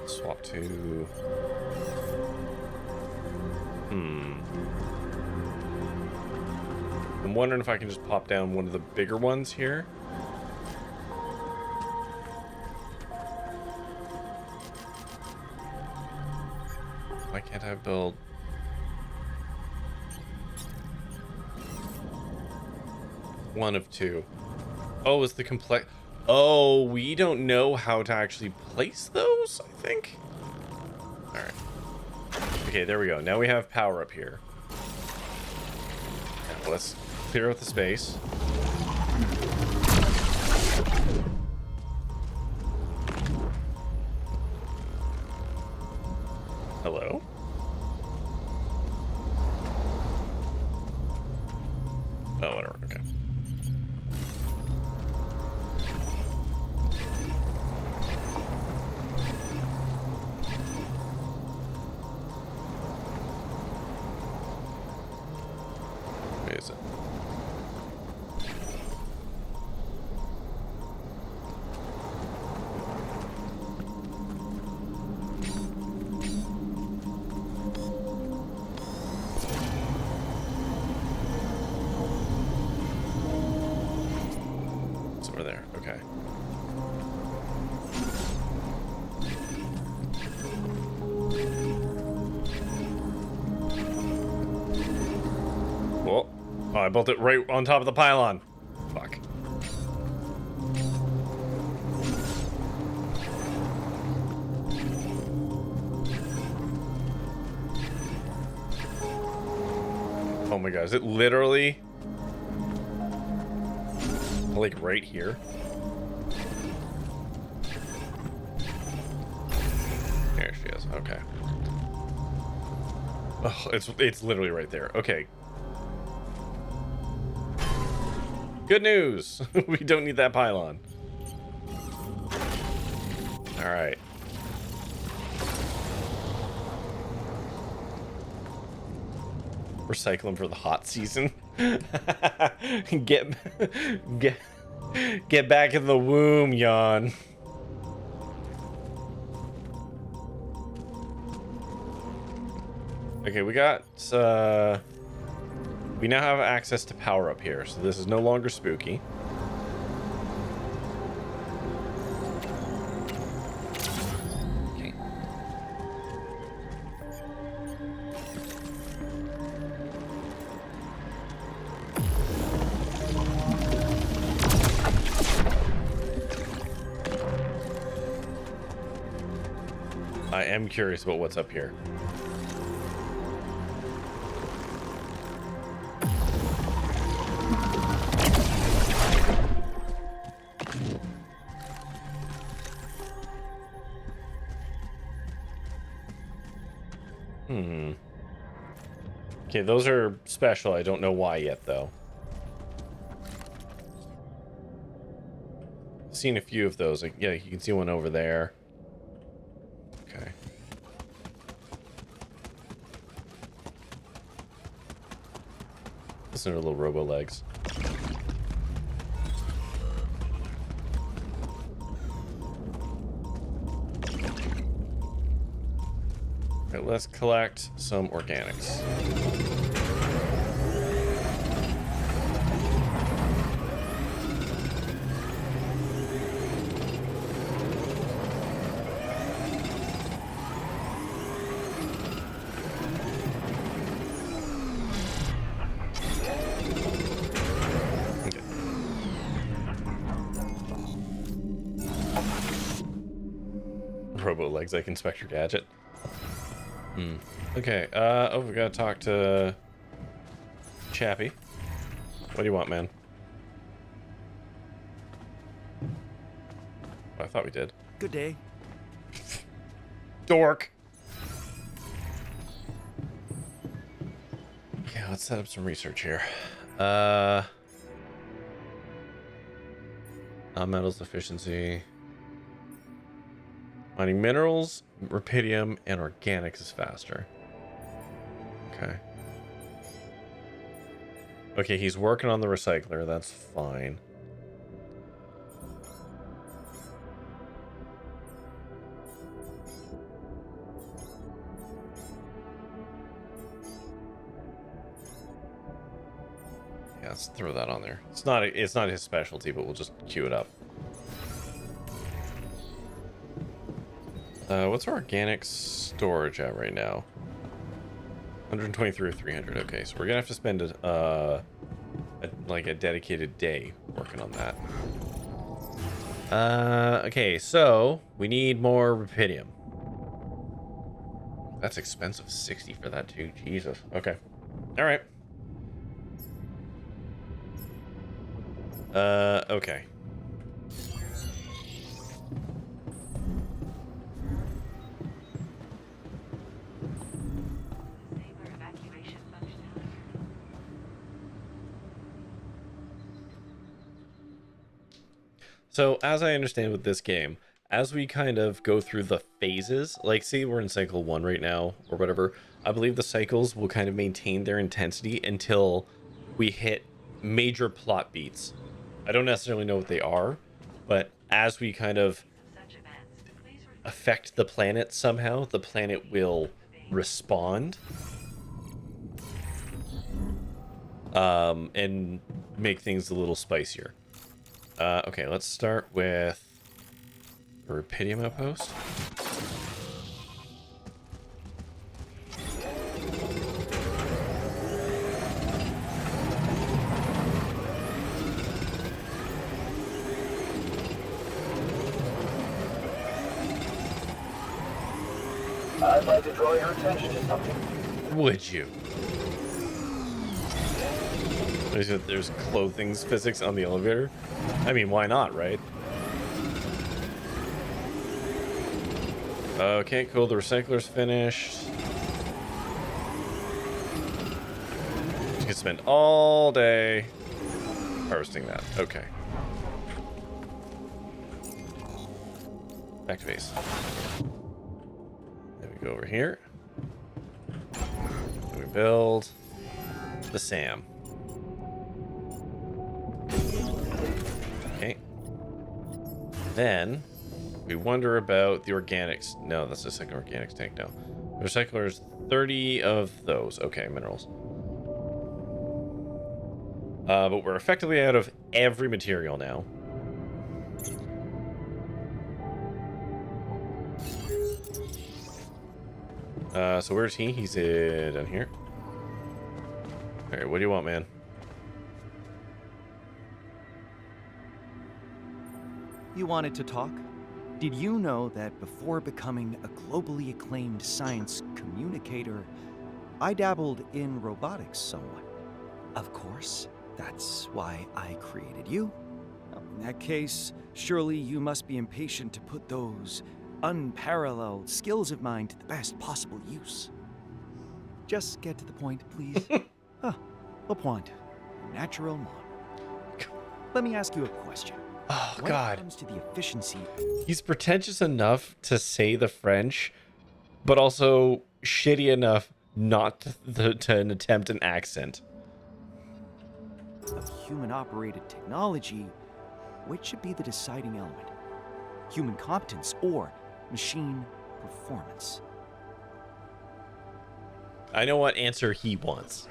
Speaker 1: Swap to I'm wondering if I can just pop down one of the bigger ones here. Why can't I build? One of two. Oh, is the complex... Oh, we don't know how to actually place those, I think. Alright. Okay, there we go. Now we have power up here. Now let's clear out the space. Hello? Oh, whatever. Okay. Where is it? It's over there. Okay. Well, oh, I built it right on top of the pylon. Fuck. Oh my god, is it literally like right here? There she is. Okay. Oh, it's literally right there. Okay. Good news. We don't need that pylon. All right. Recycle them for the hot season. get back in the womb, Jan. Okay, we got we now have access to power up here, so this is no longer spooky. Okay. I am curious about what's up here. Okay, those are special. I don't know why yet, though. Seen a few of those. Like, yeah, you can see one over there. Okay. Listen to little robo legs. Okay, let's collect some organics. Robo legs like Inspector Gadget. Okay, oh, we gotta talk to Chappie. What do you want, man? Oh, I thought we did.
Speaker 3: Good day.
Speaker 1: Dork. Okay, let's set up some research here. Non-metals efficiency. Mining minerals, rubidium, and organics is faster. Okay. Okay, he's working on the recycler. That's fine. Yeah, let's throw that on there. It's not his specialty, but we'll just queue it up. What's our organic storage at right now? 123 or 300. Okay, so we're gonna have to spend like a dedicated day working on that. Okay, so we need more rubidium. That's expensive. 60 for that too. Jesus. Okay. All right. Okay. So, as I understand with this game, as we kind of go through the phases, like say we're in cycle 1 right now, or whatever, I believe the cycles will kind of maintain their intensity until we hit major plot beats. I don't necessarily know what they are, but as we kind of affect the planet somehow, the planet will respond. And make things a little spicier. Okay, let's start with a rubidium outpost.
Speaker 5: I'd like to draw your attention to something.
Speaker 1: Would you? There's clothing physics on the elevator. I mean, why not, right? Okay, cool. The recycler's finished. You can spend all day harvesting that. Okay. Back to base. Then we go over here. Then we build. the SAM. Okay. Then we wonder about the organics. No, that's the second organics tank now. Recyclers, 30 of those. Okay, minerals. But we're effectively out of every material now. So where's he? He's down here. Alright, what do you want, man?
Speaker 3: You wanted to talk? Did you know that before becoming a globally acclaimed science communicator, I dabbled in robotics somewhat? Of course, that's why I created you. In that case, surely you must be impatient to put those unparalleled skills of mine to the best possible use. Just get to the point, please. Le point. Natural mon. Let me ask you a question.
Speaker 1: Oh,
Speaker 3: when
Speaker 1: God.
Speaker 3: it comes to the efficiency...
Speaker 1: He's pretentious enough to say the French, but also shitty enough not to attempt an accent.
Speaker 3: Of human-operated technology, which should be the deciding element? Human competence or machine performance?
Speaker 1: I know what answer he wants.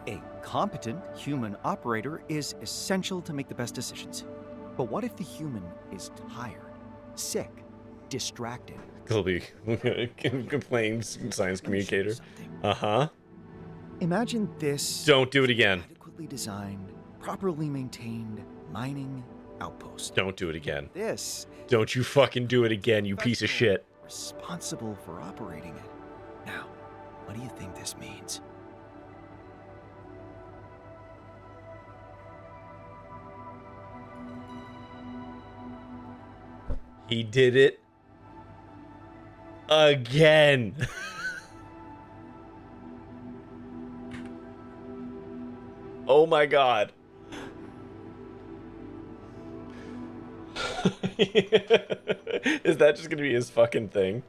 Speaker 3: A competent human operator is essential to make the best decisions. But what if the human is tired, sick, distracted?
Speaker 1: Colby complains, science communicator. Uh-huh.
Speaker 3: Imagine this...
Speaker 1: Don't do it again.
Speaker 3: Adequately designed, properly maintained mining outpost.
Speaker 1: Don't do it again.
Speaker 3: This...
Speaker 1: Don't you fucking do it again, you piece of shit.
Speaker 3: Responsible for operating it. Now, what do you think this means?
Speaker 1: He did it again. Oh my God. Is that just gonna be his fucking thing?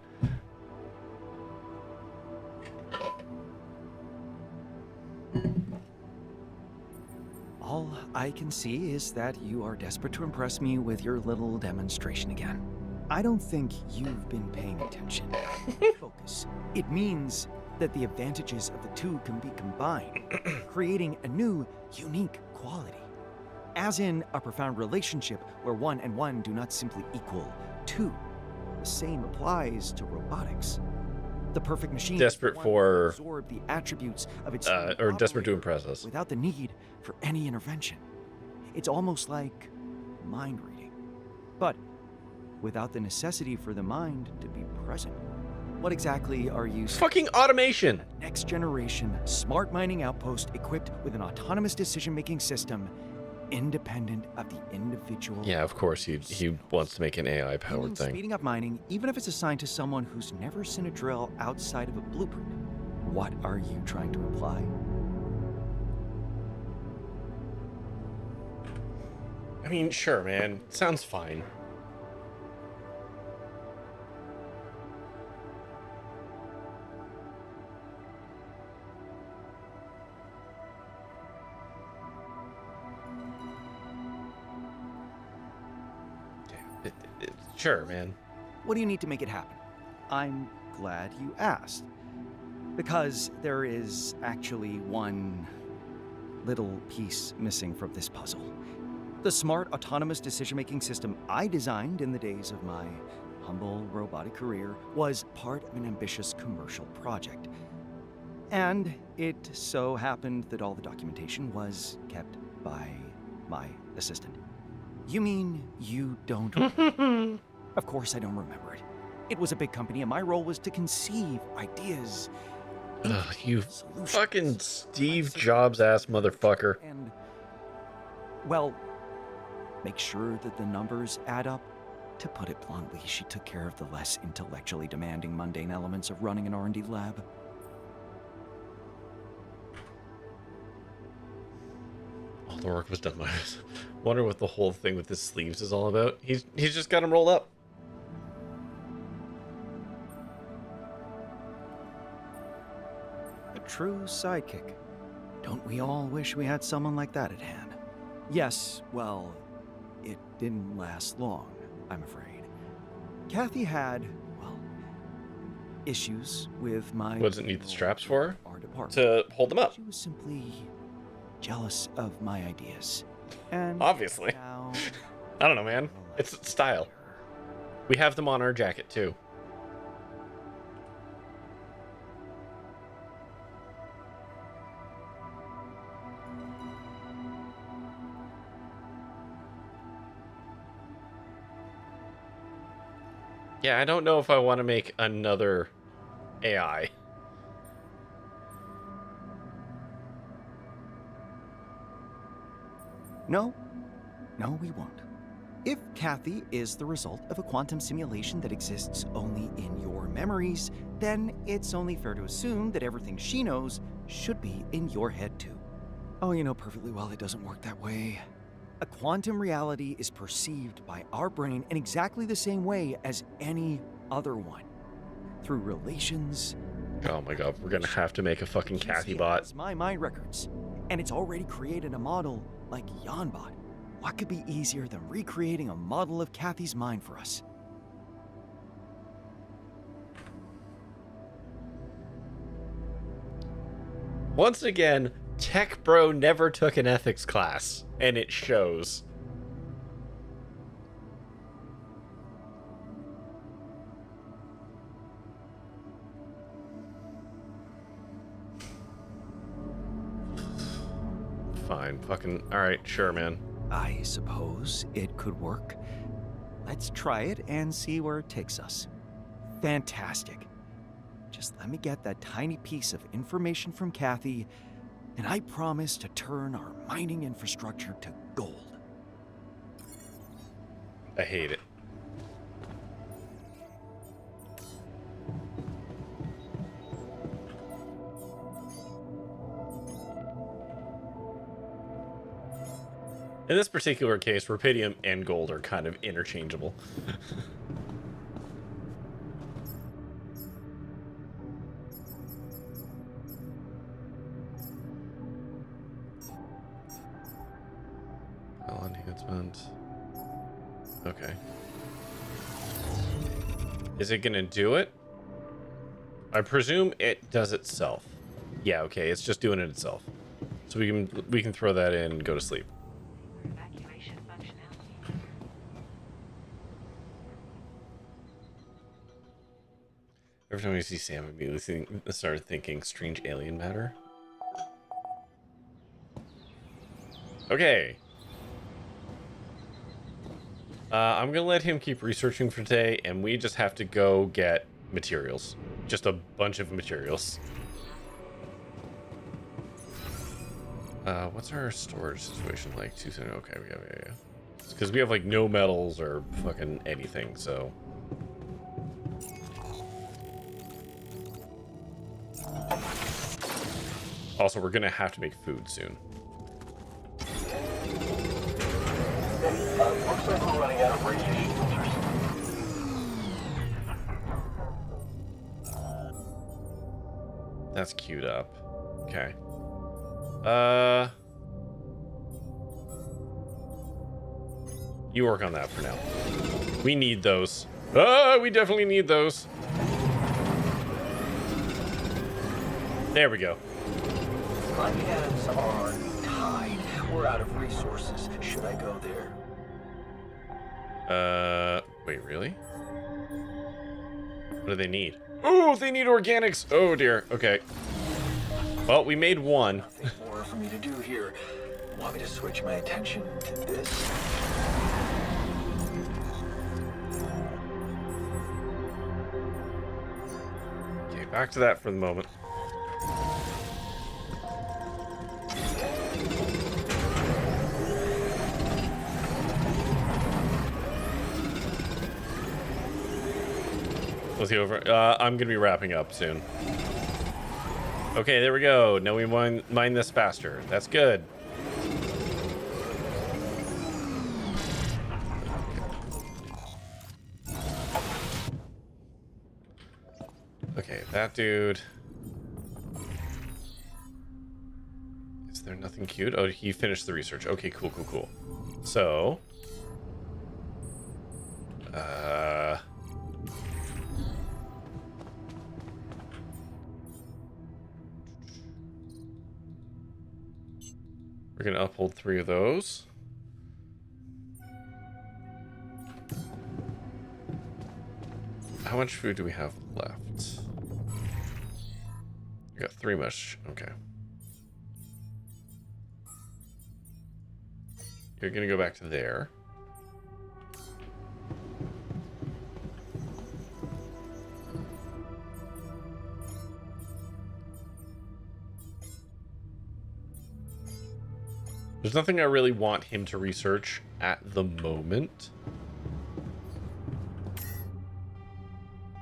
Speaker 3: All I can see is that you are desperate to impress me with your little demonstration again. I don't think you've been paying attention. Focus. It means that the advantages of the two can be combined, creating a new, unique quality. As in a profound relationship where 1 and 1 do not simply equal 2. The same applies to robotics. The perfect machine
Speaker 1: Desperate for
Speaker 3: absorb the attributes of its
Speaker 1: or desperate to impress us.
Speaker 3: without the need for any intervention. It's almost like mind reading, but without the necessity for the mind to be present. What exactly are you saying?
Speaker 1: Fucking automation.
Speaker 3: Next generation smart mining outpost equipped with an autonomous decision-making system independent of the individual.
Speaker 1: Yeah, of course he wants to make an AI powered thing.
Speaker 3: Speeding up mining, even if it's assigned to someone who's never seen a drill outside of a blueprint. What are you trying to imply?
Speaker 1: I mean, sure, man. Sounds fine. Sure, man.
Speaker 3: What do you need to make it happen? I'm glad you asked. Because there is actually one little piece missing from this puzzle. The smart autonomous decision-making system I designed in the days of my humble robotic career was part of an ambitious commercial project. And it so happened that all the documentation was kept by my assistant. You mean you don't... Of course I don't remember it. It was a big company and my role was to conceive ideas.
Speaker 1: Ugh, you fucking Steve Jobs ass motherfucker.
Speaker 3: And, well, make sure that the numbers add up. To put it bluntly, she took care of the less intellectually demanding mundane elements of running an R&D lab.
Speaker 1: The work was done by us. Wonder what the whole thing with his sleeves is all about. He's just got them rolled up.
Speaker 3: A true sidekick. Don't we all wish we had someone like that at hand? Yes, well, it didn't last long, I'm afraid. Kathy had, well, issues with my...
Speaker 1: What does it need the straps for?
Speaker 3: Our department.
Speaker 1: To hold them up.
Speaker 3: She was simply jealous of my ideas. And
Speaker 1: obviously.
Speaker 3: Now,
Speaker 1: I don't know, man. It's style. We have them on our jacket, too. Yeah, I don't know if I want to make another AI.
Speaker 3: No, we won't. If Kathy is the result of a quantum simulation that exists only in your memories, then it's only fair to assume that everything she knows should be in your head too. Oh, you know perfectly well it doesn't work that way. A quantum reality is perceived by our brain in exactly the same way as any other one. Through relations.
Speaker 1: Oh my god, we're gonna have to make a fucking Kathy bot.
Speaker 3: It's my mind records, and it's already created a model like Yanbot. What could be easier than recreating a model of Kathy's mind for us?
Speaker 1: Once again, Tech Bro never took an ethics class, and it shows. Fine, fucking, alright, sure, man.
Speaker 3: I suppose it could work. Let's try it and see where it takes us. Fantastic. Just let me get that tiny piece of information from Kathy, and I promise to turn our mining infrastructure to gold.
Speaker 1: I hate it. In this particular case, rubidium and gold are kind of interchangeable. Well, enhancement. Okay. Is it gonna do it? I presume it does itself. Yeah, okay, it's just doing it itself. So we can throw that in and go to sleep. Every time I see Sam, I immediately start thinking strange alien matter. Okay. I'm gonna let him keep researching for today, and we just have to go get materials. Just a bunch of materials. What's our storage situation like? 270. Okay, we have, yeah. Because we have like no metals or fucking anything, so. Also, we're gonna have to make food soon.
Speaker 5: Looks like we're running out of radiation filters.
Speaker 1: That's queued up. Okay. You work on that for now. We need those. We definitely need those. There we go.
Speaker 5: My hands are tied. We're out of resources. Should I go there?
Speaker 1: Wait, really? What do they need? Oh, they need organics. Oh dear. Okay. Well, we made one.
Speaker 5: Nothing more for me to do here. Want me to switch my attention to this?
Speaker 1: Okay, back to that for the moment. Was he over? I'm gonna be wrapping up soon. Okay, there we go. Now we mine this faster. That's good. Okay, that dude. Is there nothing cute? Oh, he finished the research. Okay, cool, cool, cool. So, we're gonna uphold 3 of those. How much food do we have left? We got 3 mush. Okay. You're gonna go back to there. There's nothing I really want him to research at the moment.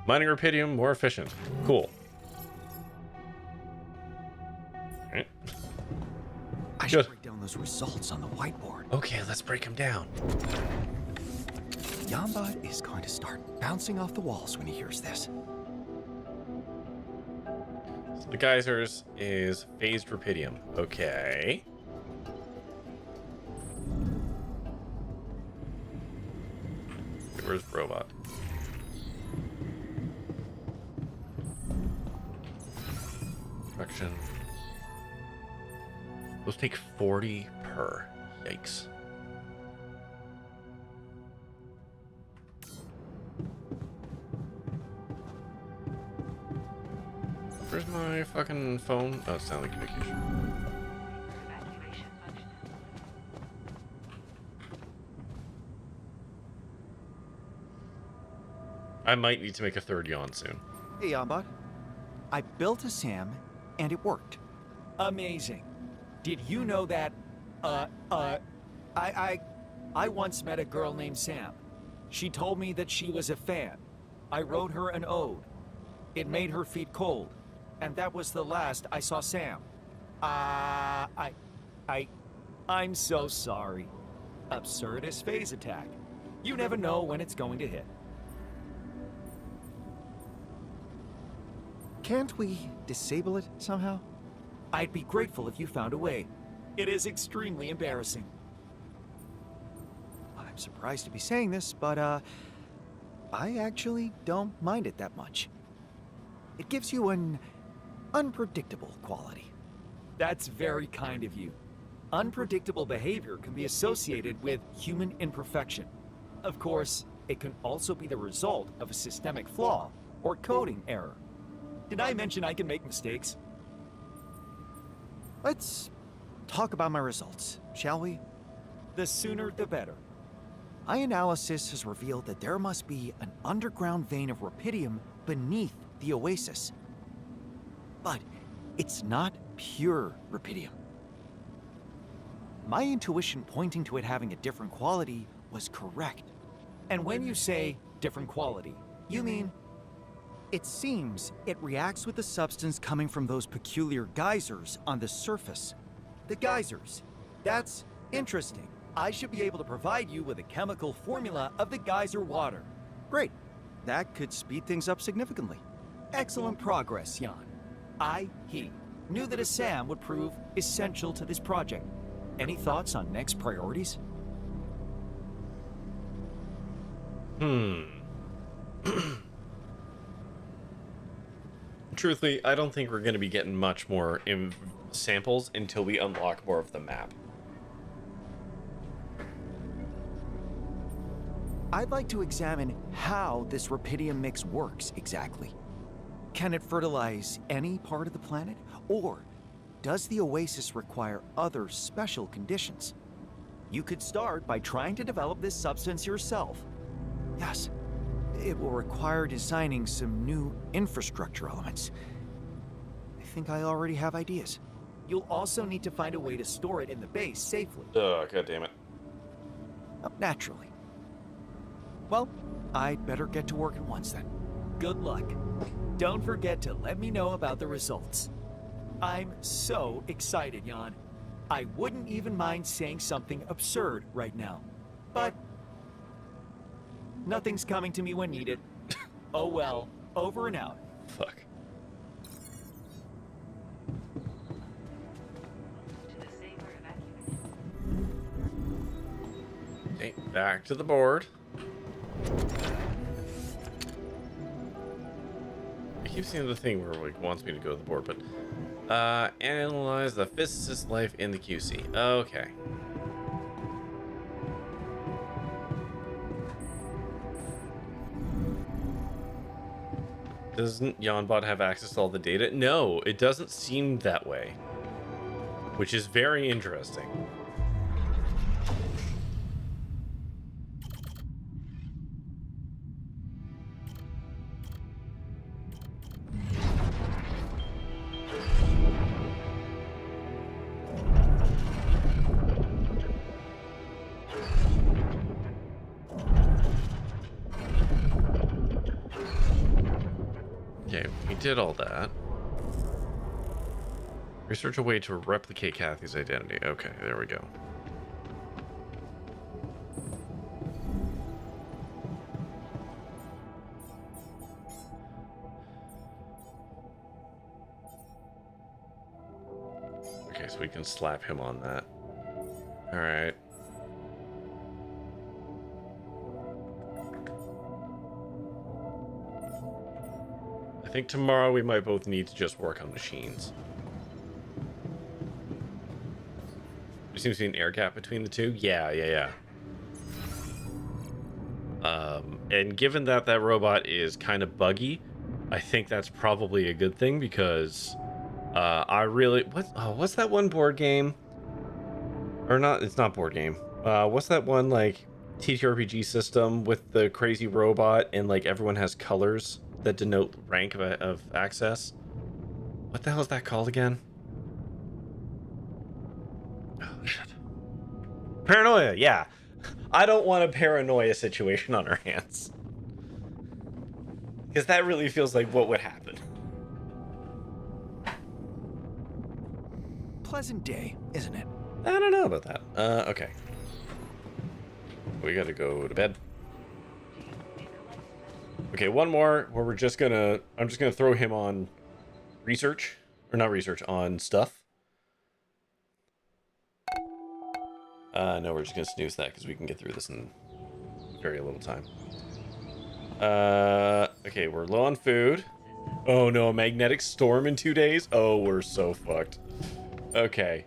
Speaker 1: Mining rupidium, more efficient. Cool. Alright.
Speaker 3: I should break down those results on the whiteboard.
Speaker 1: Okay, let's break them down.
Speaker 3: Yamba is going to start bouncing off the walls when he hears this.
Speaker 1: So the geysers is phased rupidium. Okay. Where's robot? Production. Those take 40 per. Yikes. Where's my fucking phone? Oh, it's not like communication. I might need to make a 3rd yawn soon.
Speaker 3: Hey, Yamba. I built a SAM, and it worked.
Speaker 14: Amazing. Did you know that, I once met a girl named Sam. She told me that she was a fan. I wrote her an ode. It made her feet cold. And that was the last I saw Sam. I'm so sorry. Absurdist phase attack. You never know when it's going to hit.
Speaker 3: Can't we disable it somehow?
Speaker 14: I'd be grateful if you found a way. It is extremely embarrassing.
Speaker 3: I'm surprised to be saying this, but I actually don't mind it that much. It gives you an unpredictable quality.
Speaker 14: That's very kind of you. Unpredictable behavior can be associated with human imperfection. Of course, it can also be the result of a systemic flaw or coding error. Did I mention I can make mistakes?
Speaker 3: Let's talk about my results, shall we?
Speaker 14: The sooner the better.
Speaker 3: My analysis has revealed that there must be an underground vein of rupidium beneath the oasis. But it's not pure rupidium. My intuition pointing to it having a different quality was correct.
Speaker 14: And when you say different quality, you mean?
Speaker 3: It seems it reacts with the substance coming from those peculiar geysers on the surface.
Speaker 14: The geysers. That's interesting. I should be able to provide you with a chemical formula of the geyser water.
Speaker 3: Great. That could speed things up significantly.
Speaker 14: Excellent progress, Jan. He knew that a SAM would prove essential to this project. Any thoughts on next priorities?
Speaker 1: Truthfully, I don't think we're going to be getting much more samples until we unlock more of the map.
Speaker 3: I'd like to examine how this rupidium mix works exactly. Can it fertilize any part of the planet? Or does the oasis require other special conditions?
Speaker 14: You could start by trying to develop this substance yourself.
Speaker 3: Yes. It will require designing some new infrastructure elements. I think I already have ideas.
Speaker 14: You'll also need to find a way to store it in the base safely.
Speaker 1: Oh, god damn it.
Speaker 3: Naturally. Well, I'd better get to work at once then.
Speaker 14: Good luck. Don't forget to let me know about the results. I'm so excited, Jan. I wouldn't even mind saying something absurd right now. But nothing's coming to me when needed. Oh well, over and out.
Speaker 1: Fuck. back to the board. I keep seeing the thing where it like wants me to go to the board, but analyze the physicist's life in the QC. Okay. Doesn't Yonbot have access to all the data? No, it doesn't seem that way, which is very interesting. Okay, we did all that. Research a way to replicate Kathy's identity. Okay, there we go. Okay, so we can slap him on that. All right. I think tomorrow we might both need to just work on machines. There seems to be an air gap between the two. Yeah. And given that that robot is kind of buggy, I think that's probably a good thing because I really what's that one board game? Or not? It's not board game. What's that one like TTRPG system with the crazy robot and like everyone has colors that denote rank of access? What the hell is that called again? Oh shit. Paranoia, yeah. I don't want a paranoia situation on our hands. Because that really feels like what would happen.
Speaker 3: Pleasant day, isn't it?
Speaker 1: I don't know about that. Okay. We gotta go to bed. Okay, one more where I'm just gonna throw him on research. Or not research, on stuff. No, we're just gonna snooze that because we can get through this in very little time. Okay, we're low on food. Oh no, a magnetic storm in 2 days? Oh, we're so fucked. Okay.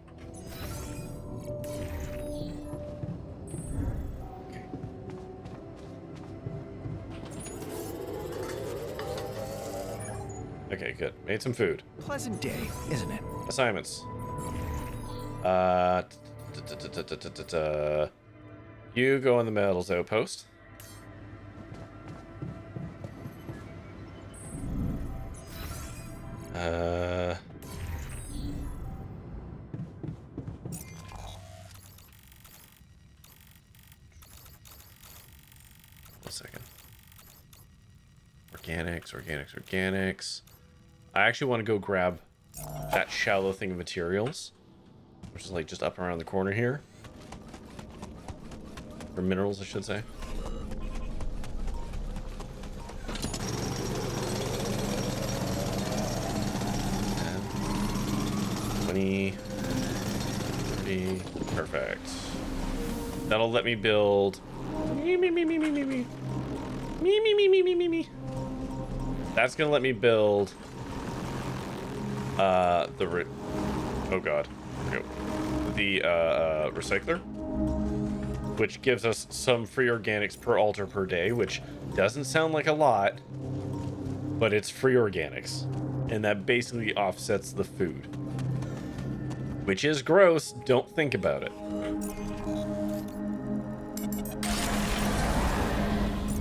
Speaker 1: Okay, good. Made some food.
Speaker 3: Pleasant day, isn't it?
Speaker 1: Assignments. You go on the metals outpost. One second. Organics. I actually want to go grab that shallow thing of materials, which is like just up around the corner here. Or minerals, I should say. And 20, 30, perfect. That'll let me build. Me. That's gonna let me build. Oh god. The recycler, which gives us some free organics per altar per day, which doesn't sound like a lot, but it's free organics, and that basically offsets the food, which is gross. Don't think about it.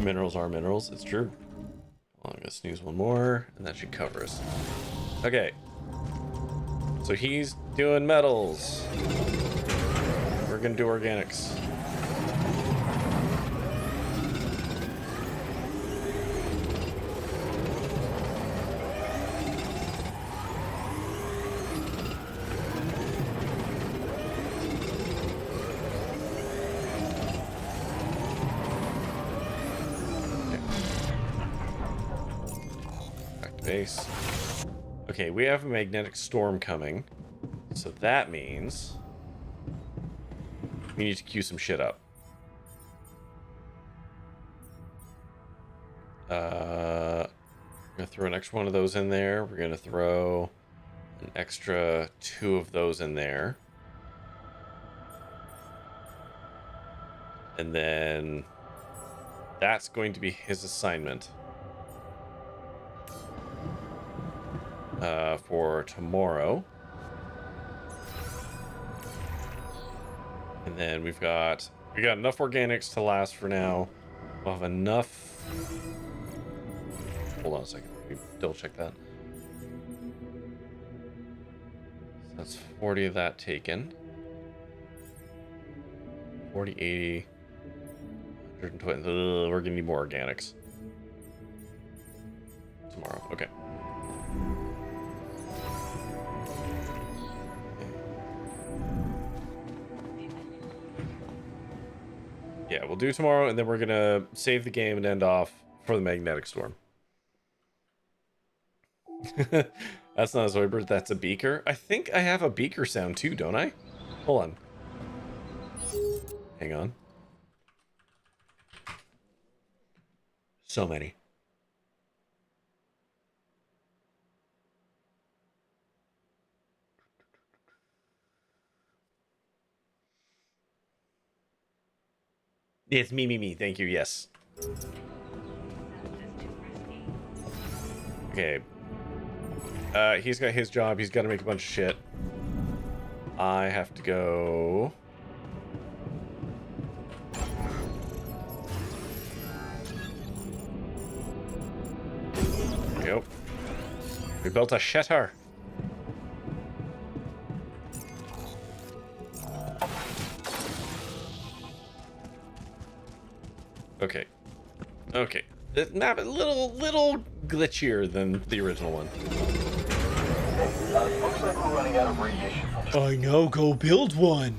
Speaker 1: Minerals are minerals. It's true. Well, I'm gonna snooze one more, and that should cover us. Okay. So he's doing metals. We're gonna do organics. Back to base. Okay, we have a magnetic storm coming, so that means we need to queue some shit up. We're gonna throw an extra one of those in there. We're gonna throw an extra 2 of those in there. And then that's going to be his assignment for tomorrow. And then we got enough organics to last for now. We'll have enough. Hold on a second. Let me double check that. So that's 40 of that taken. 40, 80, 120. We're gonna need more organics tomorrow. Okay. Yeah, we'll do tomorrow, and then we're gonna save the game and end off for the magnetic storm. That's not a Zoidberg, that's a beaker. I think I have a beaker sound too, don't I? Hold on. Hang on. So many. It's me. Thank you, yes. Okay. He's got his job. He's got to make a bunch of shit. I have to go... There we go. We built a shitter. Okay. Okay. The map is a little glitchier than the original one.
Speaker 5: Looks like we're running out of radiation.
Speaker 1: I know, go build one.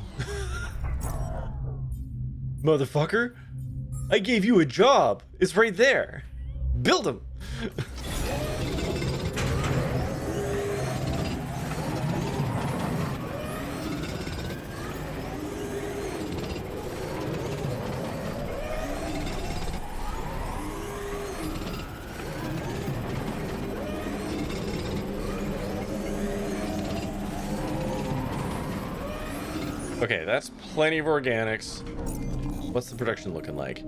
Speaker 1: Motherfucker. I gave you a job. It's right there. Build them. Okay, that's plenty of organics. What's the production looking like?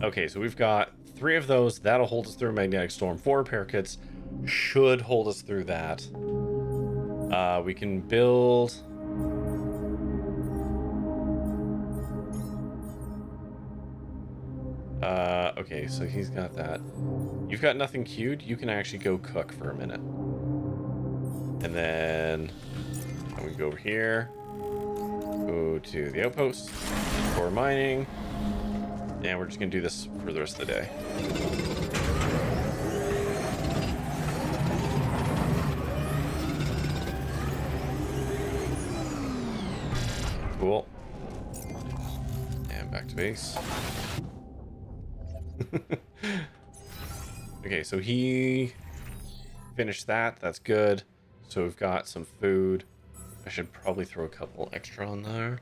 Speaker 1: Okay, so we've got 3 of those. That'll hold us through a magnetic storm. 4 repair kits should hold us through that. We can build... okay, so he's got that. You've got nothing queued. You can actually go cook for a minute. And then we go over here. Go to the outpost for mining, and we're just gonna do this for the rest of the day. Cool. And back to base. Okay, so he finished that. That's good. So we've got some food. I should probably throw a couple extra on there.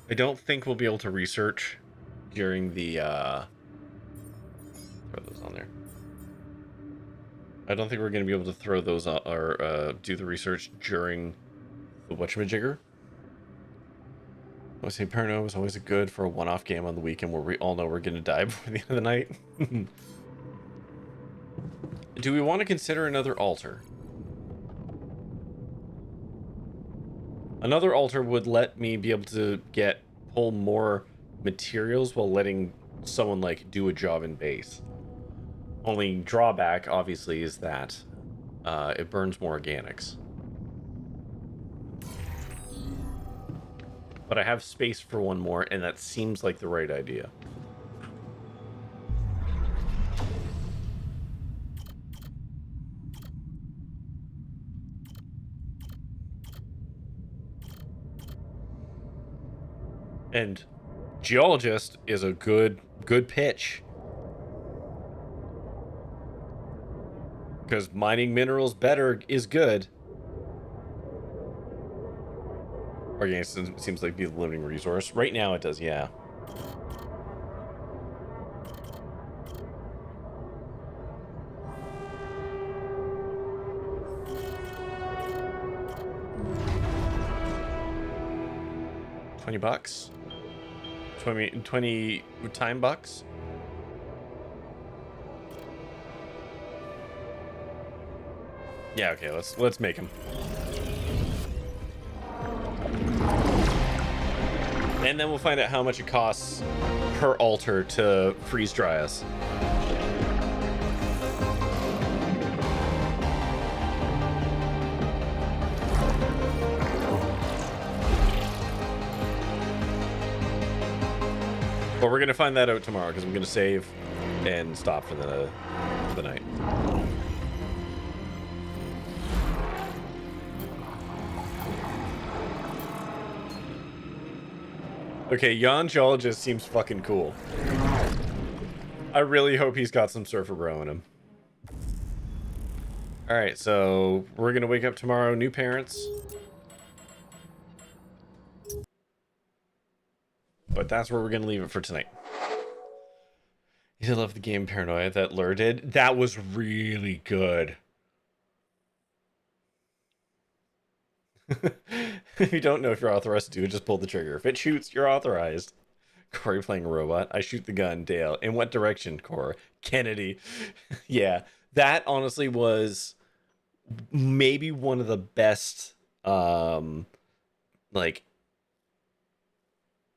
Speaker 1: I don't think we'll be able to research during the throw those on there. I don't think we're going to be able to throw those on, or do the research during the whatchamajigger. I would say Parano is always good for a one-off game on the weekend where we all know we're going to die before the end of the night. Do we want to consider another altar? Another altar would let me be able to pull more materials while letting someone like do a job in base. Only drawback, obviously, is that it burns more organics. But I have space for one more, and that seems like the right idea. And geologist is a good pitch. Because mining minerals better is good. Organic seems like be the limiting resource. Right now it does, yeah. $20. 20 time bucks. Yeah, okay, let's make him. And then we'll find out how much it costs per altar to freeze dry us. But we're gonna find that out tomorrow because I'm gonna save and stop for the night. Okay, Jan Geologist seems fucking cool. I really hope he's got some Surfer Bro in him. Alright, so we're gonna wake up tomorrow, new parents. But that's where we're gonna leave it for tonight. You did love the game Paranoia that Lur did. That was really good. If you don't know if you're authorized to do it, just pull the trigger. If it shoots, you're authorized. Corey playing a robot. I shoot the gun. Dale. In what direction, Cora? Kennedy. Yeah. That honestly was maybe one of the best like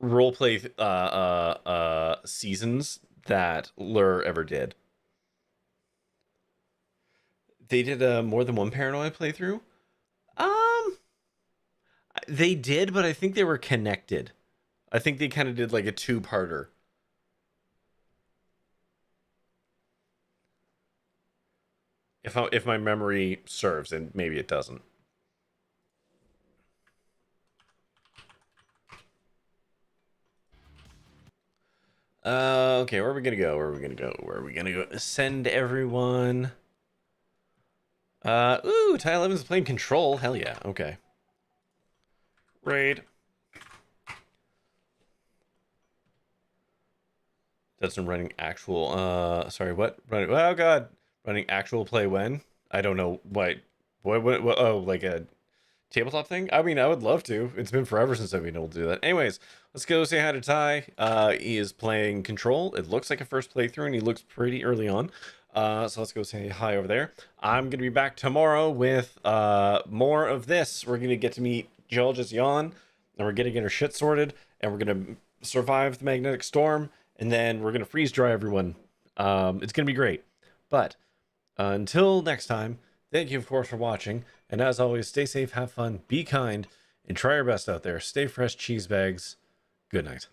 Speaker 1: roleplay seasons that Lur ever did. They did a more than one Paranoia playthrough. They did, but I think they were connected. I think they kind of did like a two-parter. If my memory serves, and maybe it doesn't. Okay, where are we gonna go? Where are we gonna go? Where are we gonna go? Send everyone. Ooh, Ty 11's playing Control. Hell yeah. Okay. Raid. That's running actual. Sorry, what? Running. Oh god, running actual play when? I don't know. What? Oh, like a tabletop thing? I mean, I would love to. It's been forever since I've been able to do that. Anyways, let's go say hi to Ty. He is playing Control. It looks like a first playthrough, and he looks pretty early on. So let's go say hi over there. I'm gonna be back tomorrow with more of this. We're gonna get to meet Geologist Jan, and we're gonna get our shit sorted, and we're gonna survive the magnetic storm, and then we're gonna freeze dry everyone. It's gonna be great. But until next time, thank you of course for watching, and as always, stay safe, have fun, be kind, and try your best out there. Stay fresh, cheese bags. Good night.